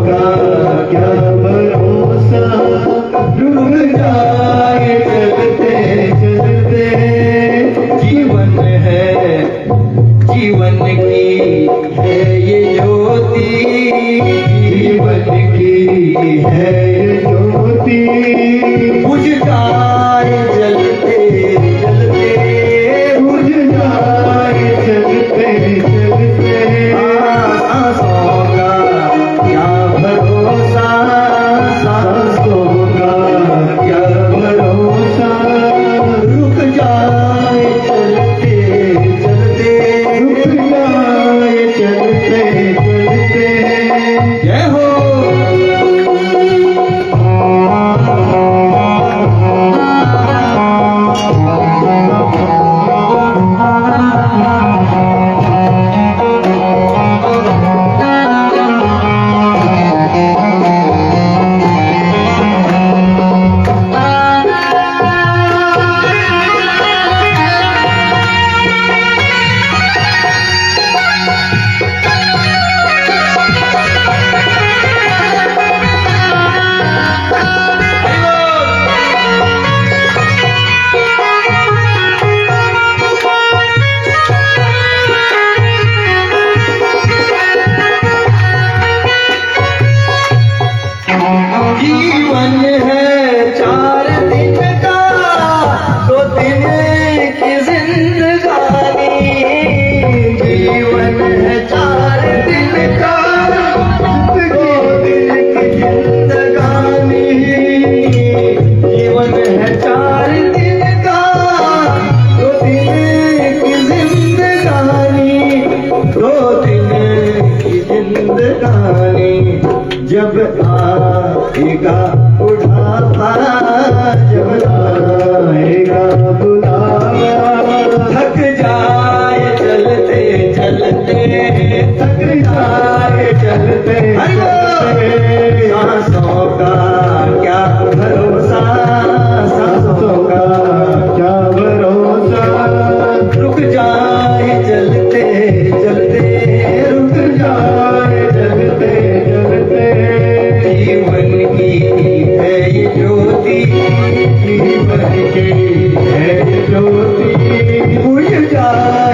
का क्या भरोसा, रुक जाए चलते चलते। जीवन है, जीवन की है ये ज्योति, जीवन की है ये ज्योति। बुझ जाए चलते चलते, बुझ जाए चलते चलते। सांसों का क्या भरोसा, सांसों का क्या भरोसा, रुक जाए चलते चलते, रुक जाए चलते चलते। जय हो। जीवन है 4 दिन का, 2 दिन की जिंदगानी। जीवन है 4 दिन का, 2 दिन की जिंदगानी। जीवन है 4 दिन का, 2 दिन की जिंदगानी। 2 दिन की जिंदगानी। जब आएगा बुढ़ापा, जब आएगा बुढ़ापा, थक जाए चलते चलते, थक जाए चलते चलते। सांसों का क्या भरोसा, सांसों का क्या भरोसा, रुक जाए चलते चलते, रुक जाए चलते चलते। जीवन की है ये ज्योति, जीवन की है ये ज्योति। बुझ जाए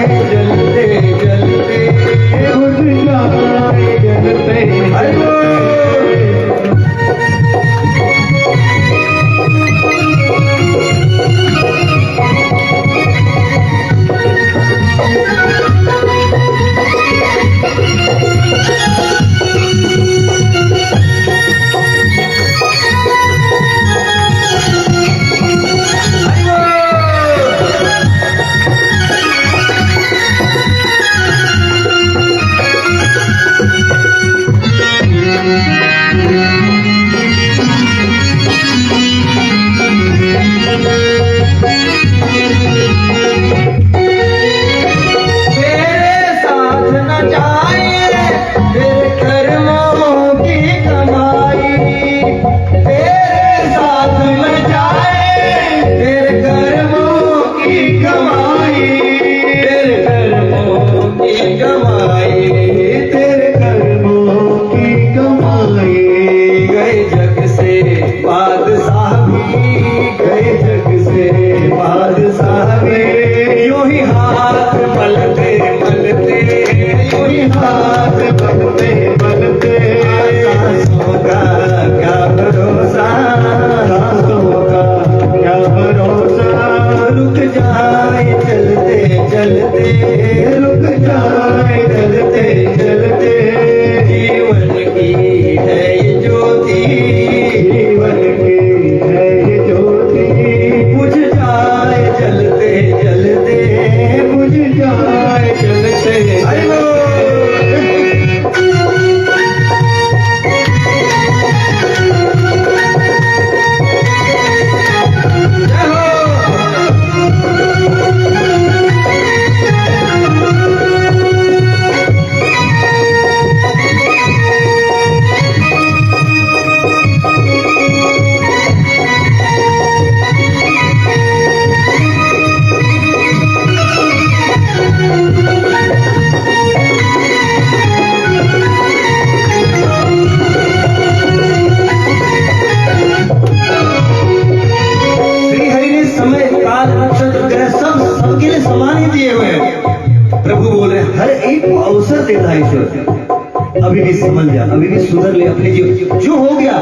भी संभल जा, अभी भी सुधर ले अपने जीवन। जो हो गया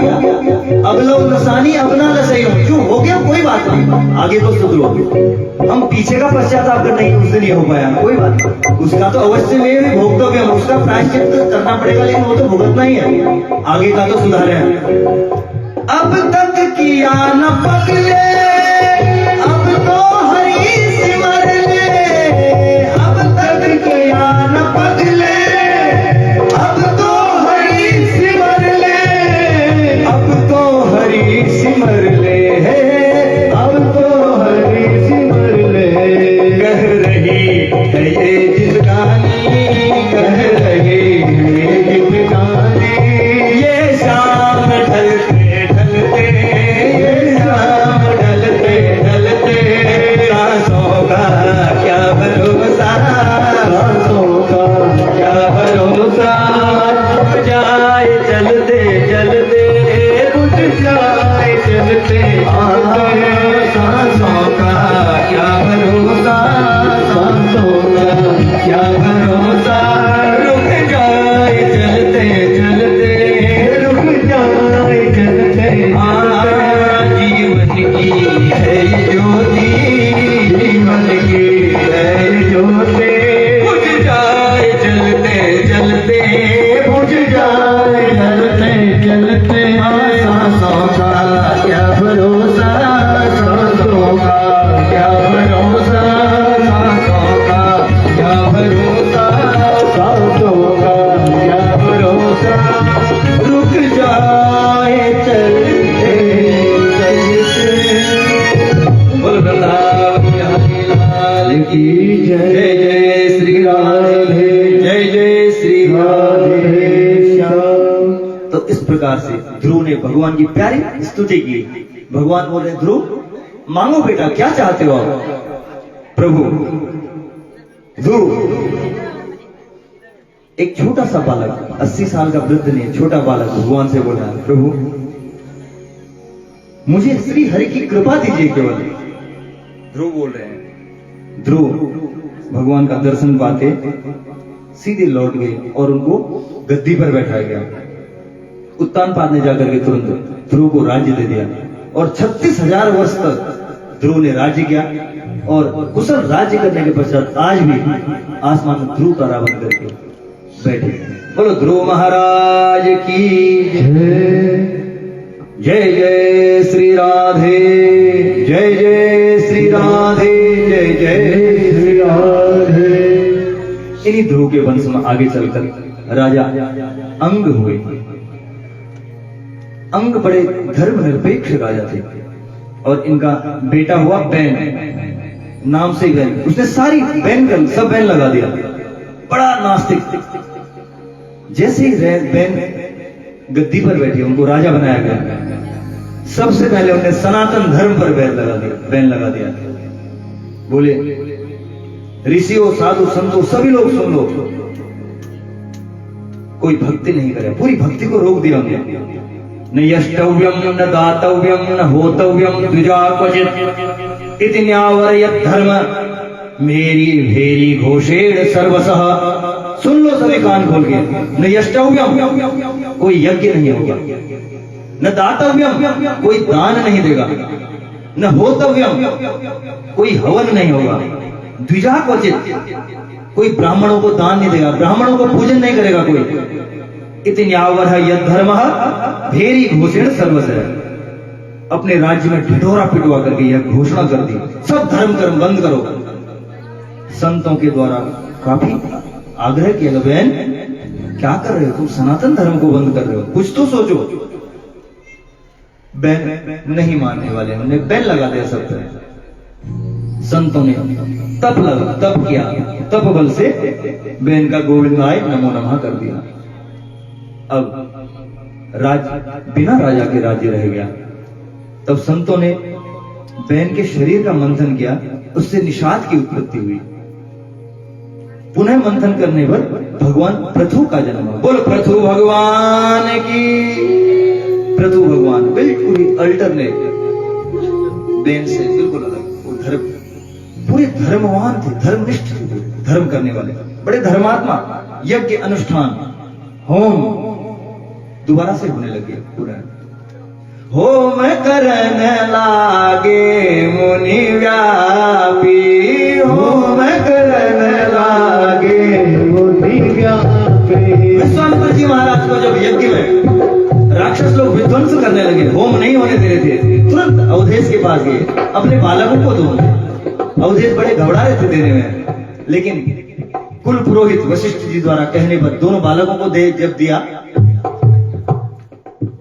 अब लो नसानी अपना न सही हो, जो हो गया कोई बात नहीं, आगे तो सुधरो। हम पीछे का पश्चाताप कर नहीं, उस दिन ये हो पाया कोई बात नहीं, उसका तो अवश्य में भी भोगतव्य, उसका प्रायश्चित करना पड़ेगा, लेकिन वो तो भुगतना ही है, आगे का तो सुधार है। अब तक किया न पगले, अब तो हरी सिमर ले, अब तक किया न पगले, अब तो हरी सिमर ले, अब तो हरी सिमर ले, अब तो हरी सिमर ले। कह रही है ये जिंदगानी, कह रही है ये जिंदगानी, ये शाम ढलते ढलते, ये शाम ढलते ढलते, सांसों का क्या भरोसा, सांसों का क्या भरोसा, बुझ जाए चलते चलते, बुझ जाए चलते चलते, सांसों का क्या भरोसा, सांसों का क्या भरोसा, रुक जाए चलते चलते, रुक जाए चलते, जीवन की है ज्योति, जीवन की है ज्योति, बुझ जाए चलते चलते, बुझ जाए चलते चलते, सांसों का क्या भरोसा, सांसों का क्या भरोसा, सांसों का क्या भरोसा, सांसों का क्या भरोसा, रुक जाए चलते चलते। बोल वृंदावन बिहारी लाल की जय, जय श्री राधे, जय जय श्री राधे श्याम। तो इस प्रकार से ध्रुव ने भगवान की प्यारी स्तुति की। भगवान बोले, ध्रुव मांगो बेटा, क्या चाहते हो आप? प्रभु, ध्रुव एक छोटा सा बालक, 80 साल का वृद्ध ने छोटा बालक भगवान से बोला, प्रभु मुझे श्री हरि की कृपा दीजिए केवल। ध्रुव बोल रहे हैं। ध्रुव भगवान का दर्शन पाते सीधे लौट गए और उनको गद्दी पर बैठाया गया। उत्तानपाद ने जाकर के तुरंत ध्रुव को राज्य दे दिया और 36,000 वर्ष तक ध्रुव ने राज्य किया। और कुशल राज्य करने के पश्चात आज भी आसमान में ध्रुव तारा बन करके बैठे। बोलो ध्रुव महाराज की जय, जय जय श्री राधे, जय जय श्री राधे, जय जय श्री राधे। इन्हीं ध्रुव के वंश में आगे चलकर राजा अंग हुए। अंग बड़े धर्मनिरपेक्ष राजा थे और इनका बेटा हुआ बैन, नाम से बैन। उसने सारी बैन कर सब बैन लगा दिया, बड़ा नास्तिक। जैसे ही बैन गद्दी पर बैठी, उनको राजा बनाया गया। सबसे पहले उन्हें सनातन धर्म पर बैन लगा दिया। बोले, ऋषियों साधु संतों सभी लोग सुन लो, कोई भक्ति नहीं करे। पूरी भक्ति को रोक दिया उन्होंने। न यष्टव्यम न दातव्यम न होतव्यम द्विजा क्वचित इति न्यावर्यत धर्म मेरी भेरी घोषेण सर्वसः। सुन लो सभी कान खोल के। न यष्टव्यम, कोई यज्ञ नहीं होगा। न दातव्यम, कोई दान नहीं देगा। न होतव्यम, कोई हवन नहीं होगा। द्विजा क्वचित, कोई ब्राह्मणों को दान नहीं देगा, ब्राह्मणों को पूजन नहीं करेगा कोई। इति न्यावर है यद धर्म भेरी घोषण सर्वसः। अपने राज्य में ढिढोरा पिटवा करके यह घोषणा कर दी, सब धर्म कर्म बंद करो। संतों के द्वारा काफी आग्रह किया, बहन क्या कर रहे हो तुम, सनातन धर्म को बंद कर रहे हो, कुछ तो सोचो। बैन नहीं मानने वाले, उन्होंने बैन लगा दिया सब तरह। संतों ने तप किया, तप बल से बैन का गोविंदाय नमो नमः कर दिया। अब बिना राजा के राज्य रह गया। तब संतों ने बैन के शरीर का मंथन किया, उससे निषाद की उत्पत्ति हुई। पुनः मंथन करने पर भगवान पृथु का जन्म हुआ। बोलो पृथु भगवान की। पृथु भगवान बिल्कुल अल्टरनेट, बैन से बिल्कुल अलग। वो धर्म, पूरे धर्मवान थे, धर्मनिष्ठ थे, धर्म करने वाले, बड़े धर्मात्मा। यज्ञ अनुष्ठान होम दोबारा से होने लगे पूरा। होम करन लागे मुनि व्यापी, होम करन लागे मुनि व्यापी। विश्वामित्र जी महाराज को जब यज्ञ में राक्षस लोग विध्वंस करने लगे, होम नहीं होने दे रहे थे, तुरंत अवधेश के पास गए, अपने बालकों को दो। अवधेश बड़े घबरा रहे थे देने में, लेकिन कुल पुरोहित वशिष्ठ जी द्वारा कहने पर दोनों बालकों को जब दिया,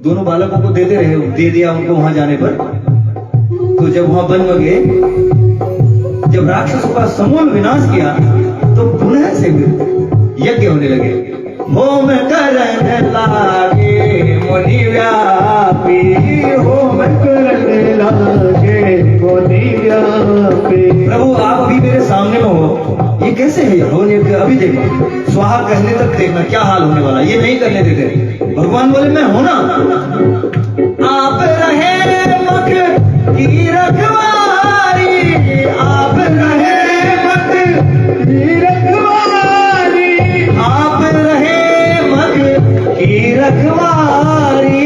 दोनों बालकों को देते रहे, दे दिया उनको वहां जाने पर। तो जब वहां बन गए, जब राक्षसों का समूल विनाश किया, तो पुनः से यज्ञ होने लगे। होम करन लागे मुनि व्यापी, होम करन लागे मुनि व्यापी। प्रभु आप अभी मेरे सामने में हो, ये कैसे है होने? अभी देखो, स्वाहा कहने तक देखना क्या हाल होने वाला, ये नहीं करने देते। भगवान बोले मैं हूं ना, आप रहे मख की रखवारी, आप रहे मख की रखवारी, आप रहे मख की रखवारी,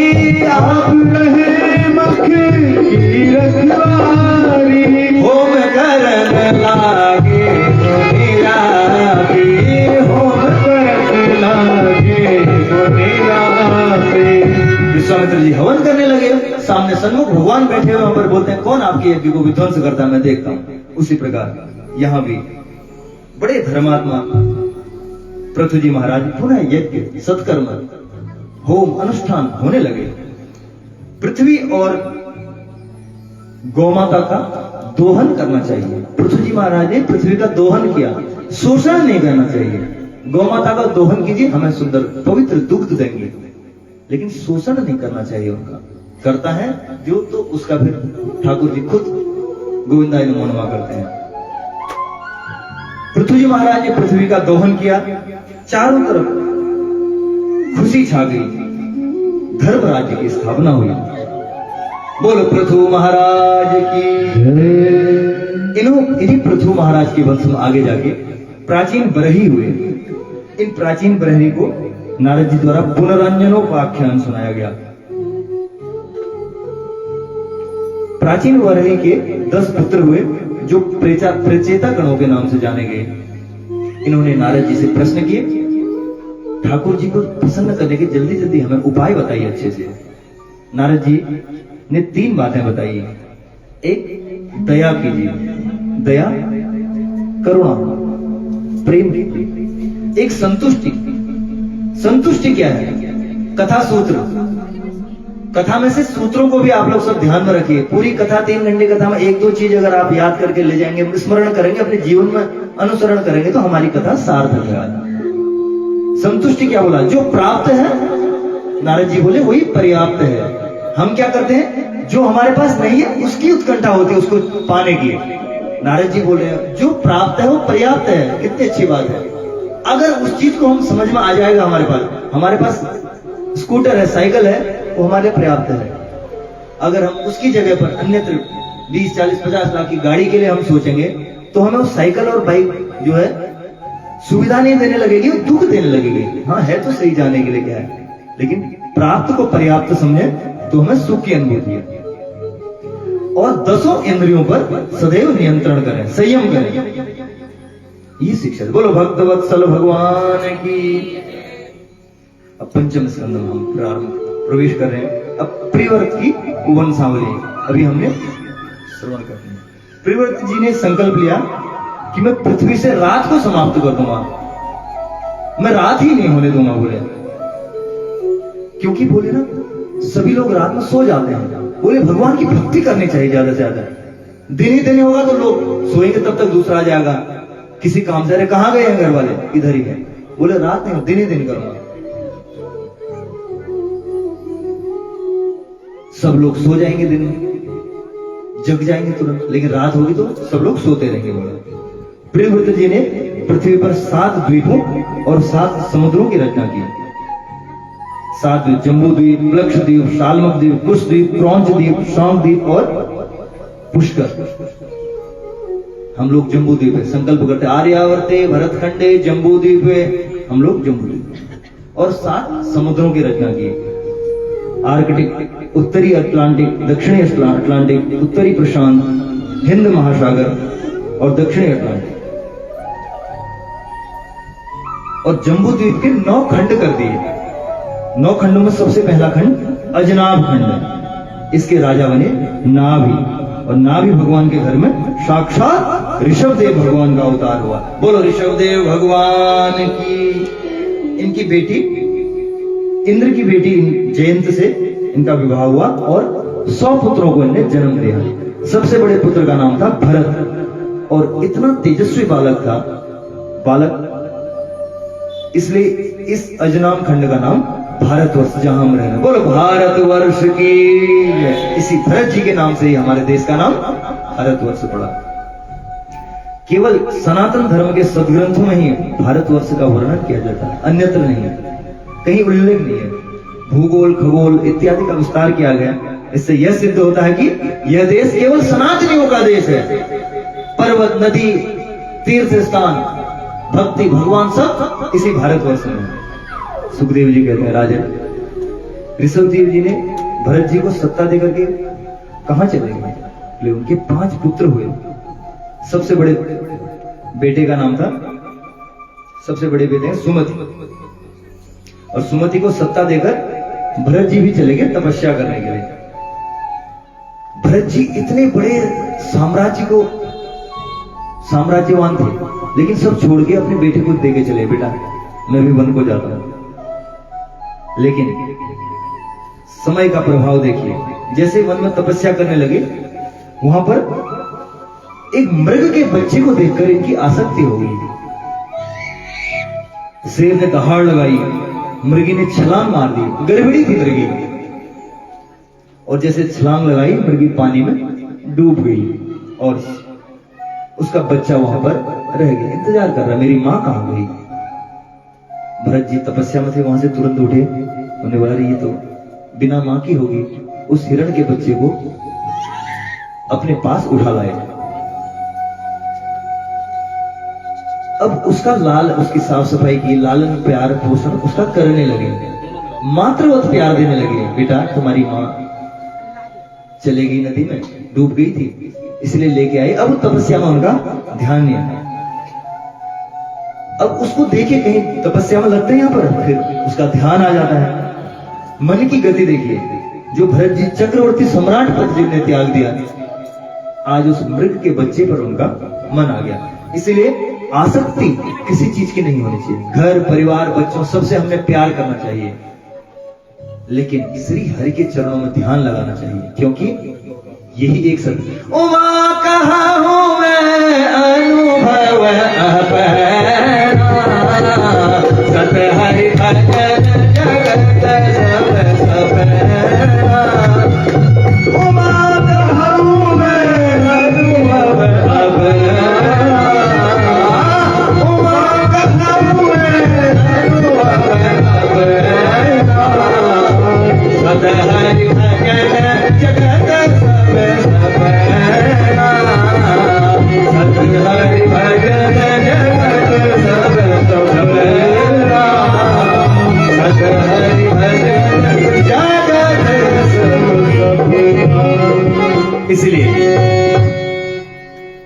आप रहे मख की रखवारी। होम करन लागे मुनि व्यापी, होम करन लागे मुनि व्यापी। विश्वामित्र जी हवन करने लगे, सामने सन्मुख भगवान बैठे हुए, वहां पर बोलते हैं कौन आपके यज्ञ को विध्वंस करता है, मैं देखता हूं। उसी प्रकार यहां भी बड़े धर्मात्मा पृथु जी महाराज पुनः यज्ञ सत्कर्म होम अनुष्ठान होने लगे। पृथ्वी और गौमाता का दोहन करना चाहिए। पृथु जी महाराज ने पृथ्वी का दोहन किया, शोषण नहीं करना चाहिए। गौमाता का दोहन कीजिए, हमें सुंदर पवित्र दुग्ध देंगे, लेकिन शोषण नहीं करना चाहिए उनका। करता है जो तो उसका फिर ठाकुर जी खुद गोविंदाय नमो नमः करते हैं। पृथु जी महाराज ने पृथ्वी का दोहन किया, चारों तरफ खुशी छा गई, धर्म राज्य की स्थापना हुई। बोलो पृथु महाराज की। इन्हीं पृथु महाराज के वंश में आगे जाके प्राचीन बरही हुए। इन प्राचीन बरही को नारद जी द्वारा पुनरंजनोपाख्यान सुनाया गया। प्राचीन बरही के 10 पुत्र हुए, जो प्रचेता गणों के नाम से जाने गए। इन्होंने नारद जी से प्रश्न किए, ठाकुर जी को प्रसन्न करने के जल्दी जल्दी हमें उपाय बताइए अच्छे से। नारद जी ने 3 बातें बताई। एक, दया कीजिए, दया, करुणा, प्रेम कीजिए। एक संतुष्टि। संतुष्टि क्या है? कथा सूत्र। कथा में से सूत्रों को भी आप लोग सब ध्यान में रखिए। पूरी कथा 3 घंटे कथा में 1-2 चीज अगर आप याद करके ले जाएंगे, स्मरण करेंगे, अपने जीवन में अनुसरण करेंगे, तो हमारी कथा सार्थक है। संतुष्टि क्या बोला? जो प्राप्त है, नारद जी बोले वही पर्याप्त है। हम क्या करते हैं? जो हमारे पास नहीं है उसकी उत्कंठा होती है उसको पाने की। नारद जी बोले जो प्राप्त है वो पर्याप्त है। कितनी अच्छी बात है। अगर उस चीज को हम समझ में आ जाएगा, हमारे पास स्कूटर है, साइकिल है, वो हमारे पर्याप्त है। अगर हम उसकी जगह पर अन्यत्र 20, 40, 50 लाख की गाड़ी के लिए हम सोचेंगे, तो हमें उस साइकिल और बाइक जो है सुविधा नहीं देने लगेगी, दुख देने लगेगी। हाँ है तो सही जाने के लिए क्या है, लेकिन प्राप्त को पर्याप्त समझे तो हमें सुख की अनुभूति है। और 10 इंद्रियों पर सदैव नियंत्रण करें, संयम करें, ये शिक्षा। बोलो भक्तवत्सल भगवान की। अब पंचम स्कंद में हम प्रवेश कर रहे हैं। अब प्रियव्रत की वंशावली अभी हमने श्रवण कर लिया। प्रियव्रत जी ने संकल्प लिया कि मैं पृथ्वी से रात को समाप्त कर दूंगा, मैं रात ही नहीं होने दूंगा। बोले क्योंकि बोले ना सभी लोग रात में सो जाते हैं। बोले भगवान की भक्ति करनी चाहिए ज्यादा से ज्यादा। दिन ही दिन होगा तो लोग सोएंगे, तब तक दूसरा आ जाएगा किसी काम से। अरे कहां गए हैं घर वाले? इधर ही है। बोले रात नहीं, दिन ही दिन करूंगा। सब लोग सो जाएंगे, दिन में जग जाएंगे तुरंत, लेकिन रात होगी तो सब लोग सोते रहेंगे। बोले प्रियव्रत जी ने पृथ्वी पर 7 द्वीपों और 7 समुद्रों की रचना की। 7 द्वीप, जम्बू द्वीप, लक्षद्वीप, शाल्मक द्वीप, कुश द्वीप, क्रौंच द्वीप, शाम द्वीप और पुष्कर। हम लोग जम्बू द्वीप है, संकल्प करते आर्यावर्ते भरतखंडे जम्बू द्वीप है, हम लोग जम्बू द्वीप। और 7 समुद्रों की रचना की। आर्कटिक, उत्तरी अटलांटिक, दक्षिणी अटलांटिक, उत्तरी प्रशांत, हिंद महासागर और दक्षिणी अटलांटिक, और जम्बू द्वीप के 9 खंड कर दिए। 9 खंडों में सबसे पहला खंड अजनाब खंड है। इसके राजा बने नाभि, और नाभि भगवान के घर में साक्षात ऋषभदेव भगवान का अवतार हुआ। बोलो ऋषभदेव भगवान की। इनकी बेटी, इंद्र की बेटी जयंत से इनका विवाह हुआ और 100 पुत्रों को इन्हें जन्म दिया। सबसे बड़े पुत्र का नाम था भरत, और इतना तेजस्वी बालक था, इसलिए इस अजनाम खंड का नाम भारतवर्ष, जहां हम रह रहे हैं। बोलो भारतवर्ष की। इसी भरत जी के नाम से ही हमारे देश का नाम भारतवर्ष पड़ा। केवल सनातन धर्म के सदग्रंथों में ही भारतवर्ष का वर्णन किया जाता है, अन्यत्र नहीं, कहीं उल्लेख नहीं है। भूगोल, खगोल इत्यादि का विस्तार किया गया। इससे यह सिद्ध होता है कि यह देश केवल सनातनियों का देश है। पर्वत, नदी, तीर्थ स्थान, भक्ति, भगवान सब इसी भारतवर्ष में है। सुखदेव जी कहते हैं, राजन ऋषभदेव जी ने भरत जी को सत्ता देकर के कहां चले गए? उनके 5 पुत्र हुए। सबसे बड़े बेटे का नाम था, सबसे बड़े बेटे हैं सुमति, और सुमति को सत्ता देकर भरत जी भी चले गए तपस्या करने के लिए। भरत जी इतने बड़े साम्राज्यवान थे, लेकिन सब छोड़ के अपने बेटे को देके चले, बेटा मैं भी वन को जाता हूं। लेकिन समय का प्रभाव देखिए, जैसे वन में तपस्या करने लगे, वहां पर एक मृग के बच्चे को देखकर इनकी आसक्ति हो गई। शेर ने दहाड़ लगाई, मृगी ने छलांग मार दी, गड़बड़ी थी मृगी, और जैसे छलांग लगाई मृगी पानी में डूब गई, और उसका बच्चा वहां पर रह गया, इंतजार कर रहा मेरी मां कहां गई। भरत जी तपस्या में थे, वहां से तुरंत उठे, उन्हें बोला ये तो बिना मां की होगी। उस हिरण के बच्चे को अपने पास उठा लाए। अब उसकी साफ सफाई की, लालन प्यार पोषण उसका करने लगे, मातृवत प्यार देने लगे। बेटा तुम्हारी मां चले गई, नदी में डूब गई थी, इसलिए लेके आए। अब तपस्या में उनका ध्यान नहीं है। अब उसको देखे कहीं तपस्या में लगते हैं, यहां पर फिर उसका ध्यान आ जाता है। मन की गति देखिए, जो भरत जी चक्रवर्ती सम्राट पद जिन्हें त्याग दिया, आज उस मृग के बच्चे पर उनका मन आ गया। इसलिए आसक्ति किसी चीज की नहीं होनी चाहिए। घर, परिवार, बच्चों सबसे हमें प्यार करना चाहिए, लेकिन श्री हरि के चरणों में ध्यान लगाना चाहिए, क्योंकि यही एक सत्य। उमा कहा हूं मैं अनुभव सत हरि भजन जगत सब सपना। उमा कहा हूं मैं अनुभव उमा कहा हूं मैं अनुभव सत हरि भजन जगत सब सपना। सत हरि भजन जगत सब सपना। सत हरि भजन जगत सब सपना। इसलिए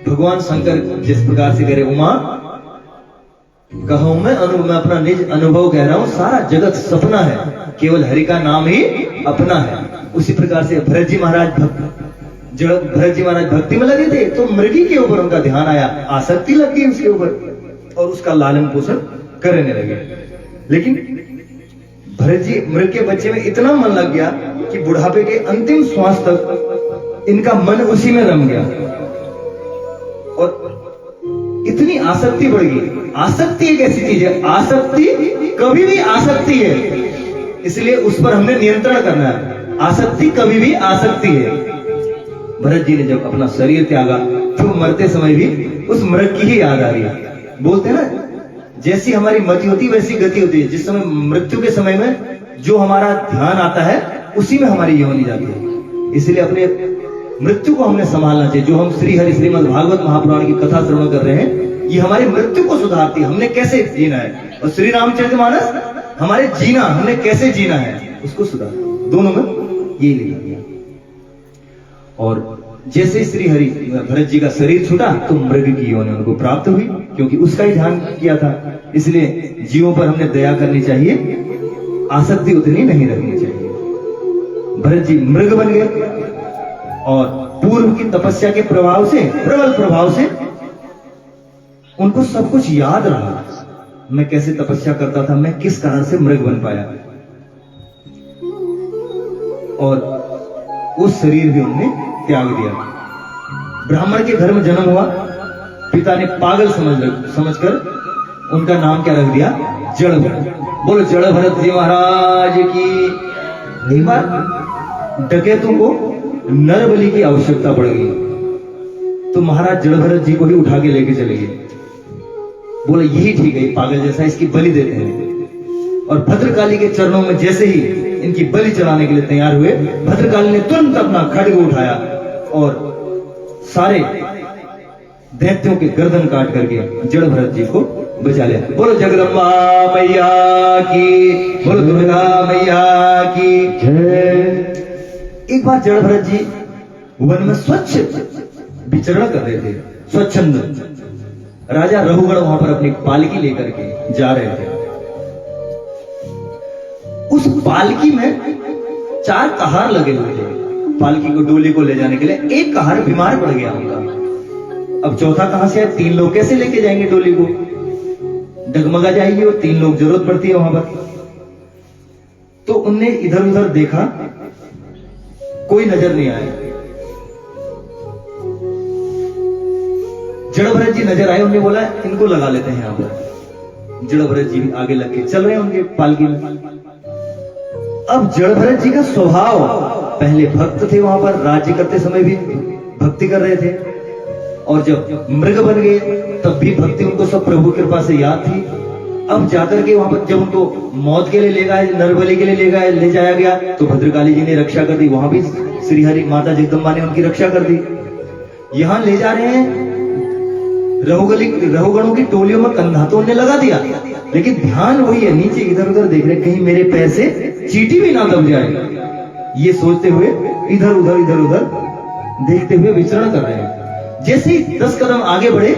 भगवान शंकर जिस प्रकार से करे, उमा कहूं मैं अपना निज अनुभव कह रहा हूं, सारा जगत सपना है, केवल हरि का नाम ही अपना है। उसी प्रकार से भरत जी महाराज भक्ति में लगे थे, तो मृगी के ऊपर उनका ध्यान आया, आसक्ति लग गई उसके ऊपर, और उसका लालन पोषण करने लगे। लेकिन भरत जी मृग के बच्चे में इतना मन लग गया कि बुढ़ापे के अंतिम श्वास तक इनका मन उसी में रम गया, और इतनी आसक्ति बढ़ गई। आसक्ति एक ऐसी चीज है, आसक्ति कभी भी आसक्ति है, इसलिए उस पर हमने नियंत्रण करना है। आसक्ति कभी भी आसक्ति है। भरत जी ने जब अपना शरीर त्यागा, तो मरते समय भी उस मृग की ही याद आ रही है। बोलते हैं ना, जैसी हमारी मति होती वैसी गति होती है। जिस समय मृत्यु के समय में जो हमारा ध्यान आता है, उसी में हमारी योनि जाती है। इसलिए अपने मृत्यु को हमने संभालना चाहिए। जो हम श्री हरि श्रीमद् भागवत महापुराण की कथा श्रवण कर रहे हैं, ये हमारी मृत्यु को सुधारती है, हमने कैसे जीना है। और श्री रामचरितमानस हमारे जीना, हमने कैसे जीना है उसको सुधार, दोनों में यही लिखा गया। और जैसे ही श्री हरि भरत जी का शरीर छूटा तो मृग की योनि उनको प्राप्त हुई, क्योंकि उसका ही ध्यान किया था। इसलिए जीवों पर हमने दया करनी चाहिए, आसक्ति उतनी नहीं रखनी चाहिए। भरत जी मृग बन गए और पूर्व की तपस्या के प्रभाव से, प्रबल प्रभाव से उनको सब कुछ याद रहा। मैं कैसे तपस्या करता था, मैं किस कारण से मृग बन पाया, और उस शरीर भी उन्होंने त्याग दिया। ब्राह्मण के घर में जन्म हुआ, पिता ने पागल समझकर उनका नाम क्या रख दिया, जड़ भरत। बोलो जड़ भरत जी महाराज की। एक बार डकैतों को नर बलि की आवश्यकता पड़ गई, तो महाराज जड़ भरत जी को ही उठा के लेके चले गए। बोले यही ठीक है, पागल जैसा, इसकी बलि देते हैं। और भद्रकाली के चरणों में जैसे ही इनकी बलि चढ़ाने के लिए तैयार हुए, भद्रकाली ने तुरंत अपना खड्ग उठाया और सारे दैत्यों के गर्दन काट करके जड़ भरत जी को बचा लिया। बोलो जगदम्बा मैया की, बोलो दुर्गा मैया की जय। एक बार जड़ भरत जी वन में स्वच्छ विचरण कर रहे थे, स्वच्छंद। राजा रघुगण वहां पर अपनी पालकी लेकर के जा रहे थे। उस पालकी में 4 कहार लगे हुए थे, पालकी को डोली को ले जाने के लिए। एक कहार बीमार पड़ गया उनका, अब चौथा कहां से आए, 3 लोग कैसे लेके जाएंगे डोली को, डगमगा जाएगी, और 3 लोग जरूरत पड़ती है वहां पर। तो उनने इधर उधर देखा, कोई नजर नहीं आया। जड़ भरत जी नजर आए, उन्होंने बोला इनको लगा लेते हैं यहां पर। जड़ भरत जी आगे लग के चल रहे हैं उनके पालकी में। अब जड़ भरत जी का स्वभाव, पहले भक्त थे, वहां पर राज्य करते समय भी भक्ति कर रहे थे, और जब मृग बन गए तब भी भक्ति उनको सब प्रभु की कृपा से याद थी। अब जाकर के वहां पर जब उनको मौत के लिए ले गए, नरबलि के लिए ले जाया गया, तो भद्रकाली जी ने रक्षा कर दी, वहां भी श्री हरि माता जगदम्बा ने उनकी रक्षा कर दी। यहां ले जा रहे हैं, रघुगणों की टोलियों में कंधा तो उन्हें लगा दिया, लेकिन ध्यान वही है, नीचे इधर उधर देख रहे, कहीं मेरे पैर से चींटी भी ना दब जाए, ये सोचते हुए इधर उधर देखते हुए विचरण कर रहे हैं। जैसे ही 10 कदम आगे बढ़े,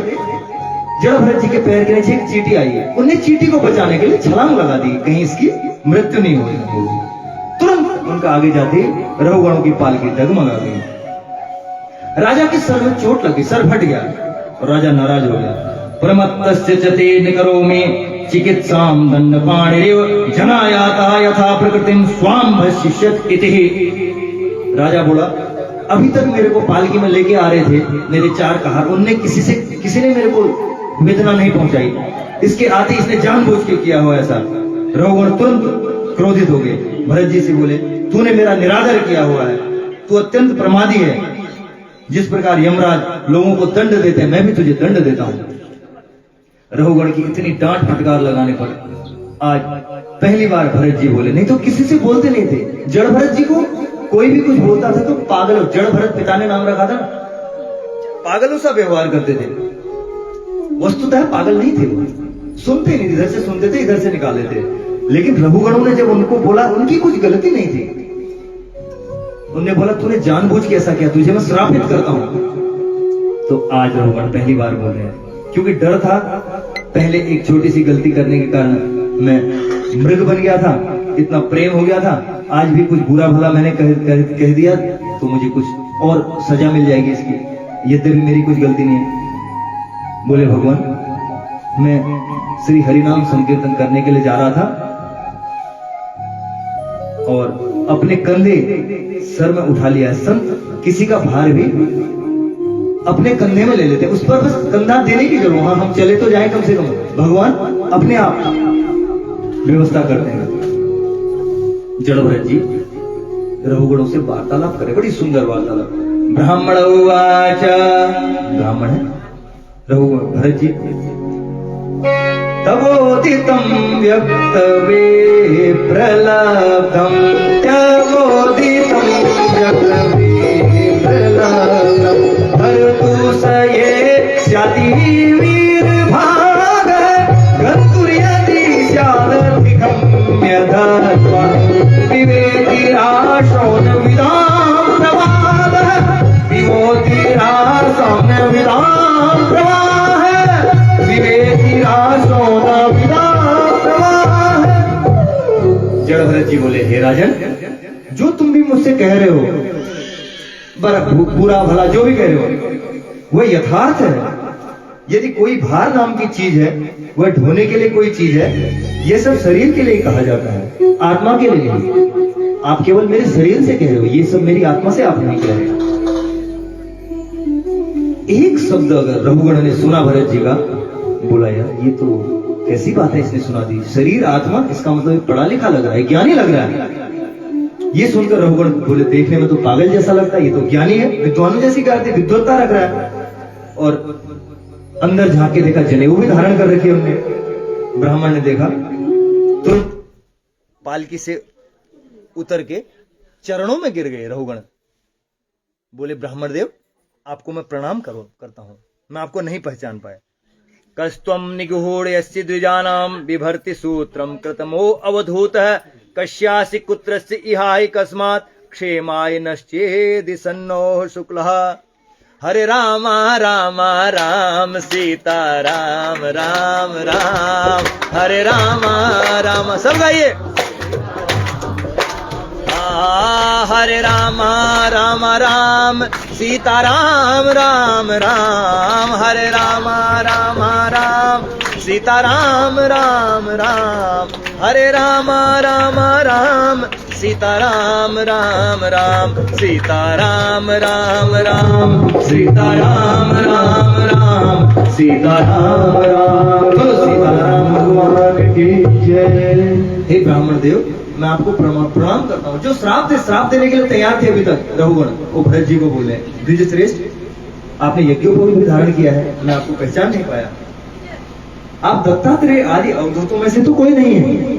जड़ भरत जी के पैर के नीचे एक चींटी आई है, उन्हें चींटी को बचाने के लिए छलांग लगा दी, कहीं इसकी मृत्यु नहीं हो। तुरंत उनका आगे जाते रघुगणों की पालकी डगमगा गई। राजा के सर में चोट लगी, सर फट गया, और राजा नाराज हो गया। प्रमत्तस्य चते निकरोमि चिकित्साम दंडपाणिरेव जनायाता यथा प्रकृतिम स्वाम भशिष्यत इति। राजा बोला अभी तक मेरे को पालकी में लेके आ रहे थे मेरे 4 कहार, उनने किसी ने मेरे को वेदना नहीं पहुंचाई, इसके आते इसने जानबूझ के किया हुआ ऐसा। रघुगण तुरंत क्रोधित हो गए, भरत जी से बोले तूने मेरा निरादर किया हुआ है, तू अत्यंत प्रमादी है। जिस प्रकार यमराज लोगों को दंड देते हैं, मैं भी तुझे दंड देता हूं। रघुगण की इतनी डांट फटकार लगाने पर आज पहली बार भरत जी बोले, नहीं तो किसी से बोलते नहीं थे। जड़ भरत जी को कोई भी कुछ बोलता था तो पागल, जड़ भरत पिता ने नाम रखा था, पागलों सा व्यवहार करते थे। वस्तुतः पागल नहीं थे वो, सुनते नहीं, इधर से सुनते थे इधर से निकाल देते। लेकिन रघुगणों ने जब उनको बोला, उनकी कुछ गलती नहीं थी, उन्होंने बोला तूने जानबूझ के ऐसा किया, तुझे मैं श्रापित करता हूं। तो आज रघुगण पहली बार बोल रहे हैं, क्योंकि डर था, पहले एक छोटी सी गलती करने के कारण मैं मृग बन गया था, इतना प्रेम हो गया था, आज भी कुछ बुरा भला मैंने कह दिया तो मुझे कुछ और सजा मिल जाएगी इसकी, यद्यपि मेरी कुछ गलती नहीं है। बोले भगवान मैं श्री हरिनाम संकीर्तन करने के लिए जा रहा था और अपने कंधे सर में उठा लिया है। संत किसी का भार भी अपने कंधे में ले लेते हैं, उस पर बस कंधा देने की जरूरत, हाँ हम चले तो जाए कम से कम, भगवान अपने आप व्यवस्था करते हैं। जड़ भरत जी रघुगणों से वार्तालाप करे, बड़ी सुंदर वार्तालाप। ब्राह्मण उवाच, ब्राह्मण है रघुगण भरत जी, तवोदितं व्यक्तवे प्रलब्धं, तवोदितं व्यक्तवे प्रलब्धं, भरतु सये स्याति वीर भाग, गन्तुर्यदि स्यादधिकं जो तुम भी मुझसे कह रहे हो, बुरा भला जो भी कह रहे हो, वह यथार्थ है। यदि कोई भार नाम की चीज है, वह ढोने के लिए कोई चीज है, ये सब शरीर के लिए कहा जाता है, आत्मा के लिए नहीं। आप केवल मेरे शरीर से कह रहे हो, ये सब मेरी आत्मा से आप नहीं कह रहे। एक शब्द अगर रघुगण ने सुना भरत जी का, बोला यार ये तो कैसी बात है, इसने सुना दी, शरीर आत्मा, इसका मतलब पढ़ा लिखा लग रहा है, ज्ञानी लग रहा है। ये सुनकर रघुगण बोले देखने में तो पागल जैसा लगता है, ये तो ज्ञानी है, विद्वानों जैसी करते, विद्वत्ता रख रहा है। और अंदर झांक के देखा, जनेऊ भी धारण कर रखी हमने। ब्राह्मण ने देखा, तुरंत पालकी से उतर के चरणों में गिर गए रघुगण। बोले ब्राह्मण देव, आपको मैं प्रणाम करता हूं, मैं आपको नहीं पहचान पाया। कस्त्वम निगूढ़ यस्य द्विजानाम बिभर्ति सूत्रम कृतमो अवधूतः कश्यासि कुत्रस्य इहाय कस्मात् क्षेमाय नश्चेदि सन्नो शुक्लः। हरे राम राम राम सीता राम राम राम, हरे राम राम, सब गाइए। हरे राम राम राम सीता राम राम राम, हरे राम राम राम सीता राम राम राम, हरे राम राम राम सीता राम राम राम, सीता राम राम राम सीता राम राम राम, सीता राम राम, सीता राम भगवान की जय। हे ब्राह्मण देव, मैं आपको प्रणाम करता हूँ। जो श्राप थे, श्राप देने के लिए तैयार थे अभी तक रघुगण, वो भरत जी को बोले द्विजश्रेष्ठ, आपने यज्ञोपवीत भी धारण किया है, मैं आपको पहचान नहीं पाया। आप दत्तात्रेय आदि अवधूतों में से तो कोई नहीं है।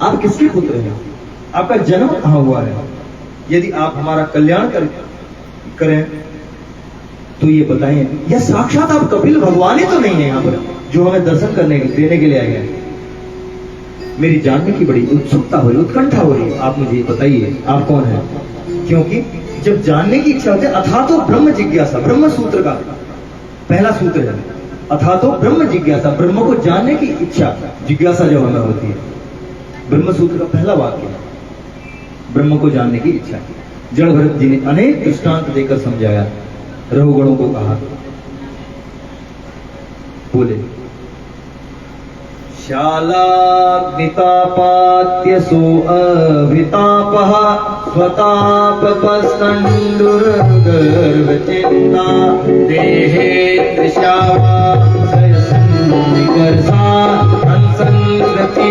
आप किसके पुत्र हैं? आपका जन्म कहां हुआ है? यदि आप हमारा कल्याण करें तो ये बताएं, या साक्षात आप कपिल भगवान ही तो नहीं है यहाँ पर, जो हमें दर्शन देने के लिए आए हैं। मेरी जानने की बड़ी उत्सुकता हो रही, उत्कंठा हो रही है, आप मुझे बताइए आप कौन है? क्योंकि जब जानने की इच्छा होती है, अथा तो ब्रह्म जिज्ञासा, ब्रह्म सूत्र का पहला सूत्र है, अथा तो ब्रह्म जिज्ञासा, ब्रह्म को जानने की इच्छा, जिज्ञासा जब हमें होती है, ब्रह्म सूत्र का पहला वाक्य है, ब्रह्म को जानने की इच्छा। जड़ भरत जी ने अनेक दृष्टांत देकर समझाया, रघुगणों को कहा, बोले शालाग्नितापात्य सो अभितापः स्वतापस्कंदुर्गर्वचिन्ता देहेन्द्रशावासयसन्निकर्षा हंसंकृति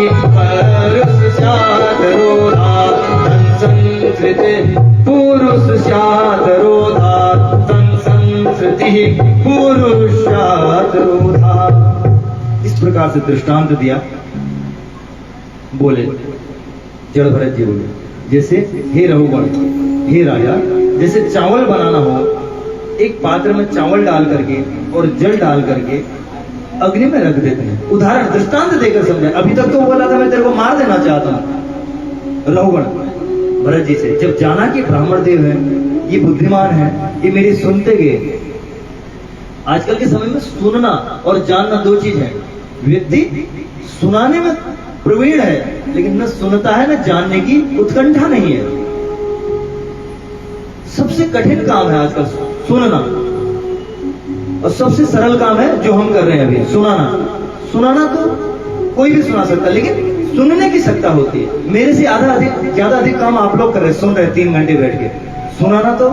पुरुषादरोधा, हंसंकृति पुरुषादरोधा, हंसंकृति पुरुषादरोधा। इस प्रकार से दृष्टांत दिया। बोले जड़ भरत जी बोले, जैसे हे रघुगण, हे राजा, जैसे चावल बनाना हो, एक पात्र में चावल डाल करके और जल डाल करके अग्नि में रख देते हैं। उदाहरण दृष्टांत देकर समझा। अभी तक तो बोला था मैं तेरे को मार देना चाहता हूं रघुगण भरत जी से। जब जाना कि ब्राह्मण देव है, ये बुद्धिमान है, ये मेरी सुनते गए। आजकल के समय में सुनना और जानना दो चीज है। व्यक्ति सुनाने में प्रवीण है, लेकिन न सुनता है न जानने की उत्कंठा नहीं है। सबसे कठिन काम है आजकल सुनना, और सबसे सरल काम है जो हम कर रहे हैं अभी, सुनाना। सुनाना तो कोई भी सुना सकता है, लेकिन सुनने की सत्ता होती है। मेरे से ज्यादा अधिक काम आप लोग कर रहे हैं, सुन रहे 3 घंटे बैठ के। सुनाना तो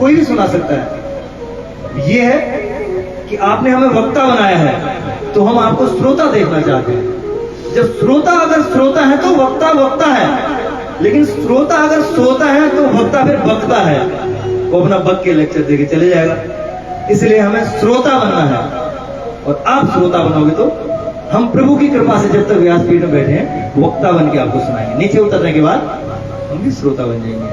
कोई भी सुना सकता है। ये है कि आपने हमें वक्ता बनाया है, तो हम आपको श्रोता देखना चाहते हैं। जब श्रोता अगर श्रोता है तो वक्ता वक्ता है, लेकिन श्रोता अगर श्रोता है तो वक्ता फिर वक्ता है। वो अपना बक के लेक्चर देके चले जाएगा। इसलिए हमें श्रोता बनना है, और आप श्रोता बनोगे तो हम प्रभु की कृपा से जब तक व्यासपीठ में बैठे हैं, वक्ता बन के आपको सुनाएंगे। नीचे उतरने के बाद हम भी श्रोता बन जाएंगे।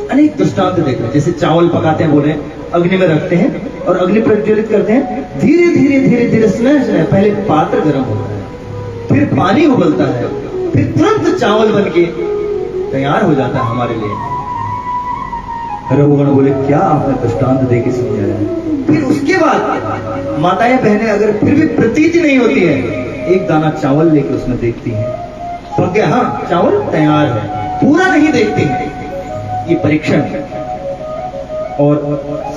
अनेक दृष्टांत देख रहे हैं। जैसे चावल पकाते हैं, बोले अग्नि में रखते हैं और अग्नि प्रज्वलित करते हैं। धीरे धीरे धीरे धीरे स्नेह पहले पात्र गर्म होता है, फिर पानी उबलता है, फिर तुरंत चावल बन के तैयार हो जाता है हमारे लिए। रघुगण बोले क्या आपने दृष्टांत देके समझाया है? फिर उसके बाद माताएं बहनें अगर फिर भी प्रतीति नहीं होती है, एक दाना चावल लेके उसमें देखती हैं, पक गया, हाँ चावल तैयार है, पूरा नहीं देखते हैं, ये परीक्षण है। और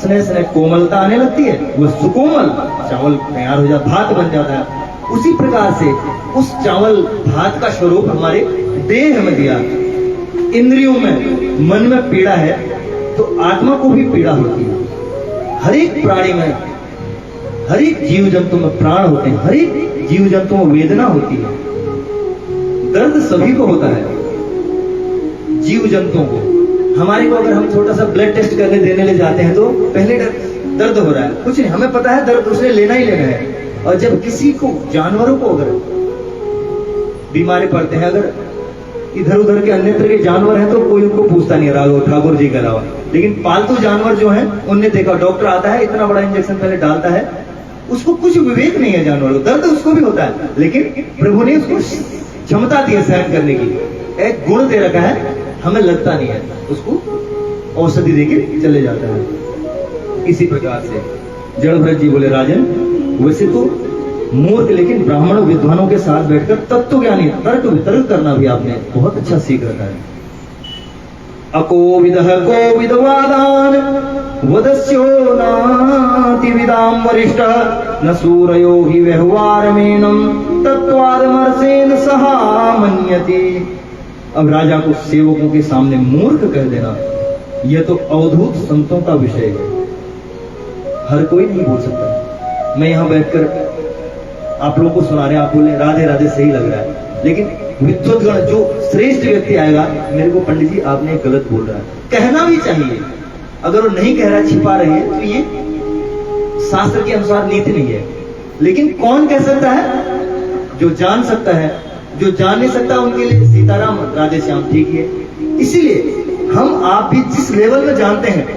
स्नेह स्नेह कोमलता आने लगती है, वह सुकोमल चावल तैयार हो जाता, भात बन जाता है। उसी प्रकार से उस चावल भात का स्वरूप हमारे देह में दिया। इंद्रियों में, मन में पीड़ा है तो आत्मा को भी पीड़ा होती है। हर एक प्राणी में, हर एक जीव जंतु में प्राण होते हैं, हर एक जीव जंतु में वेदना होती है, दर्द सभी को होता है। जीव जंतुओं को, हमारे को अगर हम छोटा सा ब्लड टेस्ट करने देने ले जाते हैं तो पहले दर्द हो रहा है, कुछ नहीं, हमें पता है दर्द उसने लेना ही लेना है। और जब किसी को, जानवरों को अगर बीमारी पड़ते हैं, अगर इधर उधर के अन्यत्र के जानवर हैं तो कोई उनको पूछता नहीं, राघव ठाकुर जी के अलावा। लेकिन पालतू जानवर जो हैं, उनने देखा, डॉक्टर आता है, इतना बड़ा इंजेक्शन पहले डालता है, उसको कुछ विवेक नहीं है जानवर को, दर्द उसको भी होता है, लेकिन प्रभु ने उसको क्षमता दी है सहन करने की, एक गुण दे रखा है, हमें लगता नहीं है, उसको औषधि देके चले जाता है। इसी प्रकार से जड़भरत जी बोले, राजन वैसे तो मूर्ख, लेकिन ब्राह्मण विद्वानों के साथ बैठकर तत्व ज्ञानी तर्क वितर्क करना भी आपने बहुत अच्छा सीख रखा है। अकोविदः कोविदवादान वदस्यो नाति विदाम वरिष्ठः न सूरयो हि व्यवहारमेनं तत्वादमर्षेण सहा मन्यते। अब राजा को सेवकों के सामने मूर्ख कह देना, यह तो अवधूत संतों का विषय है, हर कोई नहीं बोल सकता। मैं यहां बैठकर आप लोगों को सुना रहे, आप बोले राधे राधे सही लग रहा है, लेकिन विद्वद्गण जो श्रेष्ठ व्यक्ति आएगा, मेरे को पंडित जी आपने गलत बोल रहा है, कहना भी चाहिए। अगर वो नहीं कह रहा, छिपा रहे हैं, तो ये शास्त्र के अनुसार नीति नहीं है। लेकिन कौन कह सकता है? जो जान सकता है, जो जान नहीं सकता उनके लिए सीताराम राधे श्याम ठीक है। इसीलिए हम आप भी जिस लेवल में जानते हैं,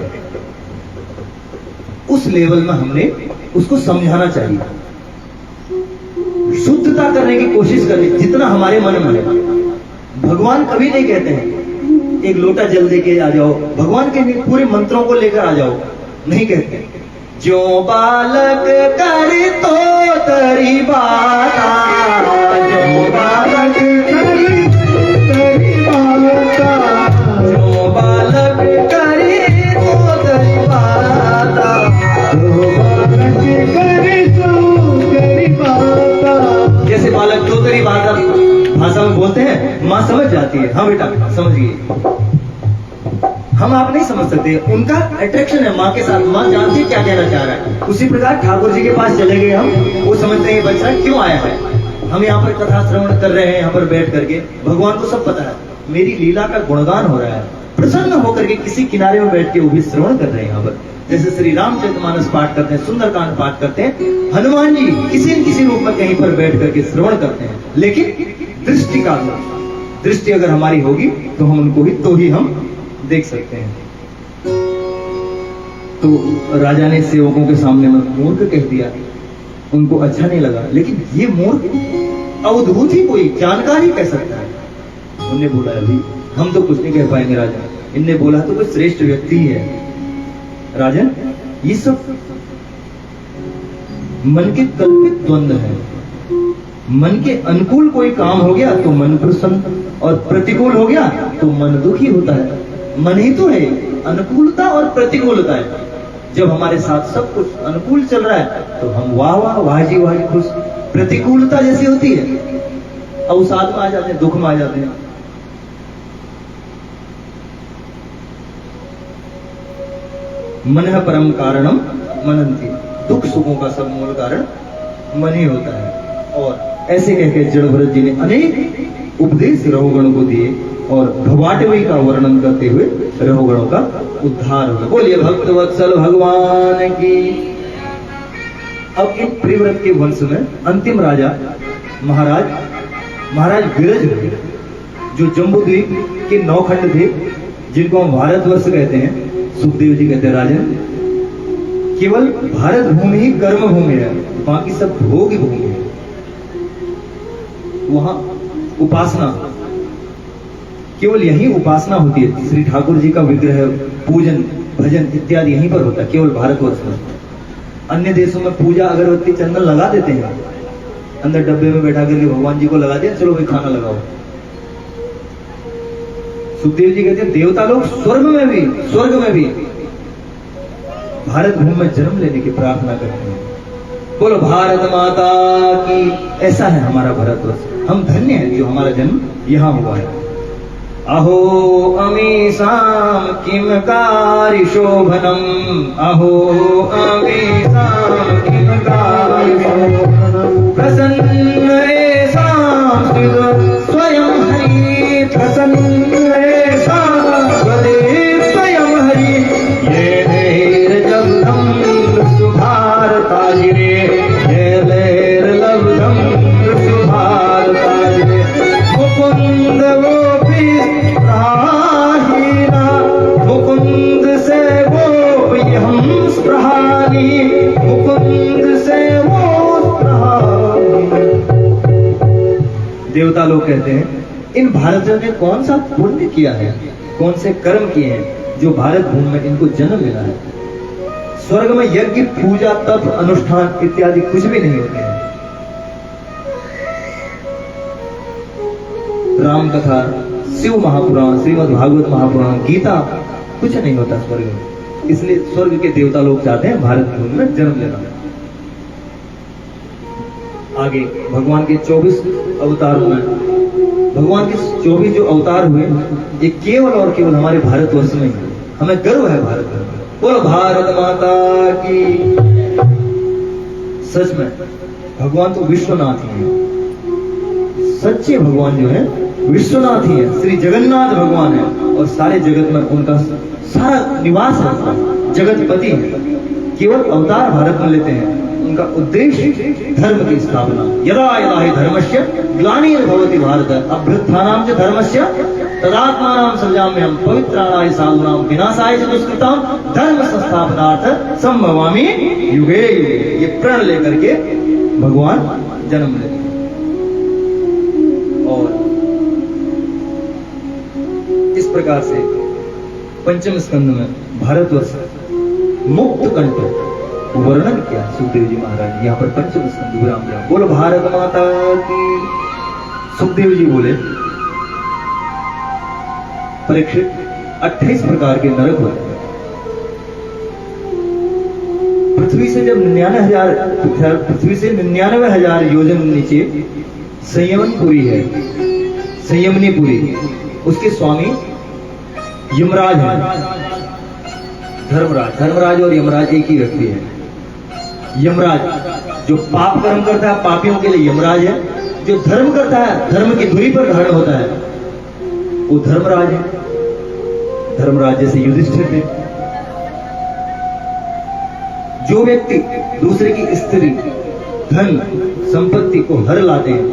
उस लेवल में हमने उसको समझाना चाहिए, शुद्धता करने की कोशिश करनी, जितना हमारे मन में है। भगवान कभी नहीं कहते हैं एक लोटा जल दे के आ जाओ, भगवान के पूरे मंत्रों को लेकर आ जाओ, नहीं कहते। जो बालक करे तो तरी बाता, जो बालक करे तरी बाता, जो बालक करे तो तरी बाता, जो बालक करे तो तरी बाता। जैसे बालक जो तरी बाता भाषा में बोलते हैं, माँ समझ जाती है, हाँ बेटा समझिए। हम आप नहीं समझ सकते, उनका अट्रैक्शन है माँ के साथ, माँ जानती है क्या कहना चाह रहा है। उसी प्रकार ठाकुर जी के पास चले गए हम, वो समझते हैं बच्चा क्यों आया है, हम यहाँ पर कथा श्रवण कर रहे हैं, यहाँ पर बैठ करके, भगवान को सब पता है, मेरी लीला का गुणगान हो रहा है, प्रसन्न होकर के किसी किनारे में बैठ के वो भी श्रवण कर रहे हैं यहाँ पर। जैसे श्री रामचरितमानस पाठ करते हैं, सुंदरकांड पाठ करते हैं, हनुमान जी किसी न किसी रूप में कहीं पर बैठ करके श्रवण करते हैं। लेकिन दृष्टि का, दृष्टि अगर हमारी होगी तो हम उनको ही तो ही हम देख सकते हैं। तो राजा ने सेवकों के सामने में मूर्ख कह दिया, उनको अच्छा नहीं लगा। लेकिन ये मूर्ख अवधूत ही कोई जानकार ही कह सकता है। उन्होंने बोला अभी हम तो कुछ नहीं कह पाएंगे राजा, इनने बोला तो कोई श्रेष्ठ व्यक्ति ही है। राजन ये सब मन के कल्पित द्वंद्व है। मन के अनुकूल कोई काम हो गया तो मन प्रसन्न, और प्रतिकूल हो गया तो मन दुखी होता है। मन ही तो है, अनुकूलता और प्रतिकूलता है। जब हमारे साथ सब कुछ अनुकूल चल रहा है तो हम वाह वाह वाह जी खुश। प्रतिकूलता जैसी होती है, अवसाद में आ जाते हैं, दुख में आ जाते हैं। मन है परम कारणम मनंती, दुख सुखों का सब मूल कारण मन ही होता है। और ऐसे कहकर जड़भरत जी ने अनेक उपदेश रघुगण को दिए, और भवाटवी का वर्णन करते हुए रघुगणों का उद्धार होगा। बोलिए भक्त वत्सल भगवान की। अब इन प्रिव्रत के वंश में अंतिम राजा महाराज विरज हुए, जो जम्बूद्वीप के 9 खंड थे, जिनको हम भारतवर्ष कहते हैं। सुखदेव जी कहते हैं राजन, केवल भारत भूमि ही कर्म भूमि है, बाकी सब भोग भूमि है। वहां उपासना, केवल यही उपासना होती है। श्री ठाकुर जी का विग्रह, पूजन, भजन इत्यादि यहीं पर होता है, केवल भारतवर्ष में। अन्य देशों में पूजा अगरबत्ती चंदन लगा देते हैं, अंदर डब्बे में बैठा करके भगवान जी को लगा दिया, चलो भाई खाना लगाओ, सुखदेव जी कहते हैं देवता लोग स्वर्ग में भी भारत भूमि में जन्म लेने की प्रार्थना करते हैं। बोलो भारत माता की। ऐसा है हमारा भारतवर्ष, हम धन्य हैं जो हमारा जन्म यहाँ हुआ है। अहो अमीसाम किम कार्य शोभनम, अहो अमीसाम किम कार्य शोभनम, प्रसन्न एसाम स्वयं हरि, प्रसन्न एसाम स्वयं हरि, ये लेर लब्धम सुभारताजिरे, ये लेर लब्धम सुभारताजिरे, मुकुंद वो मुकुंद से वो हम स्प्रहानी, मुकुंद से वो स्प्रहानी। देवता लोग कहते हैं इन भारतीयों ने कौन सा पुण्य किया है, कौन से कर्म किए हैं जो भारत भूमि में इनको जन्म मिला है। स्वर्ग में यज्ञ पूजा तप अनुष्ठान इत्यादि कुछ भी नहीं होते हैं। राम कथा, शिव महापुराण, श्रीमद् भागवत महापुराण, गीता कुछ नहीं होता स्वर्ग में। इसलिए स्वर्ग के देवता लोग चाहते हैं भारत भूमि में जन्म लेना। आगे भगवान के 24 अवतारों में, भगवान के 24 जो अवतार हुए ये केवल और केवल हमारे भारतवर्ष में है। हमें गर्व है भारत में। बोलो भारत माता की। सच में भगवान तो विश्वनाथ ही है। सच्चे भगवान जो है विश्वनाथ ही है, श्री जगन्नाथ भगवान है और सारे जगत में उनका सारा निवास है, जगतपति है। केवल अवतार भारत में लेते हैं, उनका उद्देश्य धर्म की स्थापना। यदा यदा हि धर्मस्य ग्लानिर्भवति भारत अभ्युत्थानां च धर्मस्य तदात्मानां सृजाम्यहं पवित्राणाय साधूनां विनाशाय च दुष्कृतां धर्म संस्थापनार्थ संभवामि युगे युगे। ये प्रण लेकर के भगवान जन्म लेते हैं। और इस प्रकार से पंचम स्कंद में भारतवर्ष मुक्त कंठ वर्णन किया सुखदेव जी महाराज। यहाँ पर पंचम स्कंद विराम दिया। बोलो भारत माता की। सुखदेव जी बोले परीक्षित 28 प्रकार के नरक होते हैं। पृथ्वी से जब 99,000 योजन नीचे संयमनपुरी है, संयमनीपुरी, उसके स्वामी यमराज है। धर्मराज और यमराज एक ही व्यक्ति है। यमराज जो पाप कर्म करता है पापियों के लिए यमराज है, जो धर्म करता है धर्म की धुरी पर धारण होता है वो धर्मराज है। धर्मराज जैसे युधिष्ठिर थे। जो व्यक्ति दूसरे की स्त्री धन संपत्ति को हर लाते हैं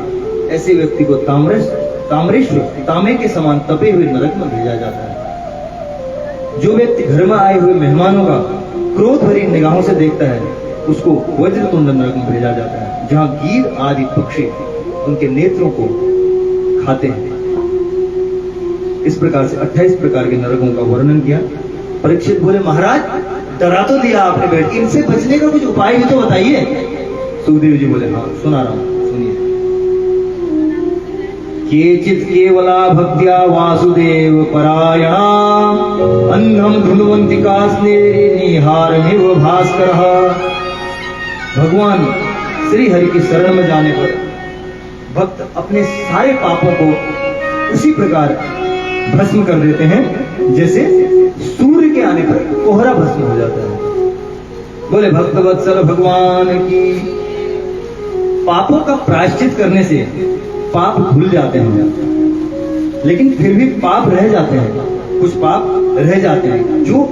ऐसे व्यक्ति को ताम्रेश्वर तांबे के समान तपे हुए नरक में भेजा जाता है। जो व्यक्ति घर में आए हुए मेहमानों का क्रोध भरी निगाहों से देखता है उसको वज्रतुंड नरक में भेजा जाता है, जहां गीध आदि पक्षी उनके नेत्रों को खाते हैं। इस प्रकार से 28 प्रकार के नरकों का वर्णन किया। परीक्षित बोले महाराज डरा तो दिया आपने बैठ, इनसे बचने का कुछ उपाय भी तो बताइए। सुखदेव जी बोले हाँ सुना रहा हूं, सुनिए। केचित् केवला भक्त्या वासुदेव परायणा अन्नम धुन्वन्ति कास्नेरि निहारमिव भास्करः। भगवान श्री हरि की शरण में जाने पर भक्त अपने सारे पापों को उसी प्रकार भस्म कर देते हैं जैसे सूर्य के आने पर कोहरा भस्म हो जाता है। बोले भक्त वत्सल भगवान की। पापों का प्रायश्चित करने से पाप धुल जाते हैं, लेकिन फिर भी पाप रह जाते हैं। कुछ पाप रह जाते हैं जो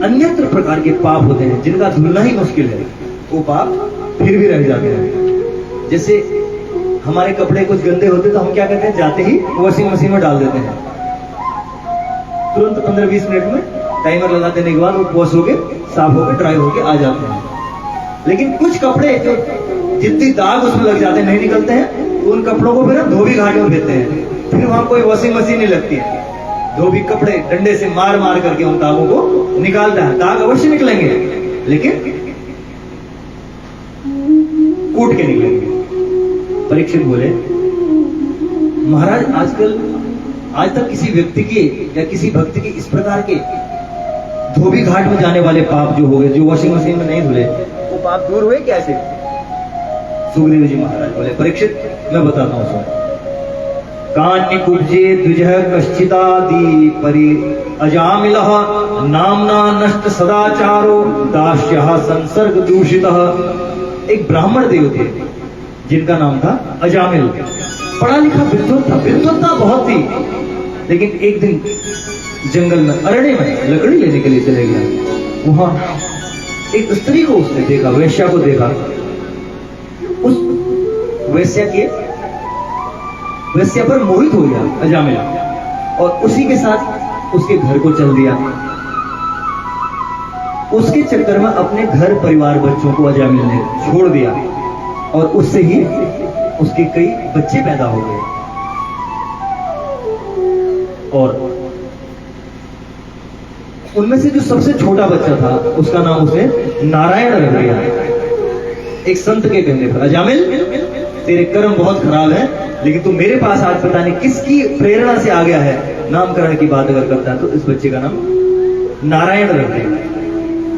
अन्यत्र प्रकार के पाप होते हैं जिनका धुलना ही मुश्किल है, वो पाप फिर भी रह जाते हैं। जैसे हमारे कपड़े कुछ गंदे होते तो हम क्या करते हैं, जाते ही वॉशिंग मशीन में डाल देते हैं, तुरंत 15-20 मिनट में टाइमर लगा देने के बाद वो वॉश होके साफ होके ड्राई होके आ जाते हैं। लेकिन कुछ कपड़े जो जितनी दाग उसमें लग जाते हैं नहीं निकलते हैं, तो उन कपड़ों को फिर हम धोबी घाट में देते हैं। फिर वहां कोई वॉशिंग मशीन नहीं लगती है, धोबी कपड़े डंडे से मार मार करके उन दागों को निकालता है। दाग अवश्य निकलेंगे लेकिन कूट के निकलेंगे। परीक्षित बोले महाराज आजकल आज तक किसी व्यक्ति के या किसी भक्त के इस प्रकार के धोबी घाट में जाने वाले पाप जो हो गए, जो वॉशिंग मशीन में नहीं धुले, वो पाप दूर हुए कैसे? सुखदेव जी महाराज बोले, परीक्षित मैं बताता हूं सुन। कान्य कुब्जे द्विजः कश्चिदादि परि अजामिलः नामना नष्ट सदाचारो दास्यः संसर्ग दूषितः। एक ब्राह्मण देव थे जिनका नाम था अजामिल। पढ़ा लिखा विद्वत था, विद्वत्ता बहुत थी, लेकिन एक दिन जंगल में अरण्य में लकड़ी लेने के लिए चले गया। वहां एक स्त्री को उसने देखा, वेश्या को देखा। उस वेश्या पर मोहित हो गया अजामिल और उसी के साथ उसके घर को चल दिया। उसके चक्कर में अपने घर परिवार बच्चों को अजामिल ने छोड़ दिया और उससे ही उसके कई बच्चे पैदा हो गए। और उनमें से जो सबसे छोटा बच्चा था उसका नाम उसने नारायण रख दिया। एक संत के कहने पर, अजामिल तेरे कर्म बहुत खराब है, लेकिन तू मेरे पास आज पता नहीं किसकी प्रेरणा से आ गया है, नामकरण की बात अगर करता है तो इस बच्चे का नाम नारायण रख दिया।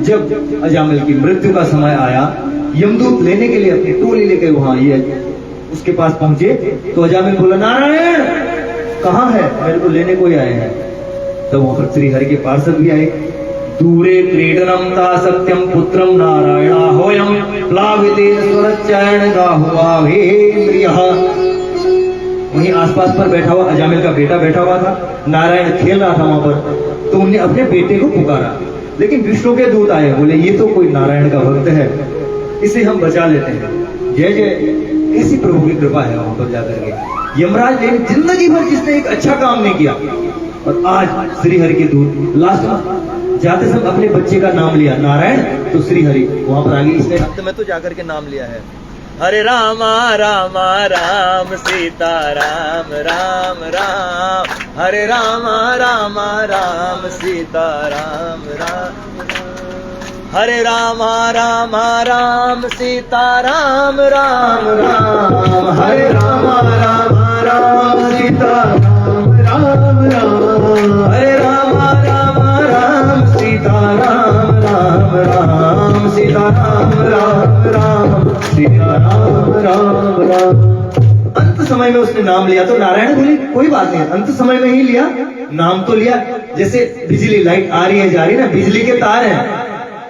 जब अजामिल की मृत्यु का समय आया, यमदूत लेने के लिए अपनी टोली लेकर वहां ये उसके पास पहुंचे तो अजामिल बोला, नारायण कहां है, मेरे को लेने कोई आए हैं। तब वहां पर श्री हरि के पार्षद भी आए। दूरे क्रीडनम ता सत्यम पुत्रम नारायण होयम प्लाविते स्वरचैन गाहुआ वेन्द्रियः। वहीं आसपास पर बैठा हुआ अजामिल का बेटा बैठा हुआ था, नारायण खेल रहा था वहां पर, तो उन्हें अपने बेटे को पुकारा। लेकिन विष्णु के दूत आए, बोले ये तो कोई नारायण का भक्त है, इसे हम बचा लेते हैं। जय जय, ऐसी प्रभु की कृपा है वहां पर जाकर के। यमराज ने जिंदगी भर जिसने एक अच्छा काम नहीं किया, और आज श्री हरि के दूत लास्ट में जाते समय अपने बच्चे का नाम लिया नारायण, तो श्री हरि वहां पर आगे इसने अंत में तो जाकर के नाम लिया है, हरे रामा रामा राम सीता राम राम राम, हरे रामा रामा राम सीता राम राम, हरे रामा रामा राम सीता राम राम राम, हरे रामा रामा राम सीता राम राम राम, हरे रामा रामा राम सीता राम राम राम, सीता राम राम राम, सीता राम राम राम। अंत समय में उसने नाम लिया तो नारायण बोले कोई बात नहीं, अंत समय में ही लिया, नाम तो लिया। जैसे बिजली लाइट आ रही है जा रही है ना, बिजली के तार हैं,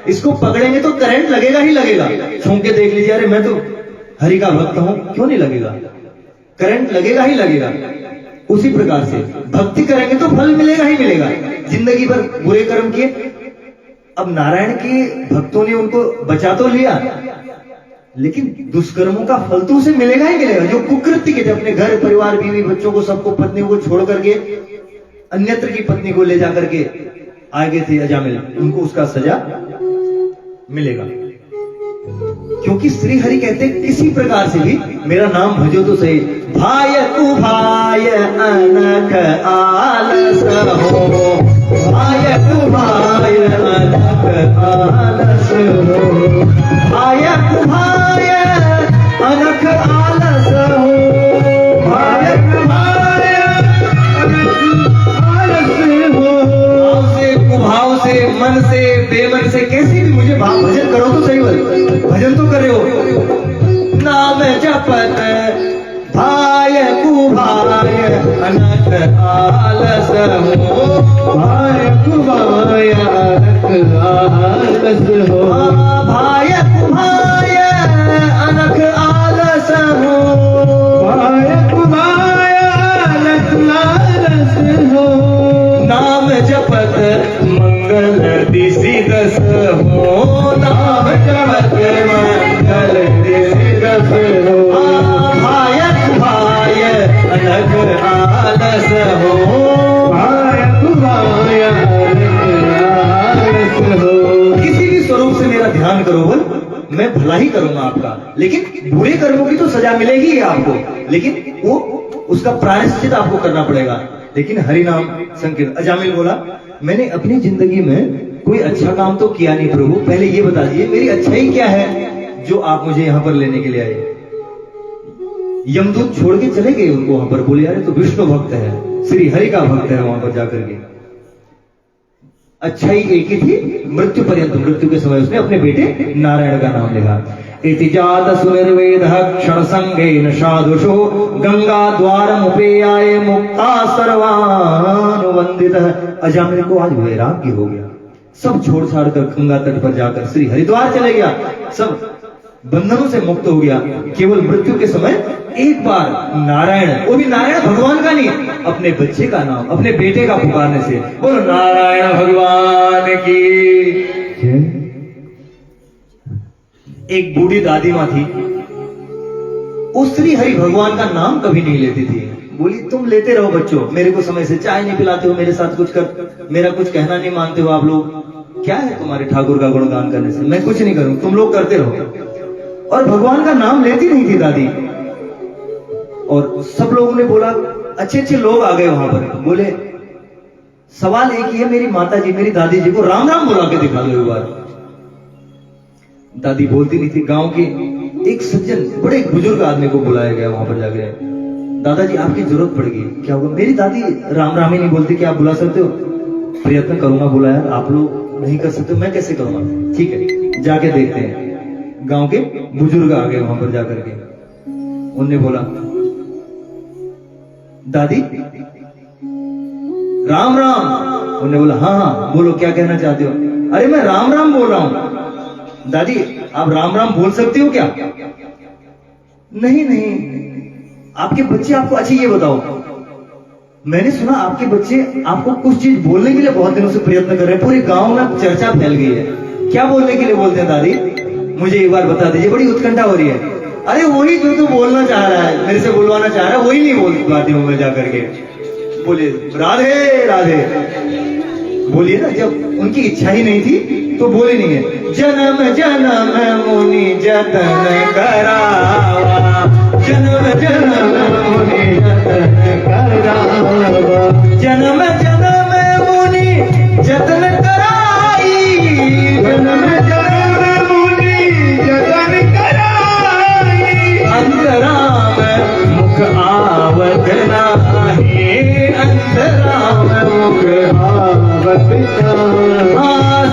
इसको पकड़ेंगे तो करंट लगेगा ही लगेगा। छू के देख लीजिए, अरे मैं तो हरि का भक्त हूं, क्यों नहीं लगेगा, करंट लगेगा ही लगेगा। उसी प्रकार से भक्ति करेंगे तो फल मिलेगा ही मिलेगा। जिंदगी भर बुरे कर्म किए, अब नारायण के भक्तों ने उनको बचा तो लिया, लेकिन दुष्कर्मों का फल तो उसे मिलेगा ही मिलेगा। जो कुकृत्य के थे, अपने घर परिवार बीवी बच्चों को सबको पत्नियों को छोड़ करके अन्यत्र की पत्नी को ले जाकर के आगे थे अजामिल, उनको उसका सजा मिलेगा। क्योंकि श्री हरि कहते किसी प्रकार से भी मेरा नाम भजो तो सही। भाय तू भाय अनख आलस हो, भाय तू भाय अनख आलस हो, भाय तू भाय अनख आलस हो, भाय तू भाय आलस हो। भाव से मन से बेमन से कैसे भी मुझे भजन करो तो सही, भजन तो कर रहे हो। नाम जपत भाय कु भाय अनख आलस हो, भाय कु भाय अनख आलस हो, भाय कु भाय अनख आलस हो, भाय कु भाय अनख आलस हो। नाम जपत मंगल दिशि दस हो, नाम जपत मंगल दिशि दस हो, भायक भाय अनख आलस हो, भायक भाय अनख आलस हो। किसी भी स्वरूप से मेरा ध्यान करो, बोल मैं भला ही करूंगा आपका, लेकिन बुरे कर्मों की तो सजा मिलेगी आपको, लेकिन वो उसका प्रायश्चित आपको करना पड़ेगा। लेकिन हरि नाम संकीर्तन। अजामिल बोला मैंने अपनी जिंदगी में कोई अच्छा काम तो किया नहीं प्रभु, पहले ये बता दीजिए मेरी अच्छाई क्या है जो आप मुझे यहाँ पर लेने के लिए आए। यमदूत छोड़ के चले गए उनको वहां पर, बोले यार तो विष्णु भक्त है, श्री हरि का भक्त है वहां पर जाकर के। अच्छाई एक ही थी, मृत्यु पर्यंत, मृत्यु के समय उसने अपने बेटे नारायण का नाम लिखा। इति जात सुनिर्वेदः क्षण संगेन साधुषो गंगा द्वारमुपेयाय मुक्ता सर्वानुवंदितः। अजामिल को आज वैराग्य हो गया, सब छोड़ छाड़ कर गंगा तट पर जाकर श्री हरिद्वार चले गया, सब बंधनों से मुक्त हो गया। केवल मृत्यु के समय एक बार नारायण, वो भी नारायण भगवान का नहीं, अपने बच्चे का नाम, अपने बेटे का पुकारने से, बोलो नारायण भगवान की। एक बूढ़ी दादी माँ थी, उस श्री हरि भगवान का नाम कभी नहीं लेती थी। बोली तुम लेते रहो बच्चों, मेरे को समय से चाय नहीं पिलाते हो, मेरे साथ कुछ कर, मेरा कुछ कहना नहीं मानते हो आप लोग, क्या है तुम्हारे ठाकुर का गुणगान करने से, मैं कुछ नहीं करूं, तुम लोग करते रहो। और भगवान का नाम लेती नहीं थी दादी। और सब लोगों ने बोला, अच्छे अच्छे लोग आ गए वहां पर, बोले सवाल एक ही है, मेरी माता जी, मेरी दादी जी को राम राम बुला के दिखा दो एक बार। दादी बोलती नहीं थी। गांव के एक सज्जन, बड़े बुजुर्ग आदमी को बुलाया गया वहां पर जाके, दादाजी आपकी जरूरत पड़ेगी, क्या होगा? मेरी दादी राम राम ही नहीं बोलती, क्या आप बुला सकते हो? प्रयत्न करूंगा बुलाया, आप लोग नहीं कर सकते, मैं कैसे करूंगा? ठीक है, जाके देखते हैं। गांव के बुजुर्ग आ गए वहां पर जाकर के, उनने बोला दादी राम राम। उन्होंने बोला हाँ हाँ बोलो, क्या कहना चाहते हो? अरे मैं राम राम बोल रहा हूं। दादी आप राम राम बोल सकती हो क्या? नहीं नहीं, आपके बच्चे आपको, अच्छी ये बताओ, मैंने सुना आपके बच्चे आपको कुछ चीज बोलने के लिए बहुत दिनों से प्रयत्न कर रहे हैं, पूरे गांव में चर्चा फैल गई है, क्या बोलने के लिए बोलते हैं दादी? मुझे एक बार बता दीजिए, बड़ी उत्कंठा हो रही है। अरे वही जो तू बोलना चाह रहा है, मेरे से बोलवाना चाह रहा है, वही नहीं बोल पाती हूं मैं जाकर के। बोले राधे राधे, बोलिए ना, जब उनकी इच्छा ही नहीं थी तो बोली नहीं है। जन्म जन्म मुनि जतन करावा, जन्म जन्म मुनि जतन करावा, जन्म जन्म मुनि जतन कराई, जन्म जन्म मुनि जतन कराई, अंतराम मुख आवत नाही, अंतराम मुख आवत नाही।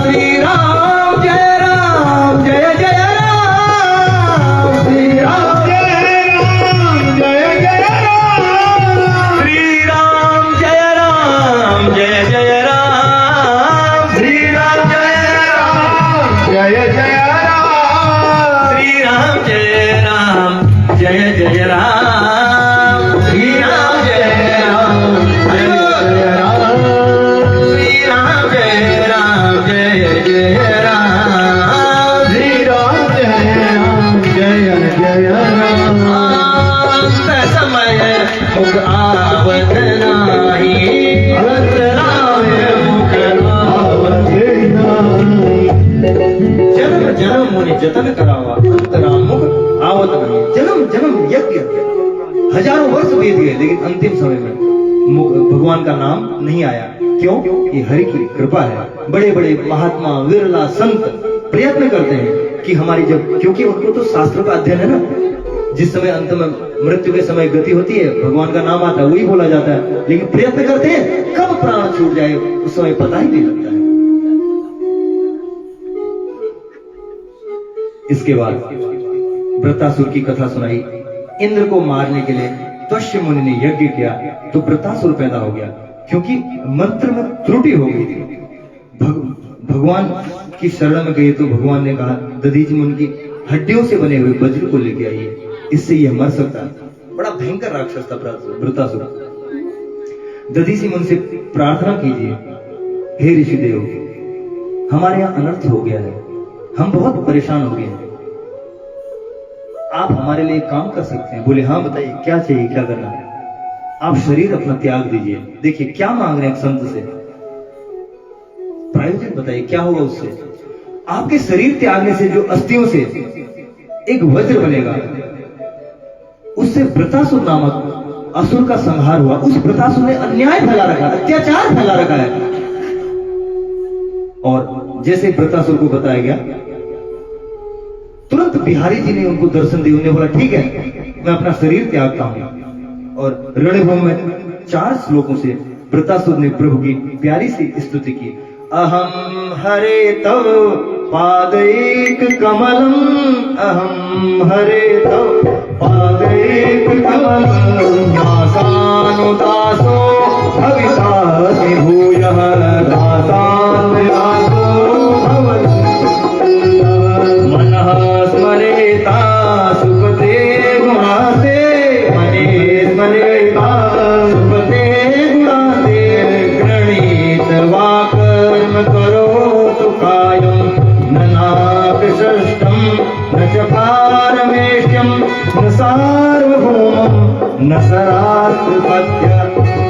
श्री राम जय जय राम, श्री राम जय जय राम, श्री राम जय जय राम, श्री राम जय जय राम, श्री राम जय जय राम, श्री राम जय जतन करावा, अंतराम मुख आवत नहीं। जन्म जन्म यज्ञ, हजारों वर्ष बीत गए, लेकिन अंतिम समय में भगवान का नाम नहीं आया। क्यों? ये हरि की कृपा है। बड़े बड़े महात्मा, विरला संत प्रयत्न करते हैं कि हमारी, जब, क्योंकि उनको तो शास्त्रों का अध्ययन है ना, जिस समय अंत में मृत्यु के समय गति होती है, भगवान का नाम आता है, वही बोला जाता है, लेकिन प्रयत्न करते हैं कब प्राण छूट जाए उस समय पता ही नहीं लगता है। इसके बाद वृत्तासुर की कथा सुनाई। इंद्र को मारने के लिए त्वष्य मुनि ने यज्ञ किया तो वृत्तासुर पैदा हो गया, क्योंकि मंत्र में त्रुटि हो गई थी। भगवान की शरण में गए तो भगवान ने कहा दधीचि मुनि की हड्डियों से बने हुए वज्र को लेके आइए, इससे यह मर सकता है। बड़ा भयंकर राक्षस था वृत्तासुर। दधीचि मुनि से प्रार्थना कीजिए, हे ऋषिदेव, हमारे यहाँ अनर्थ हो गया है, हम बहुत परेशान हो गए हैं, आप हमारे लिए काम कर सकते हैं? बोले हाँ बताइए, क्या चाहिए, क्या करना है? आप शरीर अपना त्याग दीजिए। देखिए क्या मांग रहे हैं संत से, प्रायोजन बताइए क्या होगा उससे। आपके शरीर त्यागने से जो अस्थियों से एक वज्र बनेगा, उससे वृत्तासुर नामक असुर का संहार हुआ। उस वृत्तासुर ने अन्याय फैला रखा, अत्याचार फैला रखा है। और जैसे वृत्तासुर को बताया गया, तुरंत बिहारी जी ने उनको दर्शन दिए। उन्हें बोला ठीक है, मैं अपना शरीर त्यागता हूं और रणभूमि में 4 श्लोकों से वृतासुर ने प्रभु की प्यारी सी स्तुति की। अहम हरे तव पादैक कमलम, अहम हरे तव पादैक कमलम, दासानुदासो भवितासि भूयः, दासानुदासो भवति मनः स्मरेता सुपते गुणाते, मने स्मरेता सुपते गुणाते, गृणीत वाकर्म करोतु कायं, न नाभिषष्टं न च पारमेष्यं, न सार्वभौमं न सरात्पत्य,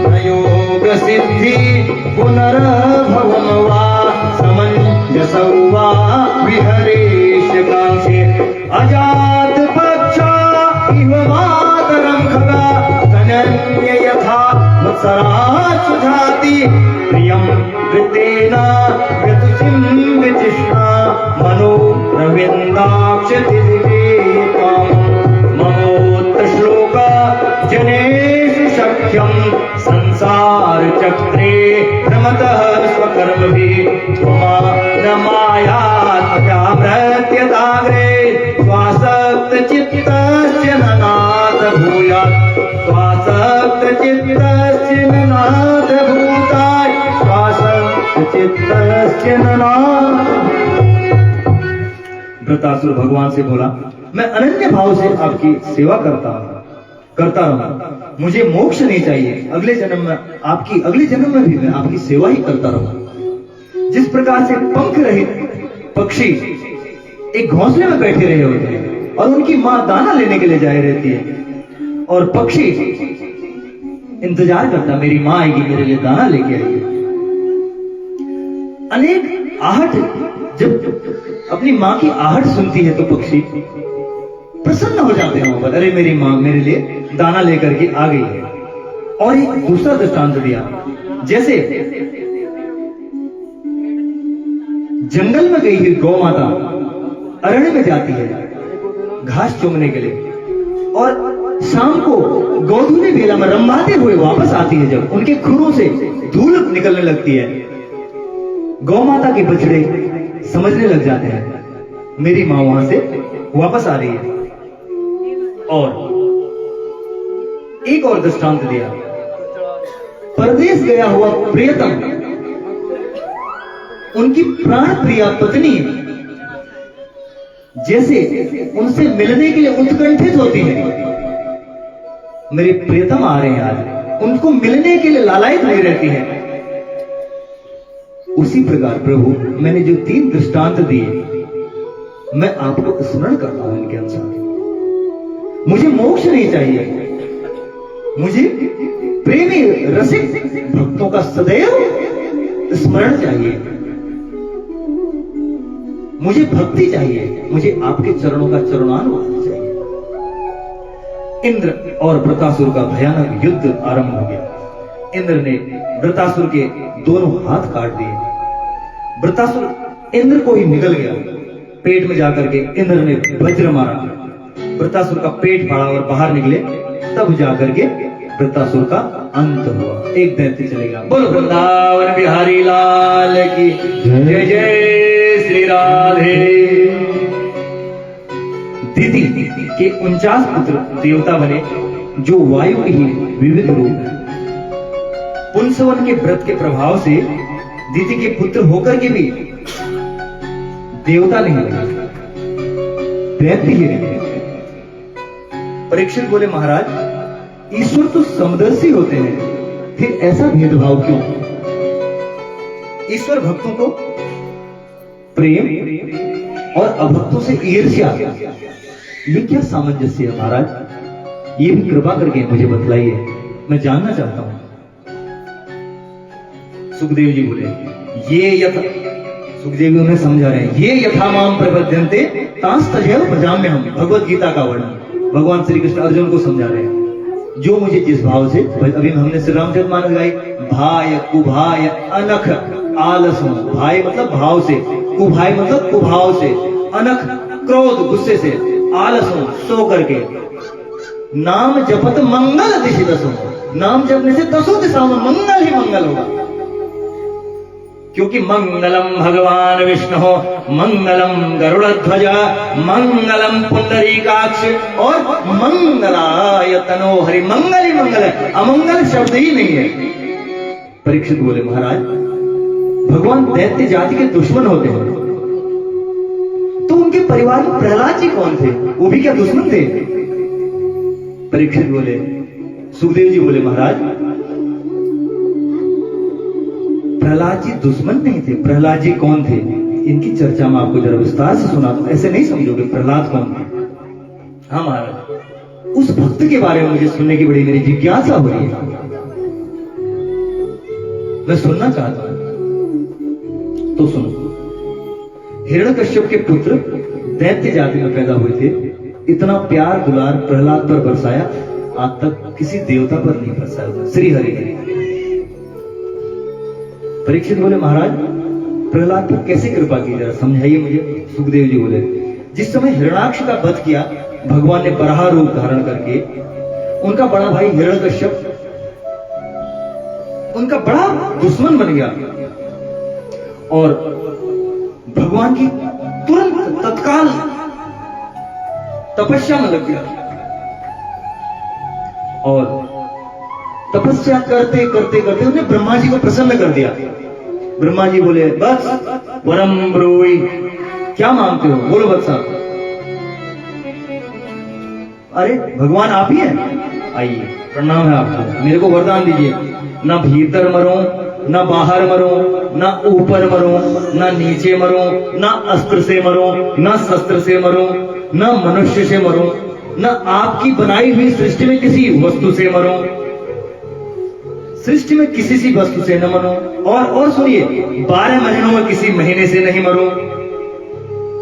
न योगसिद्धि पुनरभवं वा, समञ्जसौ वा विहरेशकांक्षे, अजातपक्षा इव मातरं खगा, धनन्य यथा मत्सरात् सुधाति, प्रियं वृत्तेन व्यतुचिं विचिष्णा, मनो रविन्दाक्षतिदिवे त्वां, ममोऽत्र श्लोका जनेषु शक्यं, संसार चक्रे भ्रमतः स्वकर्मभिः, त्वमान मायात्मजाव्रत्यताग्रे, स्वासक्तचित्तस्य न नाथ भूयात्, स्वासक्तचित्तस्य न नाथ भूताय, स्वासक्तचित्तस्य न नाथ। वृतासुर भगवान से बोला, मैं अनन्य भाव से आपकी सेवा करता रहूं, मुझे मोक्ष नहीं चाहिए, अगले जन्म में भी मैं आपकी सेवा ही करता रहूं। जिस प्रकार से पंख रहित पक्षी एक घोंसले में बैठे रहे होते हैं और उनकी मां दाना लेने के लिए जाए रहती है, और पक्षी इंतजार करता, मेरी मां आएगी, मेरे लिए दाना लेके आएगी। अनेक आहट, जब अपनी मां की आहट सुनती है तो पक्षी प्रसन्न हो जाते हैं, अरे मेरी मां मेरे लिए दाना लेकर के आ गई है। और एक दूसरा दृष्टांत दिया, जैसे जंगल में गई हुई गौ माता अरण्य में जाती है घास चुगने के लिए, और शाम को गोधूली बेला में रंभाते हुए वापस आती है, जब उनके खुरों से धूल निकलने लगती है, गौ माता के बछड़े समझने लग जाते हैं मेरी मां वहां से वापस आ रही है। और एक और दृष्टांत दिया, परदेश गया हुआ प्रियतम उनकी प्राण प्रिया पत्नी जैसे उनसे मिलने के लिए उत्कंठित होती है, मेरे प्रियतम आ रहे हैं आज, उनको मिलने के लिए लालायित नहीं रहती है। उसी प्रकार प्रभु मैंने जो 3 दृष्टांत दिए, मैं आपको स्मरण करता हूं इनके अनुसार। मुझे मोक्ष नहीं चाहिए, मुझे प्रेमी रसिक भक्तों का सदैव स्मरण चाहिए, मुझे भक्ति चाहिए, मुझे आपके चरणों का चरणानुवाद चाहिए। इंद्र और वृतासुर का भयानक युद्ध आरंभ हो गया। इंद्र ने वृतासुर के दोनों हाथ काट दिए। वृतासुर इंद्र को ही निकल गया, पेट में जाकर के इंद्र ने वज्र मारा, वृतासुर का पेट फाड़ा और बाहर निकले, तब जाकर के वृतासुर का अंत हुआ। एक दैत्य चलेगा। बोलो वृंदावन बिहारी लाल की जय, जय श्री राधे। दीति के 49 पुत्र देवता बने, जो वायु के ही विविध रूप। पुंसवन के व्रत के प्रभाव से दीति के पुत्र होकर के भी देवता नहीं बने, दैत्य ही रहे। परीक्षित बोले, महाराज ईश्वर तो समदर्शी होते हैं, फिर ऐसा भेदभाव क्यों? ईश्वर भक्तों को प्रेम और अभक्तों से ईर्ष्या, ये क्या सामंजस्य है महाराज? ये भी कृपा करके मुझे बतलाइए, मैं जानना चाहता हूं। सुखदेव जी बोले, ये यथा, सुखदेव जी उन्हें समझा रहे हैं, ये यथा माम प्रपद्यन्ते तांस तजैव भजाम्य हम। भगवत गीता का वर्णन भगवान श्री कृष्ण अर्जुन को समझा रहे हैं, जो मुझे जिस भाव से, अभी हमने श्री रामचरितमानस गाई, भाय कुभाय अनख आलस, भाई मतलब भाव से, कुभाई मतलब कुभाव से, अनख क्रोध गुस्से से, आलस सो करके, नाम जपत मंगल दिशि दसों, नाम जपने से दसों दिशाओं में मंगल ही मंगल होगा। क्योंकि मंगलम भगवान विष्णु, मंगलम गरुड़ध्वज, मंगलम पुंडरीकाक्ष और मंगलाय तनोहरि। मंगल ही मंगल है, अमंगल शब्द ही नहीं है। परीक्षित बोले महाराज, भगवान दैत्य जाति के दुश्मन होते हैं, तो उनके परिवार में प्रहलाद जी कौन थे? वो भी क्या दुश्मन थे? परीक्षित बोले, सुखदेव जी बोले महाराज, प्रहलाद जी दुश्मन नहीं थे। प्रहलाद जी कौन थे? इनकी चर्चा में आपको जरा विस्तार से सुना दूं, ऐसे नहीं समझोगे प्रहलाद कौन थे। हाँ महाराज, उस भक्त के बारे में मुझे सुनने की बड़ी मेरी जिज्ञासा हो रही है, मैं सुनना चाहता हूं, तो सुनो। हिरण्यकश्यप के पुत्र दैत्य जाति में पैदा हुए थे। इतना प्यार दुलार प्रहलाद पर बरसाया, आज तक किसी देवता पर नहीं बरसाया, श्री हरि ने। परीक्षित बोले महाराज, प्रहलाद पर कैसे कृपा की, जरा समझाइए मुझे। सुखदेव जी बोले, जिस समय हिरण्याक्ष का वध किया भगवान ने बराह रूप धारण करके, उनका बड़ा भाई हिरण्यकश्यप उनका बड़ा दुश्मन बन गया और भगवान की तुरंत तत्काल तपस्या में लग गया और तपस्या करते करते करते उसने ब्रह्मा जी को प्रसन्न कर दिया। ब्रह्मा जी बोले, बस वरम ब्रूहि, क्या मांगते हो, बोलो बच्चा। अरे भगवान आप ही हैं, आइए प्रणाम है आपको, मेरे को वरदान दीजिए, ना भीतर मरो, ना बाहर मरो, ना ऊपर मरो, ना नीचे मरो, ना अस्त्र से मरो, ना शस्त्र से मरो, ना मनुष्य से मरो, ना आपकी बनाई हुई सृष्टि में किसी वस्तु से मरो, सृष्टि में किसी सी वस्तु से न मरो, और सुनिए 12 महीनों में किसी महीने से नहीं मरो।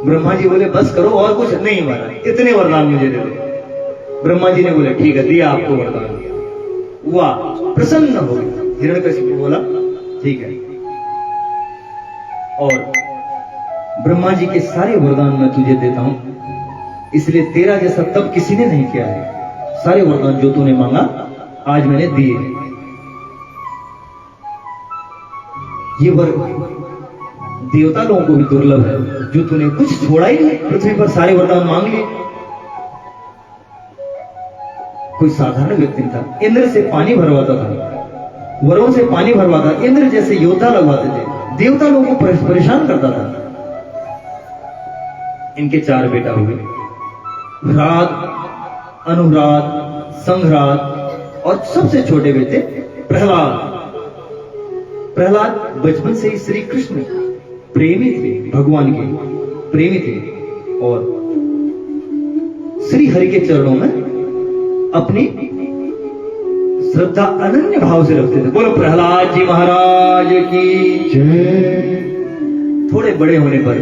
ब्रह्मा जी बोले, बस करो, और कुछ नहीं मारा, इतने वरदान मुझे दे दो। ब्रह्मा जी ने बोले, ठीक है, दिया आपको वरदान। वाह, प्रसन्न हो गया। हिरण्यकशिपु बोला, ठीक है, और ब्रह्मा जी के सारे वरदान मैं तुझे देता हूं, इसलिए तेरा जैसा तब किसी ने नहीं किया है। सारे वरदान जो तूने मांगा आज मैंने दिए। ये वर देवता लोगों को भी दुर्लभ है, जो तूने कुछ छोड़ा ही नहीं, पृथ्वी पर सारे वरदान मांग लिए। कोई साधारण व्यक्ति था, इंद्र से पानी भरवाता था, वरों से पानी भरवाता, इंद्र जैसे योद्धा लगवाते थे, देवता लोगों को परेशान करता था। इनके 4 बेटा हुए, राग, अनुराग, संघराग, और सबसे छोटे बेटे प्रहलाद। प्रहलाद बचपन से ही श्री कृष्ण प्रेमी थे, भगवान के प्रेमी थे, और श्री हरि के चरणों में अपनी श्रद्धा अनन्य भाव से रखते थे। बोलो प्रहलाद जी महाराज की जय। थोड़े बड़े होने पर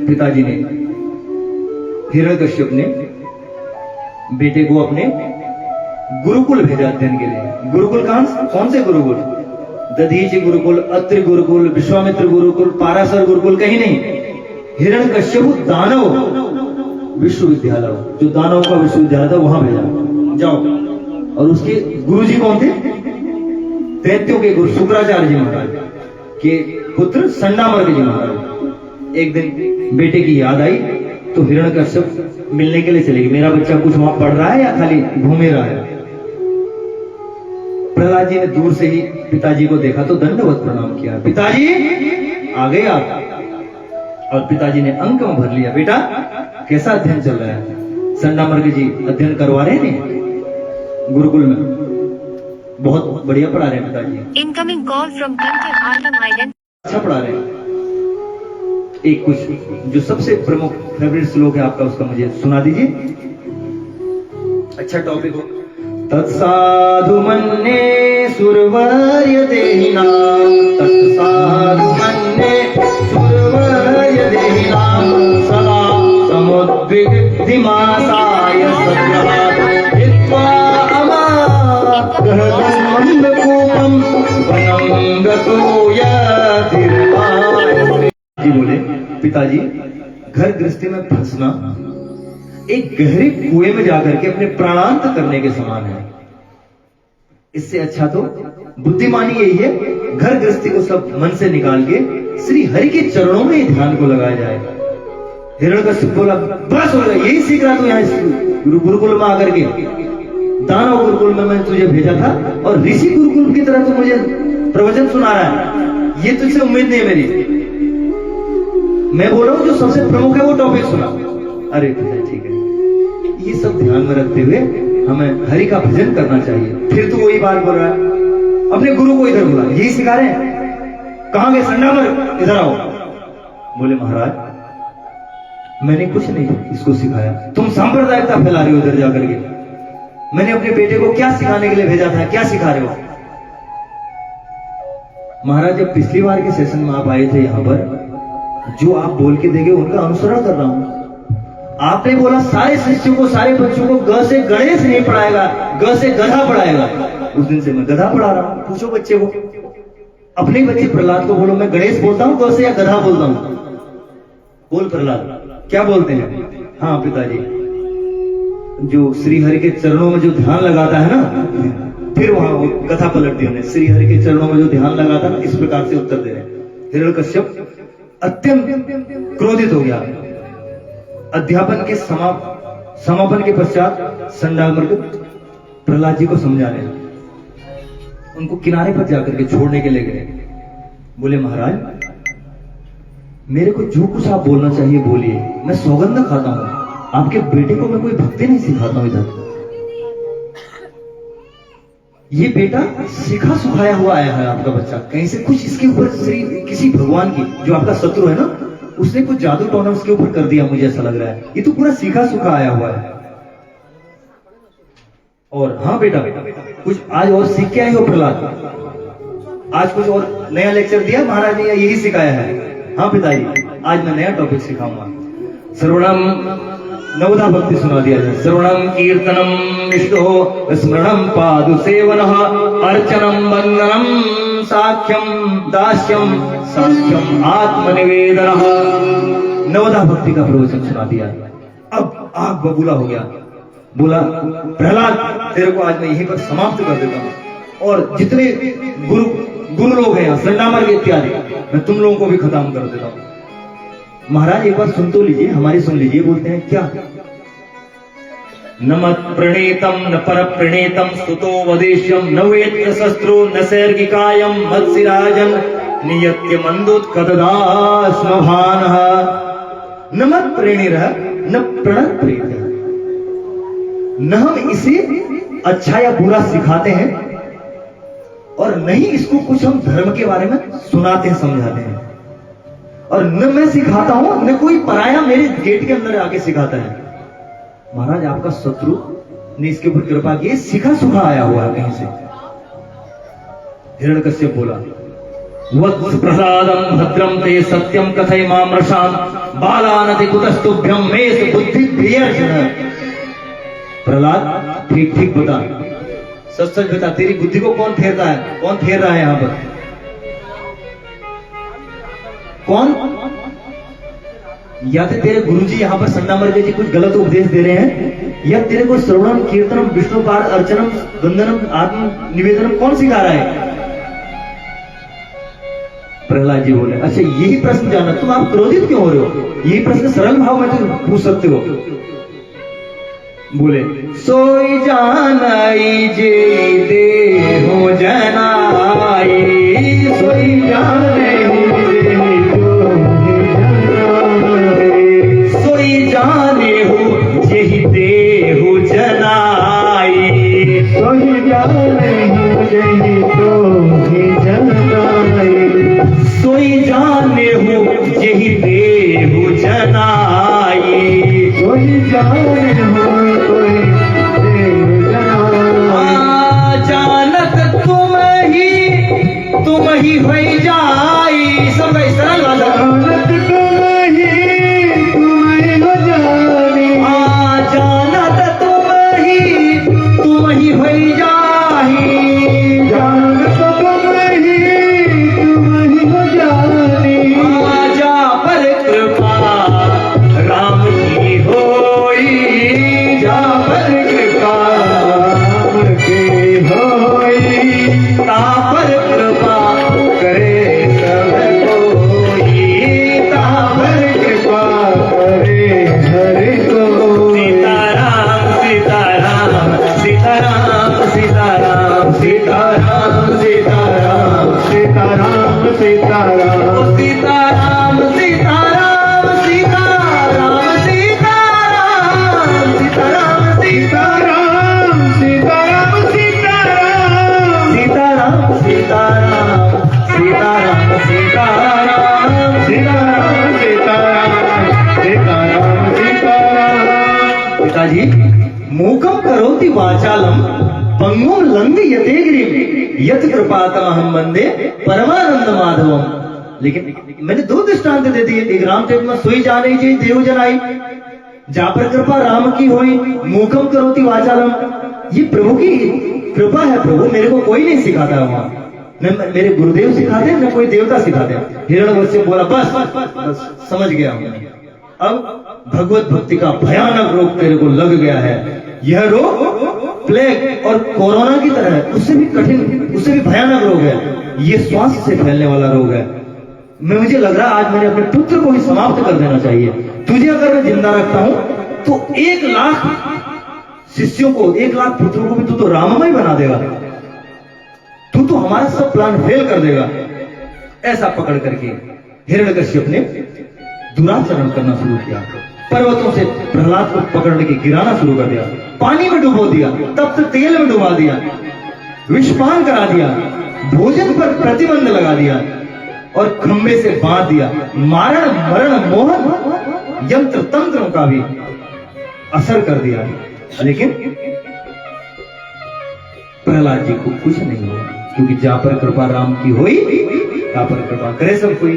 पिताजी ने, हिरण्यकश्यप ने बेटे को अपने गुरुकुल भेजा अध्ययन के लिए। गुरुकुल कौन से गुरुकुल? दधीचि गुरुकुल, अत्रि गुरुकुल, विश्वामित्र गुरुकुल, पाराशर गुरुकुल, कहीं नहीं। हिरण्यकश्यप दानव विश्वविद्यालय, जो दानव का विश्वविद्यालय था, वहां भेजा, जाओ। और उसके गुरुजी कौन थे? दैत्यों के गुरु शुक्राचार्य जी महाराज के पुत्र संडामर्ग जी महाराज। एक दिन बेटे की याद आई तो हिरण्यकश्यप मिलने के लिए चले गए। मेरा बच्चा कुछ वहां पढ़ रहा है या खाली घूमे रहा है? प्रहलाद जी ने दूर से ही पिताजी को देखा तो दंडवत प्रणाम किया, पिताजी आ गए आप। और पिताजी ने अंक में भर लिया, बेटा कैसा अध्ययन चल रहा है? संडामर्ग जी अध्ययन करवा रहे हैं गुरुकुल में, बहुत बढ़िया पढ़ा रहे हैं पिताजी। इनकमिंग कॉल फ्रॉम अच्छा पढ़ा रहे हैं। एक कुछ जो सबसे प्रमुख फेवरेट श्लोक है आपका, उसका मुझे सुना दीजिए। अच्छा टॉपिक हो। तत्साधु मन्ये सुरवर्य देहिनां, तत्साधु मन्ये सुरवर्य देहिनां, सदा समुद्विग्धिमासाय सद्ग्रहात् हित्वा अमागहनन्दकूपं वनं गतो यधिर्माय। जी बोले, पिताजी घर गृहस्थी में फंसना एक गहरे कुएं में जाकर के अपने प्राणांत करने के समान है। इससे अच्छा तो बुद्धिमानी यही है, घर गृहस्थी को सब मन से निकाल के श्री हरि के चरणों में ही ध्यान को लगाया जाए। हिरण्यकश्यप बोला बस हो गया, यही सीख रहा तू यहाँ गुरुकुल में आकर के। दानव गुरुकुल में मैंने तुझे भेजा था और ऋषि गुरुकुल की तरह तू मुझे प्रवचन सुना रहा है, ये तुझसे उम्मीद नहीं है मेरी। मैं बोल रहा हूं जो सबसे प्रमुख है वो टॉपिक सुना। अरे ठीक है, ये सब ध्यान में रखते हुए हमें हरि का भजन करना चाहिए। फिर तू वही बात बोल रहा है, अपने गुरु को इधर बुला, यही सिखा रहे हैं। कहां गए संडामर, इधर आओ। बोले महाराज मैंने कुछ नहीं इसको सिखाया, तुम सांप्रदायिकता फैला रहे हो इधर जाकर के। मैंने अपने बेटे को क्या सिखाने के लिए भेजा था, क्या सिखा रहे हो? महाराज जब पिछली बार के सेशन में आप आए थे यहाँ पर, जो आप बोल के देंगे उनका अनुसरण कर रहा हूं। आपने बोला सारे शिष्यों को, सारे बच्चों को ग से गणेश नहीं पढ़ाएगा, ग से गधा पढ़ाएगा। उस दिन से मैं गधा पढ़ा रहा हूं। पूछो बच्चे को, अपने बच्चे प्रहलाद को बोलो मैं गणेश बोलता हूं ग से या गधा बोलता हूं? बोल प्रहलाद क्या बोलते हैं? हाँ पिताजी, जो श्री हरि के चरणों में जो ध्यान लगाता है ना, फिर वहां वो कथा पलट दी उन्हें। श्री हरि के चरणों में जो ध्यान लगाता है ना, इस प्रकार से उत्तर दे रहे हैं। हिरण्यकश्यप अत्यंत क्रोधित हो गया। अध्यापन के समापन के पश्चात संडामर्ग प्रहलाद जी को समझाने, उनको किनारे पर जाकर के छोड़ने के लिए गए। बोले महाराज मेरे को जो कुछ आप बोलना चाहिए बोलिए, मैं सौगंध खाता हूं, आपके बेटे को मैं कोई भक्ति नहीं सिखाता हूं। इधर ये बेटा सिखा सुखाया हुआ आया है आपका बच्चा, कहीं से कुछ इसके ऊपर किसी भगवान की, जो आपका शत्रु है ना, उसने कुछ जादू टोना उसके ऊपर कर दिया, मुझे ऐसा लग रहा है। ये तो पूरा सीखा सुखा आया हुआ है। और हाँ बेटा कुछ आज और सीख के आए हो प्रहलाद? आज कुछ और नया लेक्चर दिया महाराज ने या यही सिखाया है? हाँ पिताजी आज मैं नया टॉपिक सिखाऊंगा। श्रवणम नवधा भक्ति सुना दिया जाए। श्रवणम कीर्तनम विष्णु स्मरणम पादु सेवनः अर्चनम वंदनम साख्यम दास्यम साख्यम आत्मनिवेदनः। नवधा भक्ति का प्रवचन सुना दिया। अब आग बबूला हो गया। बोला प्रहलाद तेरे को आज मैं यहीं पर समाप्त कर देता हूं, और जितने गुरु लोग हैं यहाँ संडामर्ग इत्यादि, मैं तुम लोगों को भी खत्म कर देता हूं। महाराज एक बार सुन तो लीजिए, हमारी सुन लीजिए। बोलते हैं क्या? न मत प्रणीतम न पर प्रणीतम स्तुतो वदेश्यम न वेत्र शस्त्रो न सैर्गिकायम मत्सिराजन नियत्य मंदोत्कदास्मभानः। न मत प्रणीरः न प्रणत प्रीतः। न हम इसे अच्छा या बुरा सिखाते हैं, और नहीं इसको कुछ हम धर्म के बारे में सुनाते हैं, समझाते हैं। और न मैं सिखाता हूं न कोई पराया मेरे गेट के अंदर आके सिखाता है। महाराज आपका शत्रु ने इसके ऊपर कृपा की, सिखा सुखा आया हुआ है कहीं से। हिरण्यकश्यप बोला वत्स प्रसादम भद्रम ते सत्यम कथय मामृषाम बालानति कुतस्तुभ्यम मेष बुद्धि प्रियर्षण। प्रहलाद ठीक ठीक बता, सच सच बता, तेरी बुद्धि को कौन फेरता है? कौन फेर रहा है यहां पर? कौन? या तो तेरे गुरुजी यहां पर संडामर्ग जी कुछ गलत उपदेश दे रहे हैं, या तेरे को श्रवणम कीर्तनम विष्णु पाद अर्चनम वंदनम आत्म निवेदनम कौन सिखा रहा है? प्रहलाद जी बोले अच्छा यही प्रश्न जानना, तुम आप क्रोधित क्यों हो रहे हो? यही प्रश्न सरल भाव में तुम पूछ सकते हो। बोले सोई जानई जे देहो जनाई, सोई जाने सोई जाने हो यही देहो जनाई, सोई जाने हो यही तो जनाई, सोई जाने हो यही देहो जनाई, सोई जाने हो जानत तुम ही भई जा सीताराम सीताराम सीताराम सीताराम सीताराम सीताराम सीताराम सीताराम सीताराम सीताराम सीताराम सीताराम सीताराम सीताराम सीताराम सीताराम। पिताजी, मूकम करोति वाचालम पंगुम लंघयते गिरिम यत कृपातमहं वंदे परमानंद माधवम। लेकिन मैंने दो दृष्टांत दे दिए, एक रामचरित में सोई जाने जी देव जनाई, जा पर कृपा राम की होई, मूकम करोति वाचालम। ये प्रभु की कृपा है, प्रभु मेरे को कोई नहीं सिखाता है वहां, न मेरे गुरुदेव सिखाते हैं न कोई देवता सिखाते हैं। हिरण्यवश्य बोला बस बस समझ गया हूं, अब भगवत भक्ति का भयानक रोग तेरे को लग गया है। यह रोग प्लेग और कोरोना की तरह है, उससे भी कठिन, उससे भी भयानक रोग है। यह श्वास से फैलने वाला रोग है। मुझे लग रहा है आज मैंने अपने पुत्र को ही समाप्त कर देना चाहिए। तुझे अगर मैं जिंदा रखता हूं तो 1 लाख शिष्यों को, 1 लाख पुत्रों को भी तू तो राममय बना देगा, तू तो हमारा सब प्लान फेल कर देगा। ऐसा पकड़ करके हिरण्यकश्यप ने दुराचरण करना शुरू किया, पर्वतों से प्रहलाद को पकड़ के गिराना शुरू कर दिया, पानी में डुबो दिया, तप्त तेल में डुबा दिया, विषपान करा दिया, भोजन पर प्रतिबंध लगा दिया और खंबे से बांध दिया। मारण मरण मोहन यंत्र तंत्रों का भी असर कर दिया, लेकिन प्रहलाद जी को कुछ नहीं हुआ, क्योंकि जा पर कृपा राम की हुई, ता पर कृपा करे सब कोई।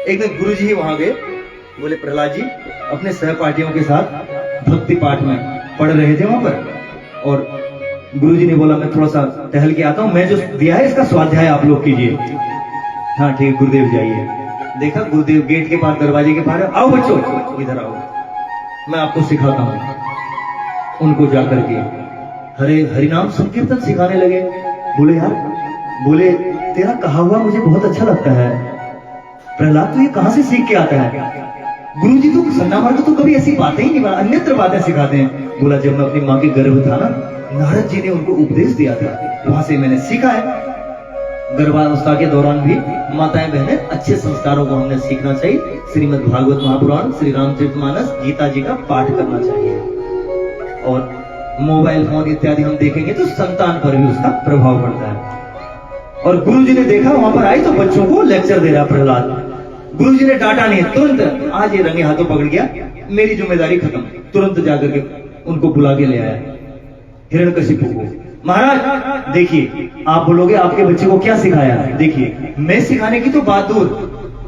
एक दिन गुरु जी ही वहां गए, बोले प्रहलाद जी अपने सहपाठियों के साथ भक्ति पाठ में पढ़ रहे थे वहां पर, और गुरु जी ने बोला मैं थोड़ा सा टहल के आता हूं, मैं जो दिया है इसका स्वाध्याय आप लोग कीजिए। हाँ ठीक, गुरुदेव जाइए। देखा गुरुदेव गेट के पास, दरवाजे के पास, आओ बच्चों इधर आओ, मैं आपको सिखाता हूं। उनको जाकर के हरिनाम संकीर्तन सिखाने लगे। बोले यार, बोले तेरा कहा हुआ मुझे बहुत अच्छा लगता है प्रहलाद, तू ये कहां से सीख के आता है? गुरु जी तो सन्ना मार्ग तो कभी ऐसी बातें ही नहीं बना, अन्यत्र बातें सिखाते हैं। बोला जब मैं अपनी माँ के गर्भ था ना, नारद जी ने उनको उपदेश दिया था, वहां से मैंने सीखा है। गर्भावस्था के दौरान भी माताएं बहनें अच्छे संस्कारों को हमने सीखना चाहिए। श्रीमद् भागवत महापुराण, श्री रामचरितमानस, गीता जी का पाठ करना चाहिए। और मोबाइल फोन इत्यादि हम देखेंगे तो संतान पर भी उसका प्रभाव पड़ता है। और गुरु जी ने देखा वहां पर आई तो बच्चों को लेक्चर दे रहा प्रहलाद। गुरु जी ने डांटा नहीं, तुरंत आज ये रंगे हाथों पकड़ गया, मेरी जिम्मेदारी खत्म, तुरंत जाकर के उनको बुला के ले आया हिरण्यकशिपु को। महाराज देखिए, आप बोलोगे आपके बच्चे को क्या सिखाया, देखिए मैं सिखाने की तो बात दूर,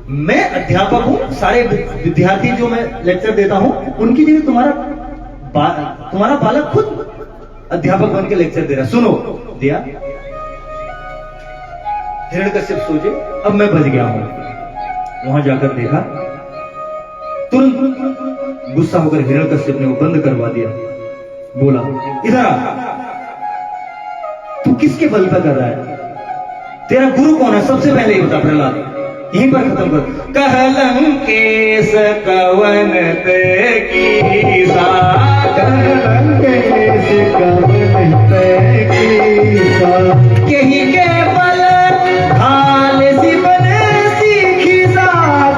मैं अध्यापक हूं, सारे विद्यार्थी जो मैं लेक्चर देता हूं उनकी जगह तुम्हारा बालक खुद अध्यापक बन के लेक्चर दे रहा, सुनो। दिया। हिरण्यकश्यप सोचे अब मैं बच गया हूं। वहां जाकर देखा, तुरंत गुस्सा होकर हिरण्यकश्यप ने वो बंद करवा दिया। बोला इधर आ, तू किसके बल पर कर रहा है? तेरा गुरु कौन है? सबसे पहले ही बता प्रहलाद, यहीं पर खत्म कर। कहलंकेश कवन ते कीसा, कहलंकेश कवन ते कीसा, केहि के बल घाल सिबन सीखीसा,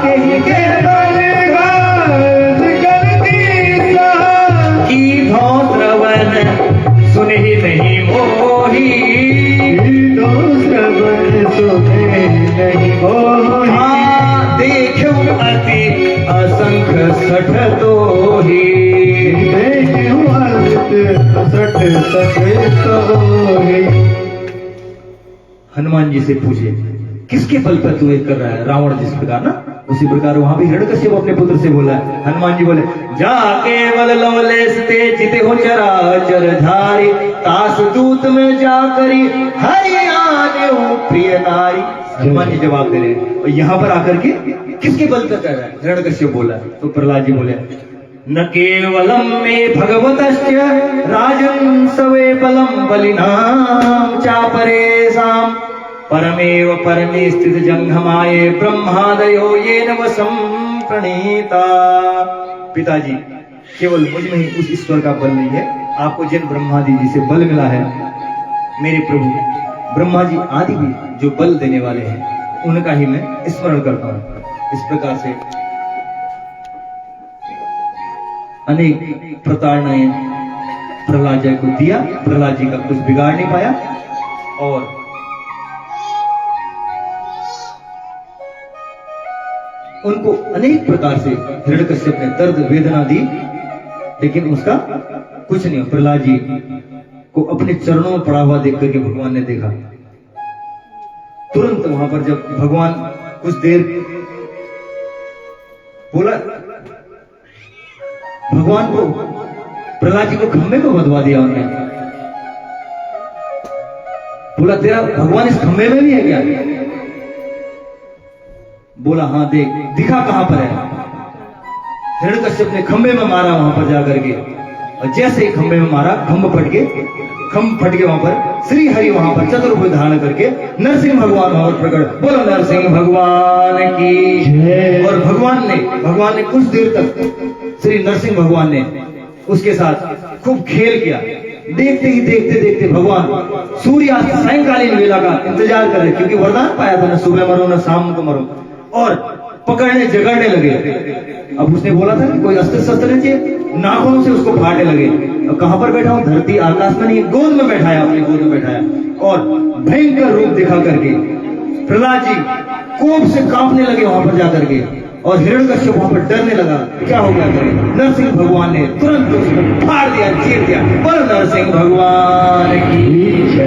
केहि के बल घाल सिबन सीखीसा, की धौत्रवन सुनहि नहीं मोही, देखो अति असंख्य सठ तो ही, हनुमान जी से पूछे किसके बल पर तू ये कर रहा है? रावण जिस प्रकार ना, उसी प्रकार वहां भी हिरण्यकश्यप अपने पुत्र से बोला है। हनुमान जी बोले जाके बल लवलेस ते जिते हो चराचर धारी, तास दूत में जाकरी हरि आने प्रिय नारी। हनुमान जी जवाब दे रहे हैं, और यहाँ पर आकर के किसके बल पर कर रहा है? हिरण्यकश्यप बोला। तो प्रहलाद जी बोले न केवलम में भगवतश्च राजन सवे बलम बलिनाम चापरेसाम, परमेव परमे स्थित जंघमाये ब्रह्मादयो येन वसम प्रणीता। पिताजी, केवल मुझ में ही उस ईश्वर का बल नहीं है, आपको जिन ब्रह्मादि जी से बल मिला है, मेरे प्रभु ब्रह्मा जी आदि भी जो बल देने वाले हैं, उनका ही मैं स्मरण करता हूं। इस प्रकार से अनेक प्रताड़नाएं प्रहलाद जी को दिया, प्रहलाद जी का कुछ बिगाड़ नहीं पाया और उनको अनेक प्रकार से हिरण्यकश्यप ने दर्द वेदना दी, लेकिन उसका कुछ नहीं। प्रहलाद जी को अपने चरणों में पड़ा हुआ देख करके भगवान ने देखा। तुरंत वहां पर जब भगवान कुछ देर बोला, भगवान को प्रहलाद जी को खंभे को बंधवा दिया उन्होंने। बोला तेरा भगवान इस खंभे में भी है क्या? बोला हाँ देख, दिखा कहां पर है। हिरण्यकश्यप ने खंभे में मारा वहां पर जाकर के, और जैसे ही खंभे में मारा खंभ फट के वहां पर श्री हरि वहां पर चतुर्भुज धारण करके नरसिंह भगवान वहां पर प्रकट। बोलो नरसिंह भगवान की जय। और भगवान ने कुछ देर तक श्री नरसिंह भगवान ने उसके साथ खूब खेल किया। देखते ही देखते भगवान सूर्यास्त सायंकालीन वेला का इंतजार कर रहे, क्योंकि वरदान पाया था, न सुबह मरो न शाम को मरो, और पकड़ने जगड़ने लगे। अब उसने बोला था कि कोई अस्त्र शस्त्र नहीं चाहिए, नाखूनों से उसको फाड़ने लगे। अब कहां पर बैठा हूं? धरती आकाश में नहीं, गोद में बैठाया, अपनी गोद में बैठाया और भयंकर रूप दिखा करके प्रहलाद जी कोप से कांपने लगे वहां पर जाकर के, और हिरण्यकश्यप वहां पर डरने लगा। क्या हो गया करे? नरसिंह भगवान ने तुरंत उसको फाड़ दिया, चीर दिया। बोलो नरसिंह भगवान की जय।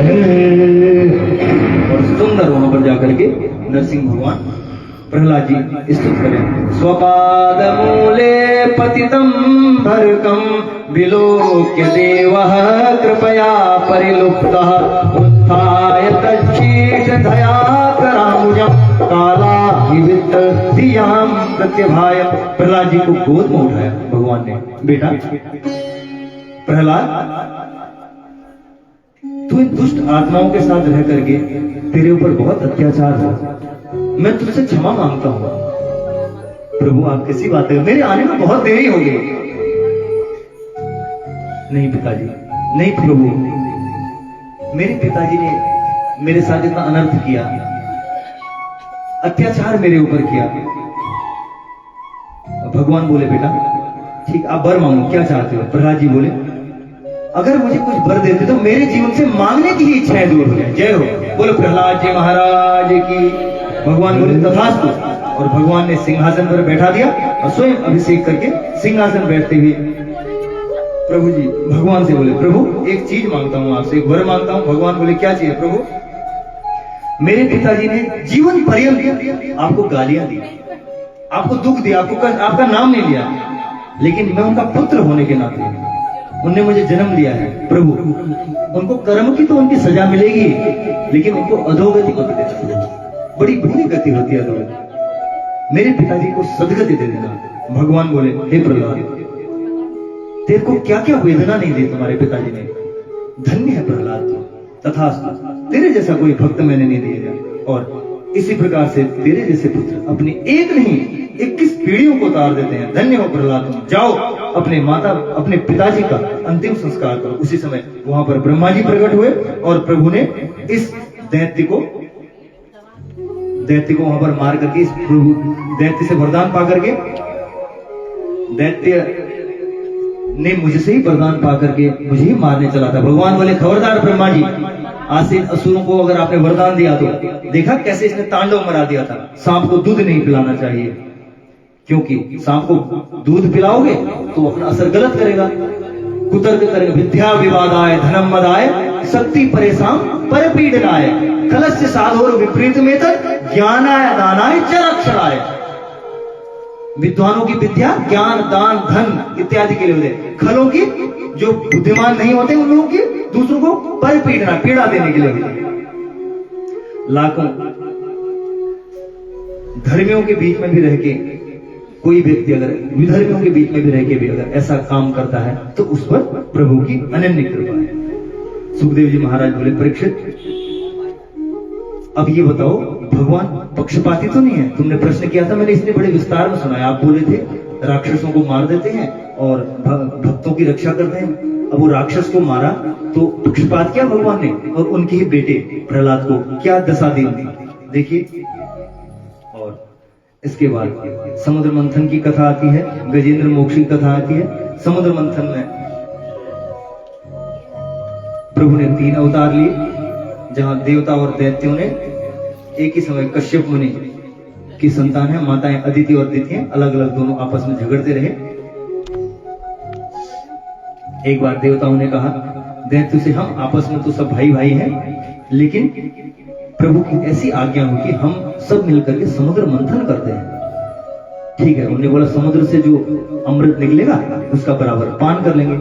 और सुंदर वहां पर जाकर के नरसिंह भगवान प्रहलाद जी स्तुत करें। स्वपाद मूले पतितं भरकं विलोक्य देवः कृपया परिलुप्तः उत्थाय तच्छीर्षधया करामुजं कालाभिवित्त धियां प्रत्यभाय। प्रहलाद जी को गोद में उठाया भगवान ने। बेटा प्रहलाद, तू इन दुष्ट आत्माओं के साथ रह करके तेरे ऊपर बहुत अत्याचार हुआ, मैं तुझसे क्षमा मांगता हूं। प्रभु आप कैसी बात है, मेरे आने में बहुत देरी हो गई। नहीं पिताजी, नहीं प्रभु, मेरे पिताजी ने मेरे साथ इतना अनर्थ किया, अत्याचार मेरे ऊपर किया। भगवान बोले बेटा ठीक, आप वर मांगो, क्या चाहते हो? प्रहलाद जी बोले अगर मुझे कुछ वर देते तो मेरे जीवन से मांगने की ही इच्छाएं दूर हो जाए। जय हो। बोलो प्रहलाद जी महाराज की। भगवान बोले तथास्तु, और भगवान ने सिंहासन पर बैठा दिया और स्वयं अभिषेक करके सिंहासन बैठते हुए प्रभु जी भगवान से बोले प्रभु एक चीज मांगता हूं आपसे, एक वर मांगता हूं। भगवान बोले क्या चाहिए? प्रभु मेरे पिताजी ने जीवन पर्यंत आपको गालियां दी, आपको दुख दिया, आपका नाम नहीं लिया, लेकिन मैं उनका पुत्र होने के नाते उनने मुझे जन्म दिया है। प्रभु उनको कर्म की तो उनकी सजा मिलेगी, लेकिन उनको अधोगति को देना, बड़ी बुरी गति होती है अधोगति। मेरे पिताजी को सदगति दे देना। भगवान बोले हे प्रहलाद, तेरे को क्या क्या वेदना नहीं दी तुम्हारे पिताजी ने, धन्य है प्रहलाद तू। तथास्तु, तेरे जैसा कोई भक्त मैंने नहीं दिया। और इसी प्रकार से तेरे जैसे पुत्र अपनी एक नहीं 21 पीढ़ियों को उतार देते हैं। धन्य हो प्रहलाद तुम। जाओ अपने पिताजी का अंतिम संस्कार करो। उसी समय वहां पर ब्रह्मा जी प्रकट हुए और प्रभु ने इस दैत्य को वहां पर मार करके, इस प्रभु दैत्य से वरदान पा करके, दैत्य ने मुझसे ही वरदान पा करके मुझे ही मारने चला था। भगवान बोले खबरदार ब्रह्मा जी, आज से असुरों को अगर आपने वरदान दिया तो देखा कैसे इसने तांडव मरा दिया था। सांप को दूध नहीं पिलाना चाहिए, क्योंकि सांप को दूध पिलाओगे तो अपना असर गलत करेगा, कुतर्क करेगा। विद्या विवादाय धनम मदाय शक्ति परेशान पर पीड़नाय कलस्य साधोर विपरीत में ज्ञानाय दानाय चरक्षराय। विद्वानों की विद्या ज्ञान दान धन इत्यादि के लिए होते, खलों की जो बुद्धिमान नहीं होते उन लोगों की दूसरों को पर पीड़ना, पीड़ा देने के लिए होती। लाखों धर्मियों के बीच में भी रह के कोई व्यक्ति अगर विधर्मियों के बीच में भी रह के भी अगर ऐसा काम करता है तो उस पर प्रभु की अनन्य कृपा है। सुखदेव जी महाराज बोले परीक्षित, अब ये बताओ भगवान पक्षपाती तो नहीं है? तुमने प्रश्न किया था, मैंने इसने बड़े विस्तार में सुना है। आप बोले थे राक्षसों को मार देते हैं और भक्तों की रक्षा करते हैं। अब वो राक्षस को मारा तो पक्षपात किया भगवान ने, और उनके ही बेटे प्रहलाद को क्या दशा दी। देखिए और इसके बाद समुद्र मंथन की कथा आती है, गजेंद्र मोक्ष की कथा आती है। समुद्र मंथन में प्रभु ने 3 अवतार लिए, जहां देवता और दैत्यों ने एक ही समय, कश्यप मुनि की संतान है, माताएं अदिति और दिति हैं, अलग अलग दोनों आपस में झगड़ते रहे। एक बार देवताओं ने कहा दैत्य से, हम आपस में तो सब भाई भाई हैं, लेकिन प्रभु की ऐसी आज्ञा हो कि हम सब मिलकर के समुद्र मंथन करते हैं। ठीक है, उन्होंने बोला समुद्र से जो अमृत निकलेगा उसका बराबर पान कर लेंगे।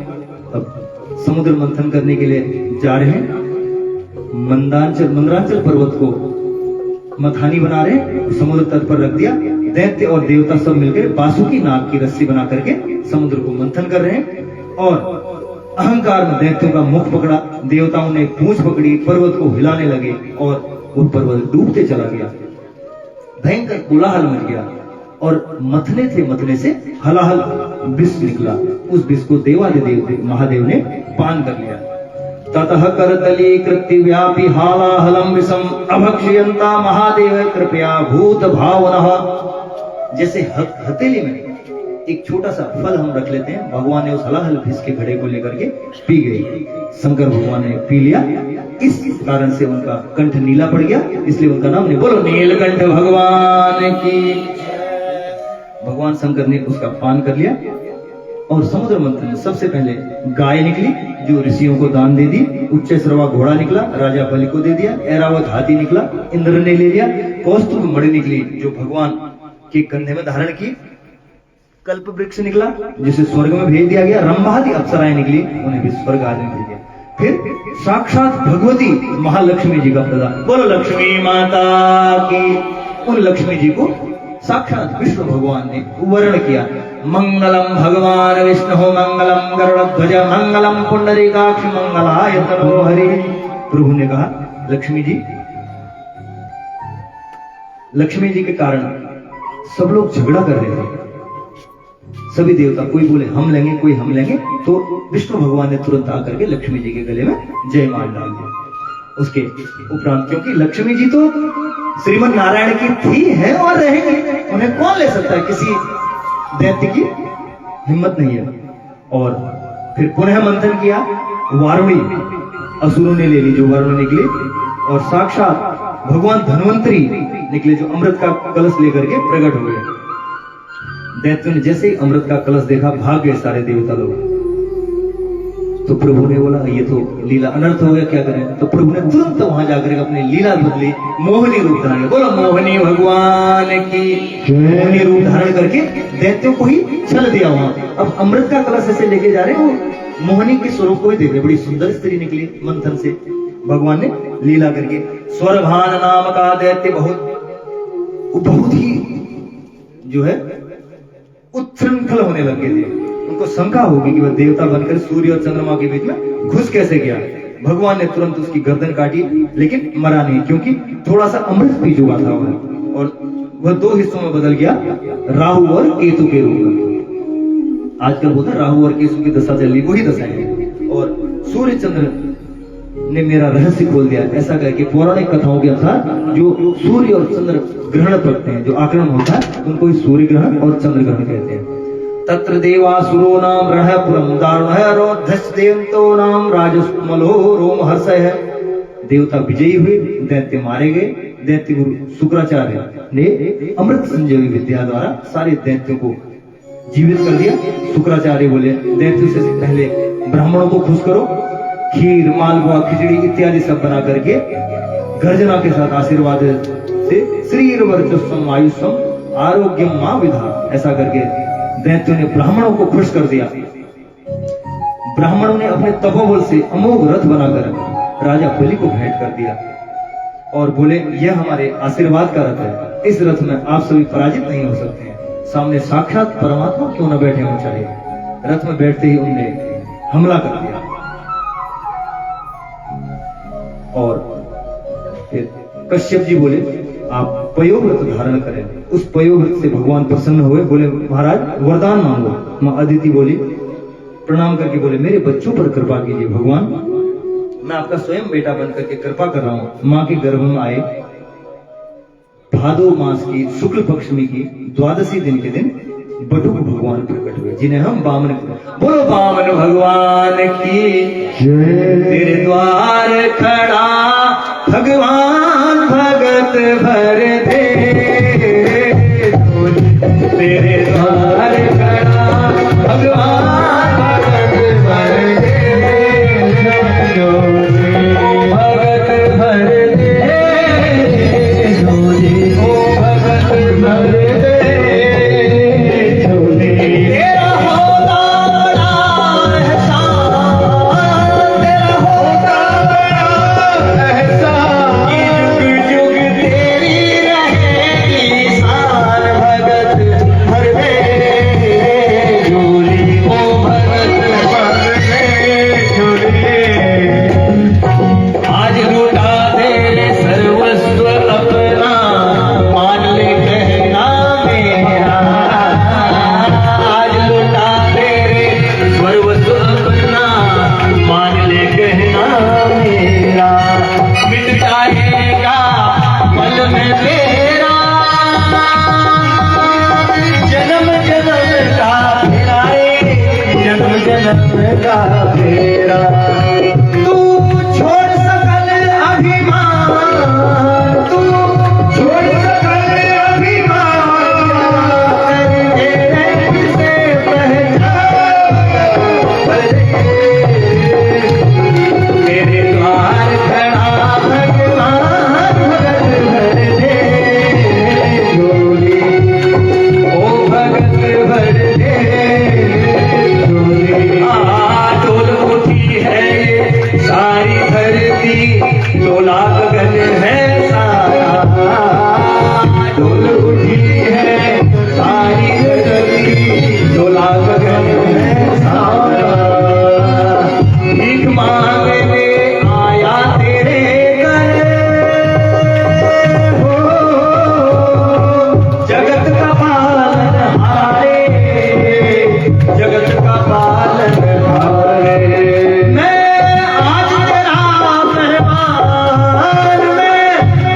अब समुद्र मंथन करने के लिए जा रहे हैं, मंदरांचल पर्वत को मथानी बना रहे, समुद्र तट पर रख दिया। दैत्य और देवता सब मिलकर बासुकी नाग की रस्सी बना करके समुद्र को मंथन कर रहे हैं। और अहंकार में दैत्यों का मुख पकड़ा, देवताओं ने पूंछ पकड़ी, पर्वत को हिलाने लगे और वो पर्वत डूबते चला गया। भयंकर कोलाहल मच गया और मथने से हलाहल विष निकला। उस विष को देवादिदेव महादेव ने पान कर लिया। ततः करतली कृत्य व्यापी हालाहलम विषम अभक्ष्यंता महादेव कृपया भूत भावनः। जैसे हथेली में एक छोटा सा फल हम रख लेते हैं, भगवान ने उस हलाहल विष के घड़े को लेकर के पी गई। शंकर भगवान ने पी लिया, इस कारण से उनका कंठ नीला पड़ गया, इसलिए उनका नाम नहीं। बोलो नीलकंठ भगवान की। भगवान शंकर ने उसका पान कर लिया। और समुद्र मंथन में सबसे पहले गाय निकली, जो ऋषियों को दान दे दी। उच्च श्रवा घोड़ा निकला, राजा बलि को दे दिया। ऐरावत हाथी निकला, इंद्र ने ले लिया। कौस्तुभ मणि निकली, जो भगवान के कंधे में धारण की। कल्प वृक्ष निकला, जिसे स्वर्ग में भेज दिया गया। रंभादि अप्सराएं निकली, उन्हें भी स्वर्ग आदि में भेज दिया। फिर साक्षात भगवती महालक्ष्मी जी का प्रदान। बोलो लक्ष्मी माता की। उन लक्ष्मी जी को साक्षात विष्णु भगवान ने वर्ण किया। मंगलम भगवान विष्णु मंगलम गरुड़ध्वज मंगलम पुंडरीकाक्ष मंगलाय तनो हरि। प्रभु ने कहा लक्ष्मी जी के कारण सब लोग झगड़ा कर रहे थे। सभी देवता, कोई बोले हम लेंगे, कोई हम लेंगे, तो विष्णु भगवान ने तुरंत आकर के लक्ष्मी जी के गले में जयमाल डाल दिया। उसके उपरांत, क्योंकि लक्ष्मी जी तो श्रीमन नारायण की थी, है और रहेंगी, उन्हें कौन ले सकता है, किसी दैत्य की हिम्मत नहीं है। और फिर पुनः मंथन किया। वारुणी असुरों ने ले ली, जो वारुणी निकली। और साक्षात भगवान धन्वंतरी निकले, जो अमृत का कलश लेकर के प्रकट हो गए। दैत्यों ने जैसे ही अमृत का कलश देखा, भाग गए सारे देवता लोग। तो प्रभु ने बोला ये तो लीला अनर्थ हो गया, क्या करें। तो प्रभु ने तुरंत वहां जाकर अपनी लीला बदली, मोहनी रूप धारण। बोलो मोहनी भगवान की। मोहनी रूप धारण करके दैत्यों को ही छल दिया वहां। अब अमृत का कलश ऐसे लेके जा रहे हैं, वो मोहनी के स्वरूप को ही देख रहे। बड़ी सुंदर स्त्री निकली मंथन से, भगवान ने लीला करके। स्वरभान नाम का दैत्य बहुत ही जो है उच्छृंखल होने लगे थे। उनको शंका होगी कि वह देवता बनकर सूर्य और चंद्रमा के बीच में घुस कैसे गया। भगवान ने तुरंत उसकी गर्दन काटी, लेकिन मरा नहीं, क्योंकि थोड़ा सा अमृत पी चुका था वह। और वह 2 हिस्सों में बदल गया, राहु और केतु के रूप में। आजकल होता है राहु और केतु की दशा चल रही, वही दशा है। और सूर्य चंद्र ने मेरा रहस्य खोल दिया, ऐसा करके पौराणिक कथाओं के अनुसार जो सूर्य और चंद्र ग्रहण करते हैं, जो आक्रमण होता है, उनको ही सूर्य ग्रहण और चंद्र ग्रहण कहते हैं। तत्र देवासुरो नाम रणः पुरं दारुणः रोद्धश्च देवतो नाम राजस्मलो रोमहर्षः। देवता विजयी हुए, दैत्य मारे गए। दैत्य गुरु शुक्राचार्य ने अमृत संजीवनी विद्या द्वारा सारे दैत्यों को जीवित कर दिया। शुक्राचार्य बोले दैत्यों से पहले ब्राह्मणों को खुश करो, खीर मालपुआ खिचड़ी इत्यादि सब बना करके गर्जना के साथ आशीर्वाद से शरीर वर्चस्वम आयुष्म आरोग्यम मां विधा, ऐसा करके दैत्यों ने ब्राह्मणों को खुश कर दिया। ब्राह्मणों ने अपने तपोबल से अमोघ रथ बनाकर राजा बलि को भेंट कर दिया और बोले यह हमारे आशीर्वाद का रथ है, इस रथ में आप सभी पराजित नहीं हो सकते हैं। सामने साक्षात परमात्मा क्यों न बैठे हो चाहे। रथ में बैठते ही उनने हमला कर दिया। और फिर कश्यप जी बोले आप पयोव्रत धारण करें। उस पयोव्रत से भगवान प्रसन्न हुए, बोले महाराज वरदान मांगो। मां अदिति बोली प्रणाम करके बोले मेरे बच्चों पर कृपा कीजिए भगवान, मैं आपका स्वयं बेटा बनकर के कृपा कर रहा हूं। मां के गर्भ में आए, भादो मास की शुक्ल पक्षमी की द्वादशी दिन के दिन बटुक भगवान प्रकट हुए, जिन्हें हम बामन, बोलो बामन भगवान की जय। तेरे द्वार खड़ा भगवान भगत भर दे, तेरे द्वार खड़ा भगवान भगत भर दे, भगत भर दे, ओ भगत भर दे। तेरा होता बड़ा एहसान, तेरा होता बड़ा एहसान, युग युग तेरी रहेगी शान, भगत भर दे झोली, ओ भगत भर दे झोली। आज लूटा तेरे सर्वस्व अपना, मान ले कहना मेरा, आज लूटा तेरे सर्वस्व अपना, मान ले कहना मेरा, मिट जाएगा पल में तेरा जन्म जन्म का फेरा, जन्म जन्म का फेरा। तू छोड़ सकल अभिमान, तू छोड़ सकल अभिमान, कर दे रंग से पहचान, तेरे द्वार खड़ा भगवान भगत भर दे झोली, ओ भगत भर दे झोली। डोल उठी है ये सारी धरती, डोला गगन है सारा, डोल उठी है सारी धरती, डोला गगन है सारा। भीख मांगने आया तेरे घर, हो जगत का पालन हारे, जगत का पालन हारे। मैं आज तेरा मेहमान, मैं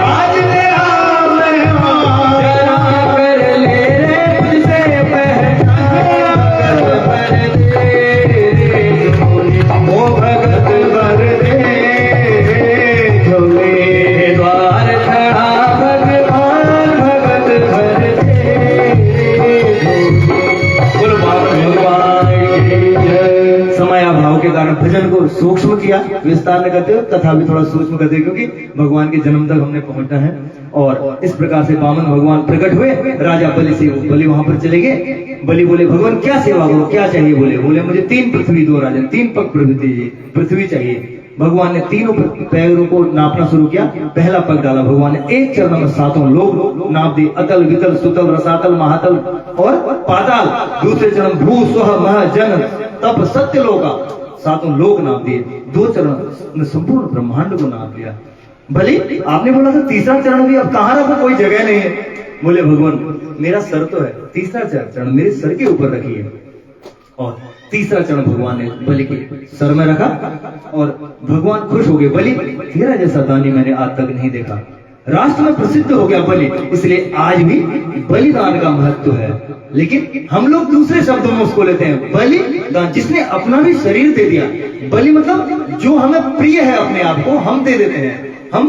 आज तेरा मेहमान, जरा कर ले रे मुझसे पहचान, भर दे झोली, ओ भगत भर दे झोली, द्वार खड़ा भगवान भगत भर दे झोली। बोलो बामन भगवान की जय। समयाभाव के कारण भजन को सूक्ष्म किया, विस्तार न करते हो तथा भी थोड़ा सूक्ष्म करते, क्योंकि भगवान के जन्म तक हमने पहुंचना है। और इस प्रकार से बामन भगवान प्रकट हुए, राजा बलि से बलि वहां पर चले गए। बलि बोले भगवान क्या सेवा करो, क्या चाहिए? बोले मुझे 3 पृथ्वी दो राजन, 3 पग पृथ्वी चाहिए। भगवान ने तीनों पैरों को नापना शुरू किया। पहला पग डाला भगवान ने, एक चरण में 7 लोग नाप दिए, अतल वितल सुतल रसातल महातल और पाताल। दूसरे चरण भू स्व मह जन तप सत्य लोका, 7 लोक नाप दिए। 2 चरण में संपूर्ण ब्रह्मांड को नाप दिया। भले आपने बोला था तीसरा चरण भी अब कहाँ रखो, कोई जगह नहीं है। बोले भगवान मेरा सर तो है, तीसरा चरण मेरे सर के ऊपर रखिए। और तीसरा चरण भगवान ने बलि के सर में रखा और भगवान खुश हो गए। बलि तेरा जैसा दानी मैंने आज तक नहीं देखा। राष्ट्र में प्रसिद्ध हो गया बलि, इसलिए आज भी बलिदान का महत्व है। लेकिन हम लोग दूसरे शब्दों में उसको लेते हैं बलिदान, जिसने अपना भी शरीर दे दिया। बलि मतलब जो हमें प्रिय है, अपने आप को हम दे देते हैं। हम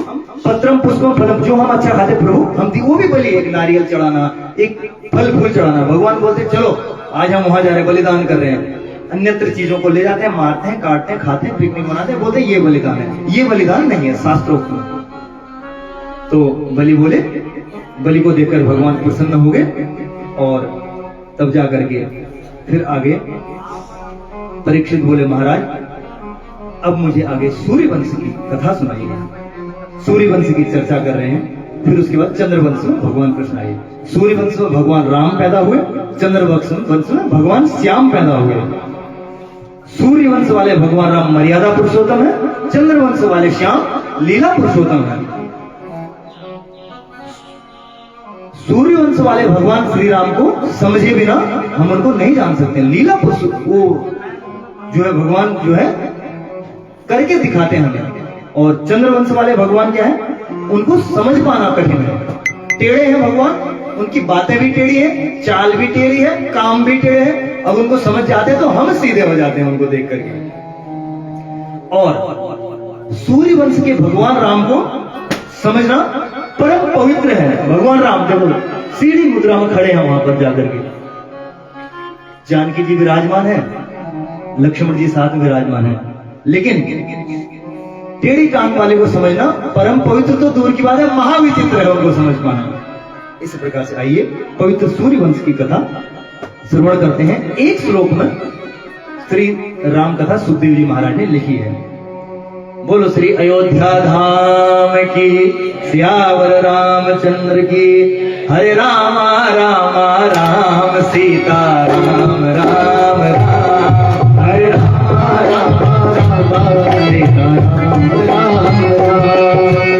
पत्रम पुष्पम फलम, जो हम अच्छा खाते प्रभु हम दी, वो भी बलि। एक नारियल चढ़ाना, एक फल फूल चढ़ाना। भगवान बोलते चलो आज हम वहां जा रहे हैं, बलिदान कर रहे हैं। अन्यत्र चीजों को ले जाते हैं, मारते हैं, काटते हैं, खाते हैं, पिकनिक मनाते हैं, बोलते हैं ये बलिदान है। ये बलिदान नहीं है शास्त्रोक्त। तो बलि बोले, बलि को देखकर भगवान प्रसन्न हो गए और तब जा करके फिर आगे परीक्षित बोले महाराज अब मुझे आगे सूर्यवंश की कथा सुनाइए। सूर्यवंश की चर्चा कर रहे हैं। फिर उसके बाद चंद्रवंश में भगवान कृष्ण आए। सूर्यवंश में भगवान राम पैदा हुए, चंद्रवंश में भगवान श्याम पैदा हुए। सूर्यवंश वाले भगवान राम मर्यादा पुरुषोत्तम है, चंद्रवंश वाले श्याम लीला पुरुषोत्तम है। सूर्यवंश वाले भगवान श्री राम को समझे बिना हम उनको नहीं जान सकते। लीला पुरुष वो जो है भगवान जो है करके दिखाते हैं हमें। और चंद्रवंश वाले भगवान क्या है, उनको समझ पाना कठिन है। टेढ़े हैं भगवान, उनकी बातें भी टेढ़ी है, चाल भी टेढ़ी है, काम भी टेढ़े है। अब उनको समझ जाते हैं तो हम सीधे हो जाते हैं उनको देख करके। और सूर्य वंश के भगवान राम को समझना परम पवित्र है। भगवान राम देखो सीढ़ी मुद्रा में खड़े हैं वहां पर जाकर के, जानकी जी विराजमान है, लक्ष्मण जी साथ में विराजमान है, लेकिन टेढ़ी टांग वाले को समझना परम पवित्र तो दूर की बात है, महाविचित्र है उनको समझ पाना। इस प्रकार से आइए पवित्र सूर्य वंश की कथा श्रवण करते हैं। एक श्लोक में श्री राम कथा सुखदेव जी महाराज ने लिखी है। बोलो श्री अयोध्या धाम की, सियावर रामचंद्र की। हरे राम राम राम सीता राम राम राम। हरे राम राम राम सीता राम राम राम।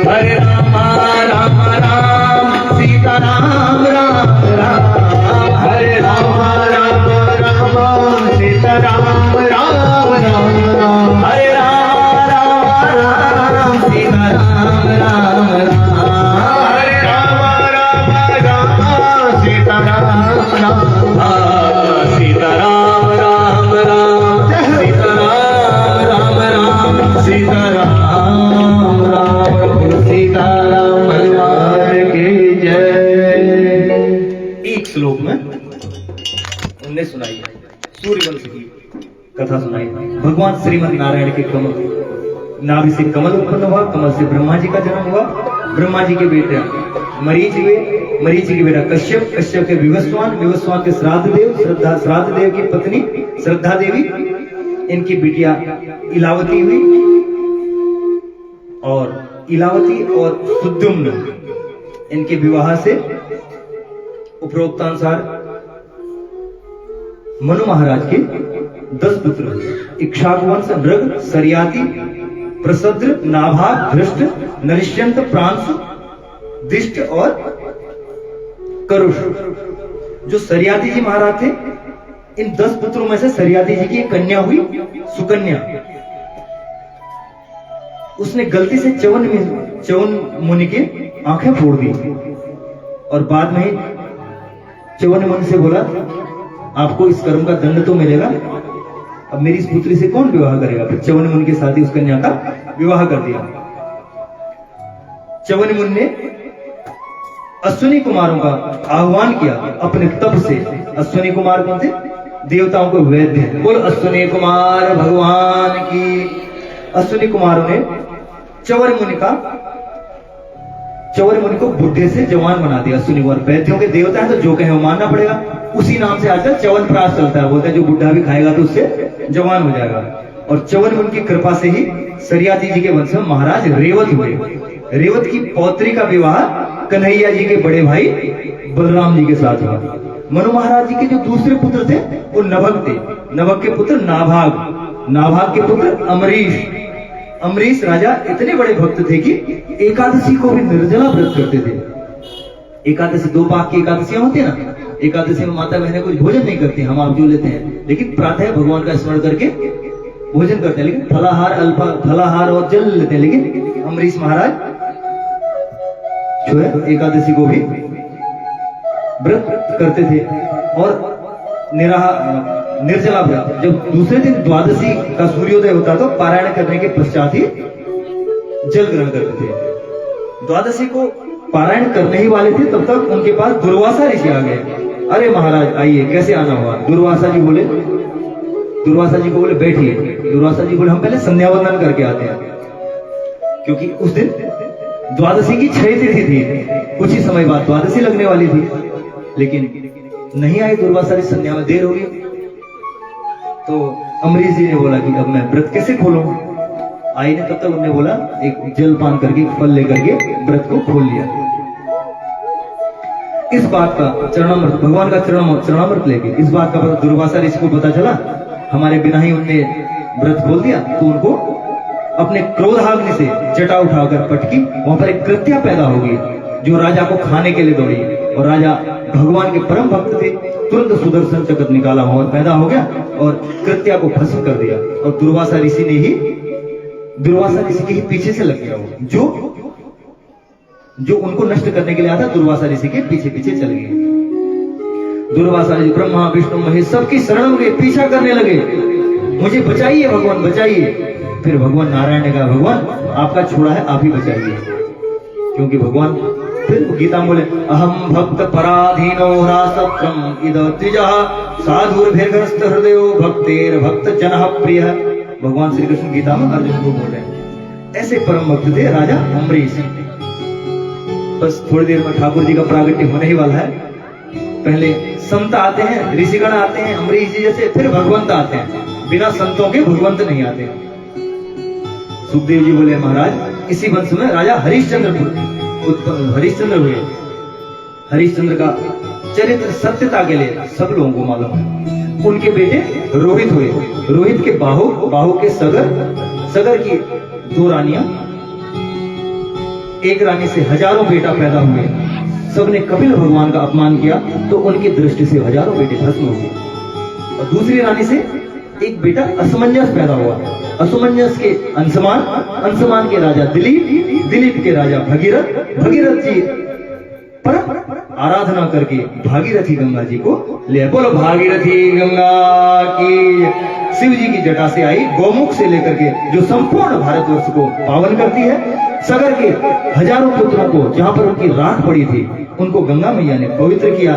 हरे राम राम राम सीता राम राम राम। हरे राम राम राम सीता राम राम राम। हरे राम राम सीता राम राम राम। हरे राम राम राम सीता राम राम। सीता राम राम राम सीता राम राम राम। सीता राम राम सीता राम राम की जय। एक श्लोक में उनने सुनाई सूर्यवंश की कथा सुनाई। भगवान श्रीमद नारायण के कमल नाभि से कमल उत्पन्न हुआ, कमल से ब्रह्मा जी का जन्म हुआ, ब्रह्मा जी के बेटे मरीचि हुए, मरीचि के बेटा कश्यप, कश्यप के विवस्वान, विवस्वान के श्राद्ध देव, श्राद्ध देव की पत्नी श्रद्धा देवी, इनकी बिटिया इलावती हुई, और इलावती और सुद्युम्न इनके विवाह से उपरोक्तानुसार मनु महाराज के 10 पुत्र हुए। इक्ष्वाकुवंश, मृग, सरियाती, प्रसद्र, नाभाग, धृष्ट, नरिष्यंत, प्रांशु, दिष्ट और करुष। जो सरियाती जी महाराज थे, इन 10 पुत्रों में से सरियाती जी की एक कन्या हुई सुकन्या। उसने गलती से च्यवन मुनि के आंखें फोड़ दी और बाद में च्यवन मुनि से बोला आपको इस कर्म का दंड तो मिलेगा, अब मेरी इस पुत्री से कौन विवाह करेगा। फिर च्यवन मुनि के साथ ही उस कन्या का विवाह कर दिया। च्यवन मुनि ने अश्विनी कुमारों का आह्वान किया अपने तप से। अश्विनी कुमार कौन थे? देवताओं को वैद्य। बोल अश्विनी कुमार भगवान की। अश्विनी कुमारों ने च्यवन मुनि को बुढ़े से जवान बना दिया। अश्विनी कुमार वैद्यों के देवता है तो जो कहे वो मानना पड़ेगा। उसी नाम से आजकल च्यवनप्राश चलता है। बोलते हैं जो बुढ़ा भी खाएगा तो उससे जवान हो जाएगा। और च्यवन मुनि की कृपा से ही सरियाती जी के वंश में महाराज रेवत हुए। रेवत की पौत्री का विवाह कन्हैया जी के बड़े भाई बलराम जी के साथ हुआ। मनु महाराज जी के जो दूसरे पुत्र थे वो नभक थे। नभक के पुत्र नाभाग, नाभाग के पुत्र अमरीश। अमरीश राजा इतने बड़े भक्त थे कि एकादशी को भी निर्जला व्रत करते थे। एकादशी 2 पाक की एकादशियां होती है ना, एकादशी में माता बहनें कुछ भोजन नहीं करती, हम आप जो लेते हैं, लेकिन प्रातः भगवान का स्मरण करके भोजन करते हैं, लेकिन फलाहार और जल लेते हैं। लेकिन अमरीश महाराज जो है एकादशी को भी व्रत करते थे और निर्जला व्रत। जब दूसरे दिन द्वादशी का सूर्योदय होता तो पारायण करने के पश्चात ही जल ग्रहण करते थे। द्वादशी को पारायण करने ही वाले थे तब तक उनके पास दुर्वासा ऋषि आ गए। अरे महाराज आइए, कैसे आना हुआ? दुर्वासा जी को बोले बैठिए। दुर्वासा जी बोले हम पहले संध्या वंदन करके आते हैं, क्योंकि उस दिन द्वादशी की 6 तिथि थी। कुछ ही समय बाद द्वादशी लगने वाली थी, लेकिन नहीं आए दुर्वासा ऋषि, संध्या में देर हो गई। तो अमरीश जी ने बोला कि अब मैं व्रत कैसे खोलूं? आई ने तब तक उन्होंने बोला एक जल पान करके फल लेकर के व्रत को खोल लिया। इस बात का चरणामृत, भगवान का चरणामृत लेके इस बात का पता दुर्वासा ऋषि को पता चला, हमारे बिना ही उनने व्रत खोल दिया। तो उनको अपने क्रोधाग्नि से जटा उठाकर पटकी, वहां पर एक कृत्या पैदा होगी जो राजा को खाने के लिए दौड़ी। और राजा भगवान के परम भक्त थे, तुरंत सुदर्शन चक्र निकाला और पैदा हो गया और कृत्या को भस्म कर दिया। और दुर्वासा ऋषि के ही पीछे से लग गया वो, जो जो उनको नष्ट करने के लिए आता, दुर्वासा ऋषि के पीछे पीछे चल गए। दुर्वासा ऋषि ब्रह्मा विष्णु महेश सबकी शरण में गए, पीछा करने लगे, मुझे बचाइए भगवान बचाइए। फिर भगवान नारायण ने कहा, भगवान आपका छोड़ा है, आप ही बचाइए। क्योंकि भगवान फिर गीता में बोले, अहम भक्त पराधीनो रासत्रम इद द्विजः साधुर्भिर्ग्रस्त हृदयो भक्तेर भक्त जनः प्रिय। भगवान श्री कृष्ण गीता में अर्जुन को बोल रहे हैं। ऐसे परम भक्त थे राजा अम्बरीश। बस थोड़ी देर में ठाकुर जी का प्रागट्य होने ही वाला है। पहले संत आते हैं, ऋषिगण आते हैं अम्बरीश जी जैसे, फिर भगवंत आते हैं। बिना संतों के भगवंत नहीं आते। सुखदेव जी बोले, महाराज इसी वंश में राजा हरिश्चंद्र हुए। हरिश्चंद्र का चरित्र सत्यता के लिए सब लोगों को मालूम है। उनके बेटे रोहित हुए। रोहित के बाहु के सगर की 2 रानियां, एक रानी से हजारों बेटा पैदा हुए। सबने कपिल भगवान का अपमान किया तो उनकी दृष्टि से हजारों बेटे भस्म हो गए। और दूसरी रानी से एक बेटा असमंजस पैदा हुआ। असमंजस के अंशमान के राजा दिलीप के राजा भगीरथ जी पर आराधना करके भागीरथी गंगा जी को ले। बोलो भागीरथी गंगा की। शिव जी की जटा से आई गौमुख से लेकर के जो संपूर्ण भारतवर्ष को पावन करती है। सगर के हजारों पुत्रों को जहां पर उनकी राख पड़ी थी उनको गंगा मैया ने पवित्र किया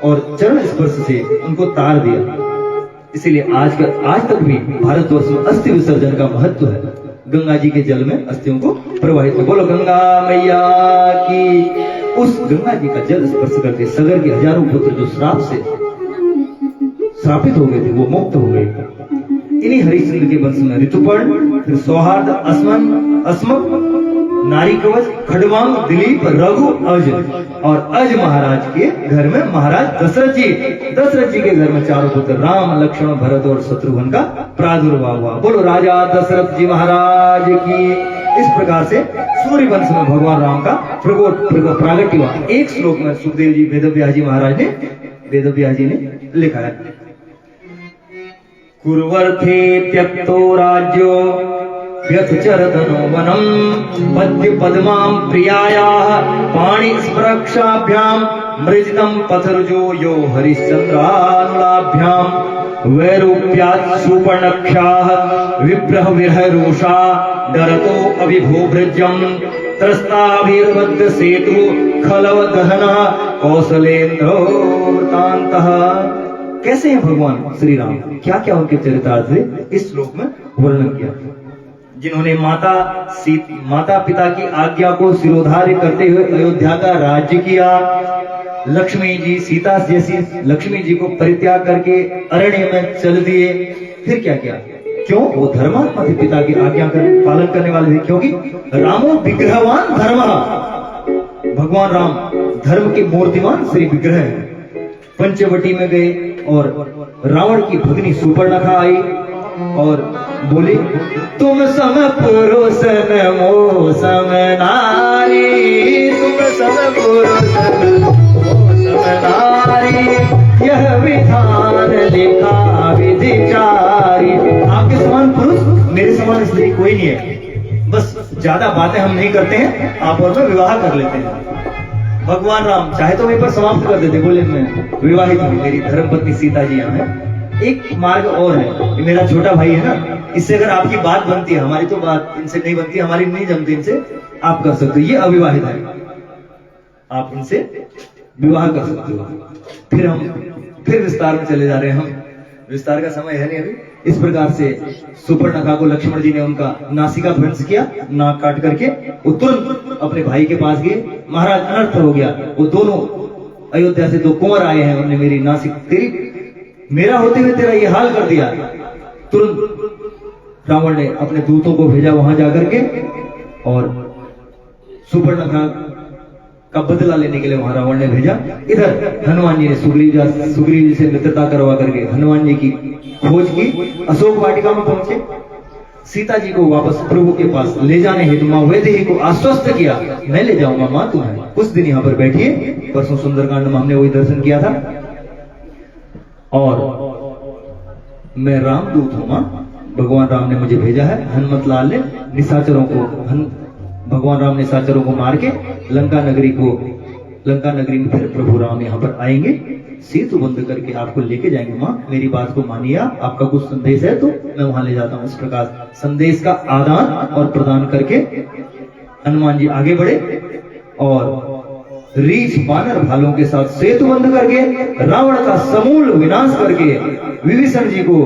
और चरण स्पर्श से उनको तार दिया। इसीलिए आज तक भी भारतवर्ष में अस्थि विसर्जन का महत्व है। गंगा जी के जल में अस्थियों को प्रवाहित। बोलो गंगा मैया की। उस गंगा जी का जल स्पर्श करके सगर के हजारों पुत्र जो श्राप से श्रापित हो गए थे वो मुक्त हो गए। इन्हीं हरिश्चंद्र के वंश में ऋतुपर्ण, फिर सौहार्द, अस्मक, नारी कवच, खडवांग, दिलीप, रघु, अज और अज महाराज के घर में महाराज दशरथ जी के घर में 4 पुत्र राम, लक्ष्मण, भरत और शत्रुघ्न का प्रादुर्भाव हुआ। बोलो राजा दशरथ जी महाराज की। इस प्रकार से सूर्य वंश में भगवान राम का प्रागट्य हुआ। एक श्लोक में सुखदेव जी वेदव्यास जी ने लिखा है, कुर्वर्थे त्यक्तो राज्यो व्यथचरधनो वनम पद्य पद्मां प्रियायाः पाणि स्पृक्षाभ्याम मृजितं पथरुजो यो हरिश्चंद्रानुलाभ्याम वैरूप्यात् सुपर्णक्षाः विप्रह विरहरुषा डरतो अभिभूभृजं त्रस्ताभिर्बद्ध सेतु खलवदहनः कौशलेन्द्रो वृतान्तः। कैसे हैं भगवान श्री राम, क्या क्या उनके चरितार्थ से इस श्लोक में वर्णन किया। जिन्होंने माता पिता की आज्ञा को सिरोधार्य करते हुए अयोध्या का राज्य किया। लक्ष्मी जी, सीता जैसी लक्ष्मी जी को परित्याग करके अरण्य में चल दिए। फिर क्या किया? क्यों? वो धर्मात्मा थे, पिता की आज्ञा का पालन करने वाले थे। क्योंकि रामो विग्रहवान धर्म, भगवान राम धर्म के मूर्तिमान श्री विग्रह है। पंचवटी में गए और रावण की भगिनी सुपर्णखा आई और बोली, तुम सम पुरुष नमो सम नारी, तुम सम पुरुष नमो सम नारी, यह विधान लिखा विधिचारी। आपके समान पुरुष मेरे समान स्त्री कोई नहीं है। बस ज्यादा बातें हम नहीं करते हैं, आप और मैं विवाह कर लेते हैं। भगवान राम चाहे तो वहीं पर समाप्त कर देते, बोले मैं विवाहित हूँ, मेरी धर्मपत्नी सीता जी यहाँ है। एक मार्ग और है, ये मेरा छोटा भाई है ना, इससे अगर आपकी बात बनती है, हमारी तो बात इनसे नहीं बनती, हमारी नहीं जमती इनसे, आप कर सकते हो। ये अविवाहित है, आप इनसे विवाह कर सकते हो। फिर विस्तार में चले जा रहे हैं हम, विस्तार का समय है नहीं अभी। इस प्रकार से सुपर्णखा को लक्ष्मण जी ने उनका नासिका ध्वंस किया, नाक काट करके। वो तुरंत अपने भाई के पास गए, महाराज अनर्थ हो गया। वो दोनों अयोध्या से 2 कुंवर आए हैं, उन्होंने मेरी नासिक मेरा होते हुए तेरा ये हाल कर दिया। तुरंत रावण ने अपने दूतों को भेजा वहां जाकर के और सुपर्णखा का बदला लेने के लिए वहां रावण ने भेजा। इधर हनुमान जी ने सुग्रीव जी से मित्रता करवा करके हनुमान जी की खोज की, अशोक वाटिका में पहुंचे। सीता जी को वापस प्रभु के पास ले जाने हेतु मां वैदेही को आश्वस्त किया, मैं ले जाऊंगा मां तुम्हें, कुछ दिन यहाँ पर बैठिए। परसों सुंदरकांड में हमने वही दर्शन किया था। और मैं रामदूत हूं मां, भगवान राम ने मुझे भेजा है। हनुमत लाल ने निशाचरों को भगवान राम ने साचरों को मार के लंका नगरी में फिर प्रभु राम यहाँ पर आएंगे, सेतु बंद करके आपको लेके जाएंगे। माँ मेरी बात को मानिए, आपका कुछ संदेश है तो मैं वहां ले जाता हूँ। इस प्रकार संदेश का आदान और प्रदान करके हनुमान जी आगे बढ़े और रीछ बानर भालों के साथ सेतु बंद करके रावण का समूल विनाश करके विभीषण जी को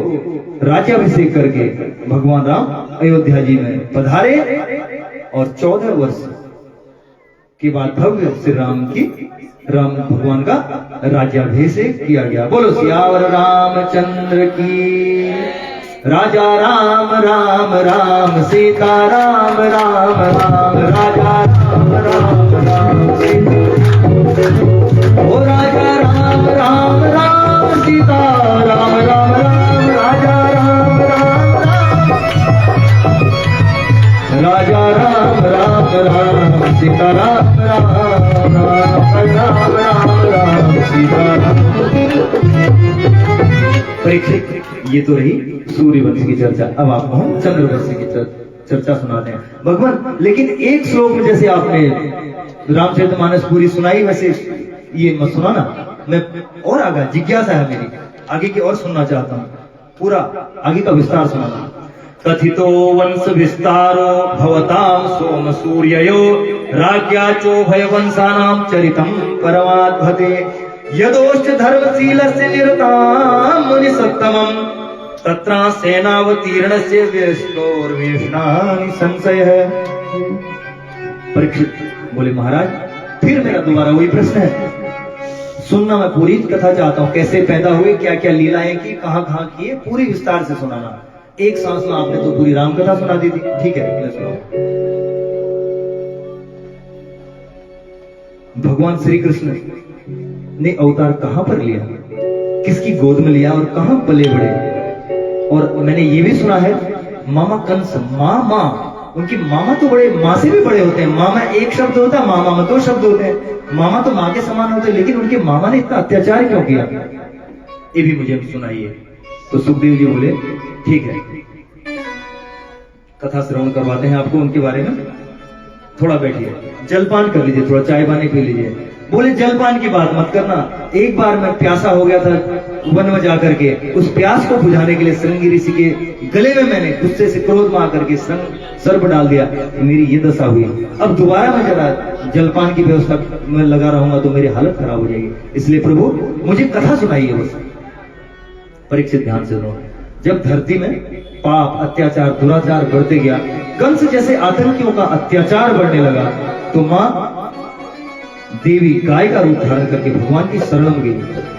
राज्याभिषेक करके भगवान राम अयोध्या जी में पधारे और 14 वर्ष के बाद भव्य श्री राम भगवान का राज्याभिषेक किया गया। बोलो सियावर रामचंद्र की। राजा राम राम राम सीता राम राम राम राजा राम राम राम सीता। ओ राजा राम राम राम सीता राम राम राम राजा राम राम राम राजा राम राम राम सीता राम राम राम राम राम सीता राम। परीक्षित ये तो रही सूर्यवंश की चर्चा। अब आपको हम चंद्रवंश की चर्चा सुनाते हैं भगवान। लेकिन एक श्लोक में जैसे आपने रामचरितमानस पूरी सुनाई, वैसे ये मत सुनाना। मैं और आगे जिज्ञासा है मेरी, आगे की और सुनना चाहता हूँ, पूरा आगे का विस्तार सुनाना। कथितो वंश विस्तारो भवतां सोम सूर्ययो राज्ञा चोभय वंशानां चरितं परमाद्भते यदोश्च धर्मशीलस्य निरतां मुनि सत्तमं तत्रा सेनावतीर्णस्य व्यस्तोर्वेषणानि संशयः। परीक्षित बोले महाराज फिर मेरा दोबारा वही प्रश्न है, सुनना। मैं पूरी कथा चाहता हूँ, कैसे पैदा हुए, क्या क्या लीलाएं की, कहाँ कहाँ किए, पूरी विस्तार से सुनाना। एक सांस में आपने तो पूरी राम कथा सुना दी थी, ठीक है मैं सुनाऊं। भगवान श्री कृष्ण ने अवतार कहां पर लिया, किसकी गोद में लिया और कहां पले बड़े। और मैंने ये भी सुना है मामा कंस, मामा, उनकी मामा तो बड़े, माँ से भी बड़े होते हैं। मामा एक शब्द होता है, मामा में 2 शब्द होते हैं। मामा तो माँ के समान होते हैं, लेकिन उनके मामा ने इतना अत्याचार क्यों किया, ये भी मुझे सुनाइए। तो सुखदेव जी बोले ठीक है, कथा श्रवण करवाते हैं आपको उनके बारे में। थोड़ा बैठिए, जलपान कर लीजिए, थोड़ा चाय पानी पी लीजिए। बोले जलपान की बात मत करना। एक बार मैं प्यासा हो गया था वन में जाकर के, उस प्यास को बुझाने के लिए श्रृंगी ऋषि के गले में मैंने गुस्से से क्रोध में आकर के सर्प डाल दिया, मेरी ये दशा हुई। अब दोबारा मैं जरा जलपान की व्यवस्था में लगा रहूंगा तो मेरी हालत खराब हो जाएगी, इसलिए प्रभु मुझे कथा सुनाइए बस। परीक्षित ध्यान से सुनो। जब धरती में पाप, अत्याचार, दुराचार बढ़ते गया, कंस जैसे आतंकियों का अत्याचार बढ़ने लगा, तो मां देवी गाय का रूप धारण करके भगवान की शरण में गई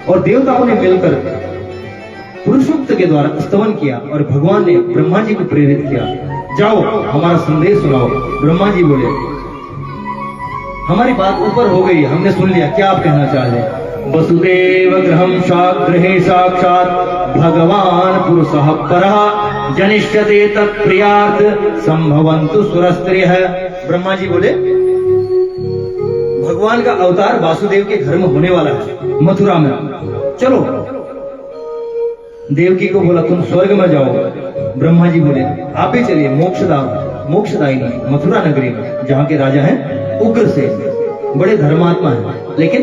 और देवताओं ने मिलकर पुरुषोक्त के द्वारा स्तवन किया और भगवान ने ब्रह्मा जी को प्रेरित किया, जाओ हमारा संदेश सुनाओ। ब्रह्मा जी बोले हमारी बात ऊपर हो गई, हमने सुन लिया, क्या आप कहना चाह रहे हैं। वसुदेव गृहे साक्षात् भगवान पुरुषः परः जनिष्यते तत्प्रियार्थ संभवन्तु सुरस्त्रियः। ब्रह्मा जी बोले भगवान का अवतार वासुदेव के घर में होने वाला है मथुरा में, चलो। देवकी को बोला तुम स्वर्ग में जाओ। ब्रह्मा जी बोले आप भी चलिए मोक्षदायिनी मथुरा नगरी में, जहाँ के राजा हैं उग्रसेन, बड़े धर्मात्मा हैं, लेकिन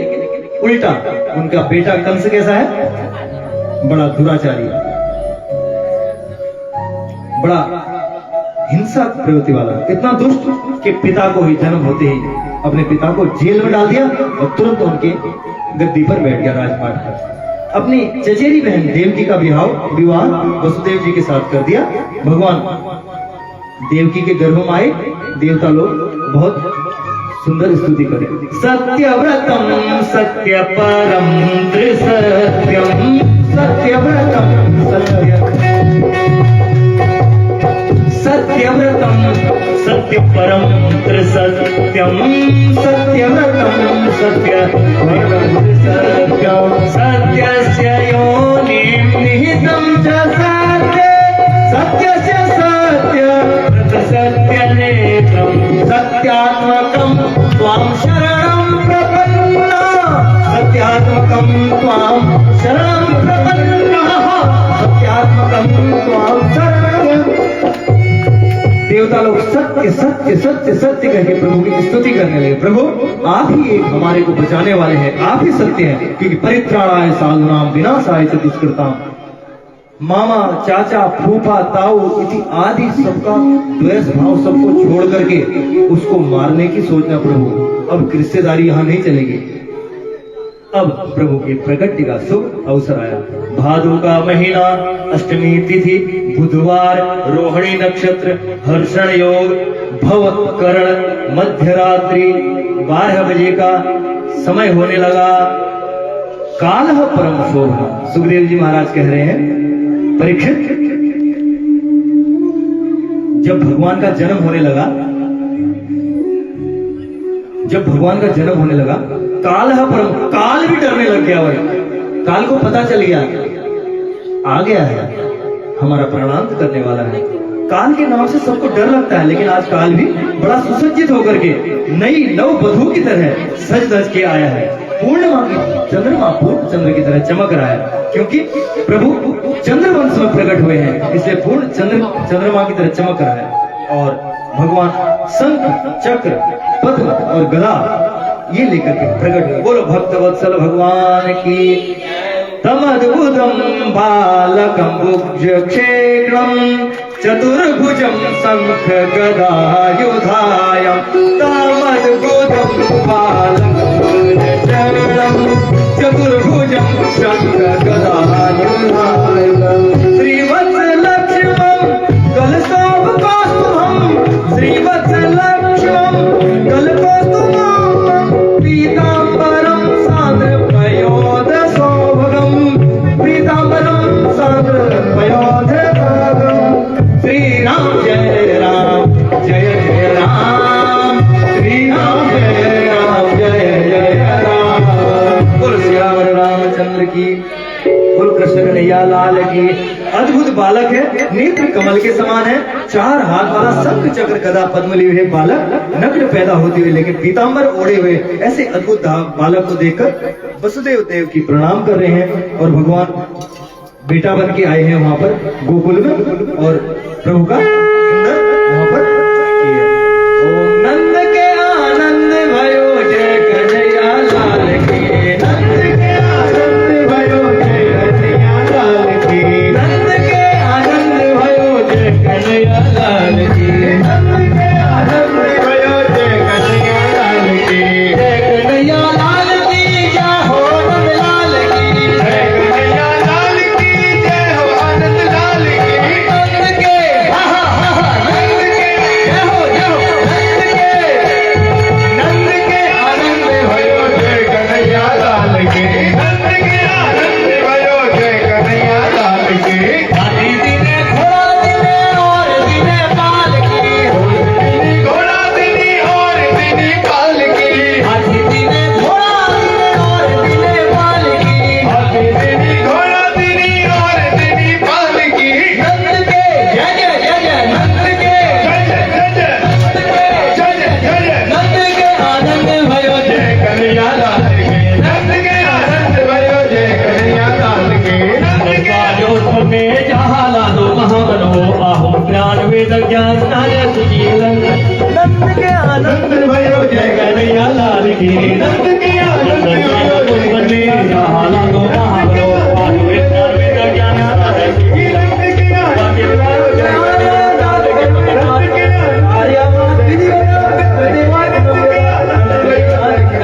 उल्टा उनका बेटा कंस कैसा है, बड़ा दुराचारी, बड़ा हिंसा प्रवृत्ति वाला, इतना दुष्ट कि पिता को ही जन्म होते ही अपने पिता को जेल में डाल दिया और तुरंत उनके गद्दी पर बैठ गया राजपाट पर। अपनी चचेरी बहन देवकी का विवाह वसुदेव जी के साथ कर दिया। भगवान देवकी के गर्भ में आए, देवता लोग बहुत सुंदर स्तुति करे। सत्यव्रतम सत्य परम त्रिसत्यम, सत्यव्रतम सत्यव्रतम सत्य परम त्रिसत्यम, सत्यव्रतम सत्य सत्यम, सत्यस्य योनिं निहितं च सत्ये, सत्यस्य सत्य व्रत सत्यनेत्रं, सत्यात्मकं त्वां शरणं प्रपन्ना, सत्यात्मकं त्वां शरणं प्रपन्ना, सत्यात्मकं त्वां शरणं। देवता लोग सत्य सत्य सत्य सत्य कह के प्रभु की स्तुति करने लगे। प्रभु आप ही एक हमारे को बचाने वाले हैं, आप ही सत्य हैं, क्योंकि परित्राणाय साधुनाम विनाशाय च दुष्कृताम। मामा चाचा फूफा ताऊ इति आदि सबका द्वेष भाव सबको छोड़ करके उसको मारने की सोचना प्रभु। अब रिश्तेदारी यहाँ नहीं चलेगी। अब प्रभु के प्रगट्य का शुभ अवसर आया। भादु का महीना, अष्टमी तिथि, बुधवार, रोहिणी नक्षत्र, हर्षण योग, भव करण, मध्यरात्रि 12 बजे का समय होने लगा। कालः परम शोभना। सुखदेव जी महाराज कह रहे हैं, परीक्षित जब भगवान का जन्म होने लगा, जब भगवान का जन्म होने लगा, काल है परम, काल भी डरने लग गया। भाई काल को पता चल गया आ गया है, हमारा प्राणांत करने वाला है। काल के नाम से सबको डर लगता है, लेकिन आज काल भी बड़ा सुसज्जित होकर के नई नव वधू की तरह सज धज के आया है। पूर्णिमा की चंद्रमा पूर्ण चंद्र की तरह चमक रहा है, क्योंकि प्रभु चंद्रवंश में प्रकट हुए हैं, इसलिए पूर्ण चंद्रमा की तरह चमक रहा है। और भगवान शंख चक्र पद्म और गदा ये लेकर के प्रकट हुए। बोलो भक्त वत्सल भगवान की। तमद्भुतम बालकं भुज क्षेत्रम चतुर्भुजं शंख गदायुधायं। तमद्भुतम बालकं भुज क्षेत्रम चतुर्भुजं शंख गदायुधायं। श्रीवत्स लक्ष्मणं कलशोपकास्तुभं, श्रीवत्स लक्ष्मणं कलशोपकास्तुभं, पीताम्बरं सान्द्रपयोधशोभगं, पीताम्बरं सान्द्रपयोधशोभगं। श्री राम जय राम जय जय राम, श्री राम जय राम जय जय राम। बोलो श्री रामचंद्र की, बोलो कृष्ण कन्हैया लाल की। अद्भुत बालक है, नेत्र कमल के समान है, 4 हाथ वाला शंख चक्र गदा पद्म लिए हुए बालक, नग्न पैदा होते हुए लेकिन पीताम्बर ओढ़े हुए ऐसे अद्भुत बालक को देखकर वसुदेव देव की प्रणाम कर रहे हैं। और भगवान बेटा बन के आए हैं वहां पर गोकुल में, और प्रभु का सुंदर वहां पर ओम नंद के आनंद भयो जय कन्हैया लाल की, नंद के आनंद भयो जय कन्हैया लाल की, नंद के आनंद भयो जय कन्हैया लाल की, नंद के आनंद भयो जय कन्हैया लाल की, जय कन्हैया लाल की जय हो नंद लाल की, जय कन्हैया लाल की जय हो आनंद लाल की, नंद के हा हा हा नंद के जय हो नंद के आनंद भयो जय कन्हैया लाल की, नंद के आनंद भयो जय कन्हैया लाल की। हाथी दिने घोड़ा दिने और दिने पाल की, घोड़ा दिने और दिने पाल की, हाथी दिने घोड़ा दिने और दिने पाल की, हाथी दिने घोड़ा दिने और दिने पाल की। नंद के जय जय जय जय, नंद के जय जय जय जय, नंद के जय जय जय, नंद के आनंद भयो जय कन्हैया लाल की, नंद के आनंद भयो जय कन्हैया लाल की, नंद के जोत में जहाँ लालो महाबलो आहो ज्ञान वेद ज्ञान नारे सुजीवन, नंद के आनंद भयो जय कन्हैया लाल की, नंद के आनंद भयो जय कन्हैया जहाँ लालो महाबलो आहो ज्ञान वेद ज्ञान नारे सुजीवन, नंद के आनंद भयो जय कन्हैया लाल की, नंद के आर्या माति देवा के आनंद भयो जय कन्हैया लाल की,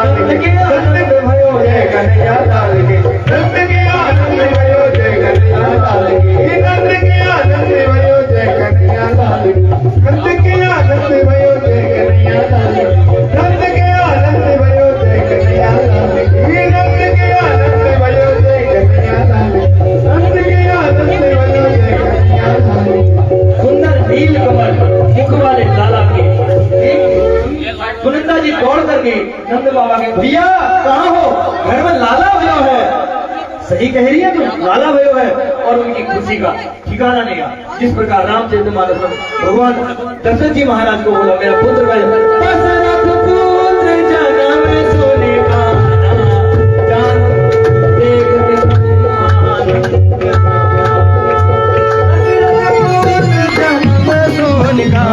नंद के आनंद भयो जय कन्हैया लाल की, नंद के आनंद भयो जय कन्हैया लाल की, नंद के आनंद भयो जय कन्हैया लाल की, नंद के आनंद भयो जय कन्हैया लाल की, नंद के आनंद भयो जय कन्हैया लाल की, नंद के आनंद भयो जय कन्हैया लाल की। सुंदर नील कमल मुख वाले लाला के सुनंदा जी दौड़ करके नंद बाबा के, भैया कहाँ हो, घर में लाला भयो है। सही कह रही है तुम, लाला भयो है। और उनकी खुशी का ठिकाना नहीं है। जिस प्रकार रामचंद्र मानस भगवान दशरथ जी महाराज को बोला, मेरा पुत्र दशरथ पुत्र जन्म सोने का जान देख जन्म सोने का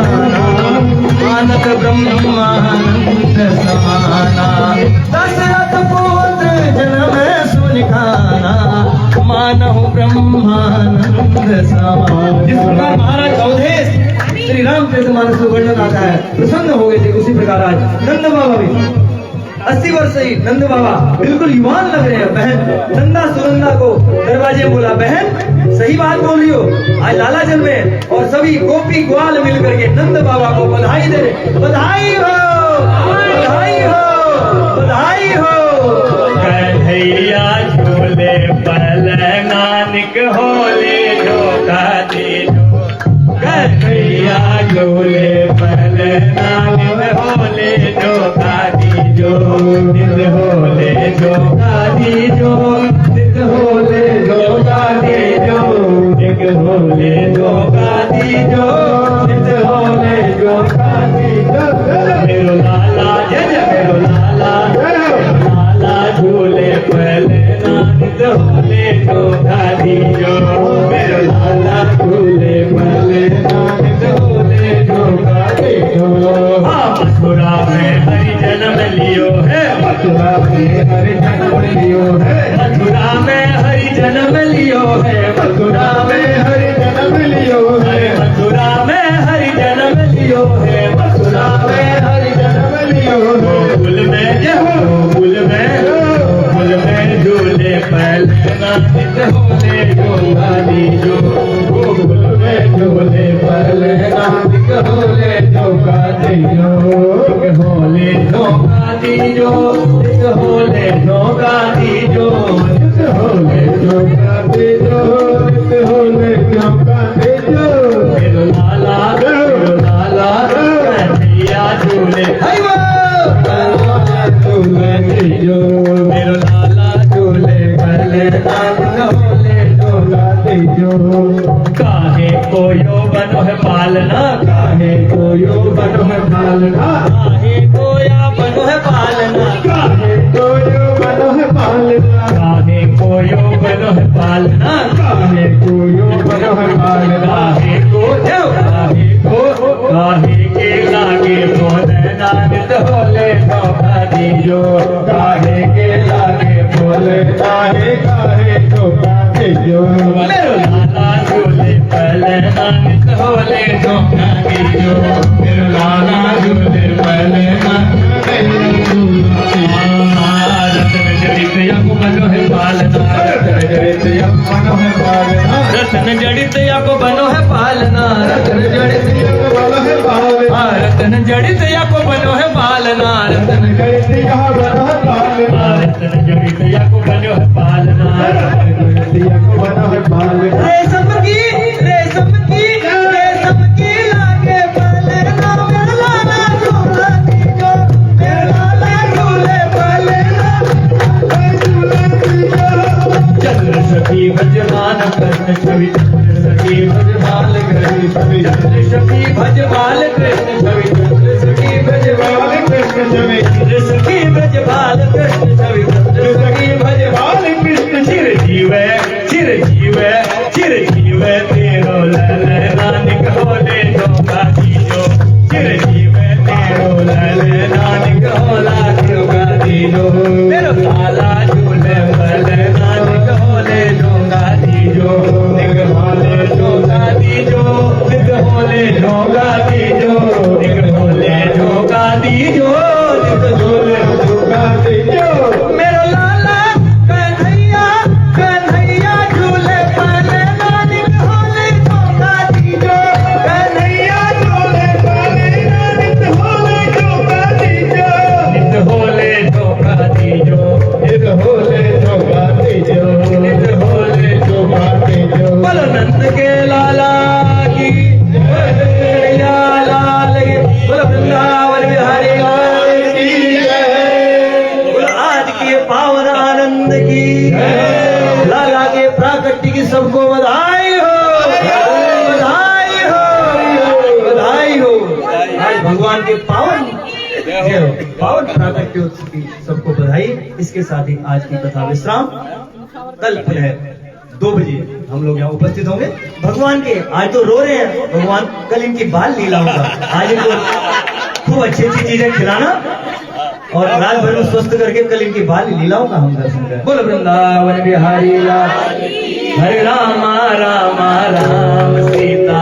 रामचरितमानस में वर्णन आता है, प्रसन्न हो गए थे। उसी प्रकार आज नंद बाबा भी 80 वर्ष से ही नंद बाबा बिल्कुल युवान लग रहे हैं। बहन नंदा सुनंदा को दरवाजे बोला, बहन सही बात बोल रही हो, आज लाला जन्मे। और सभी गोपी ग्वाल मिल करके नंद बाबा को बधाई दे रहे, बधाई हो, बधाई हो, बधाई हो। कन्हैया झूले पल नानक होले धोखा दे जो, कन्हैया झूले पल नानक होले धोखा दी जो, नित होले धोखा दी जो, नित होले धोखा दी जो, नित होले धोखा दी जो, नित होले धोखा दी जो। मेरो लाला जय जय मेरो लाला, लाला झूले पहले नानक होले धोखा दी जो, मेरो लाला झूले पहले नानक होले धोखा दी जो। मथुरा में हरि जन्म लियो है, मथुरा में हरि जन्म लियो है, मथुरा में हरि जन्म लियो है, मथुरा में हरि जन्म लियो है, मथुरा में हरि जन्म लियो है, मथुरा में हरि जन्म लियो है। गोकुल में जय गोकुल में झूले पहले नानक होले धोखा दी जो, गोकुल में झूले पहले नानक होले धोखा दी जो, होले धोखा दी जो, होले धोखा दी जो, होले धोखा दी जो, होले धोखा दी जो। मेरो लाला कन्हैया झूले झूले जो, मेरो लाला झूले पहले नानक होले धोखा दी जो। काहे को यौवन है पालना, काहे को यौवन है पालना, काहे को यौवन है पालना, काहे को यौवन है पालना, काहे को यौवन है पालना, काहे को यौवन है पालना, काहे के लागे बोले नानक होले धोखा दी जो, काहे के लागे बोले काहे धोखा दी जो। मेरो लाला झूले पहले नानक होले धोखा दी जो, मेरो लाला झूले पहले नानक होले धोखा दी जो। रतन जड़ित यक बनो है पालना, रतन जड़ित यक बनो है पालना, रतन जड़ित यक बनो है पालना, रतन जड़ित यक बनो है पालना, रतन जड़ित यक बनो है पालना, रतन जड़ित यक बनो है पालना, रतन जड़ित यक बनो है पालना, रतन जड़ित यक बनो है पालना। रेशम की लागे पालना, मेरा लाला झूला दी जो, मेरा लाला झूले पालना, झूला दी जो। चंद्र सखी भजमान कृष्ण छवि, चंद्र सखी भजमान कृष्ण छवि, चंद्र सखी भजमान कृष्ण छवि, चंद्र सखी भजमान कृष्ण छवि, चंद्र सखी भजमान कृष्ण छवि, चंद्र सखी भजमान कृष्ण। चिरजीव चिरजीव तेरो लल नानक होले धोखा दी जो, चिरजीव तेरो लल नानक होला धोखा दी जो। मेरो लाला झूले पहले नानक होले धोखा दी जो, निक होले धोखा दी जो, निक होले धोखा दी जो, निक होले धोखा दी जो, निक होले धोखा दी जो। मेरो लाला कन्हैया झूले पहले नानक होले धोखा दी जो, कन्हैया झूले पहले नानक होले धोखा दी जो, नित होले धोखा दी जो, नित होले धोखा दी जो, नित होले धोखा दी जो। बोलो नंद के लाला की कन्हैया लाल की, बोलो वृंदावन बिहारी लाल की जय, बोलो आज की पावन आनंद की, लाला के प्राकट्य की सबको बधाई हो, बधाई हो, बधाई हो। आज भगवान के पावन प्राकट्य उत्सव की सबको बधाई। इसके साथ ही आज की कथा विश्राम, कल फिर है 2 बजे हम लोग यहाँ उपस्थित होंगे। भगवान के आज तो रो रहे हैं भगवान, कल इनकी बाल लीला होगा। आज इनको खूब अच्छी चीजें खिलाना और रात भर में स्वस्थ करके कल इनकी बाल लीलाओं का हम दर्शन करें। बोल वृंदावन बिहारी लाल, हरे राम राम राम सीता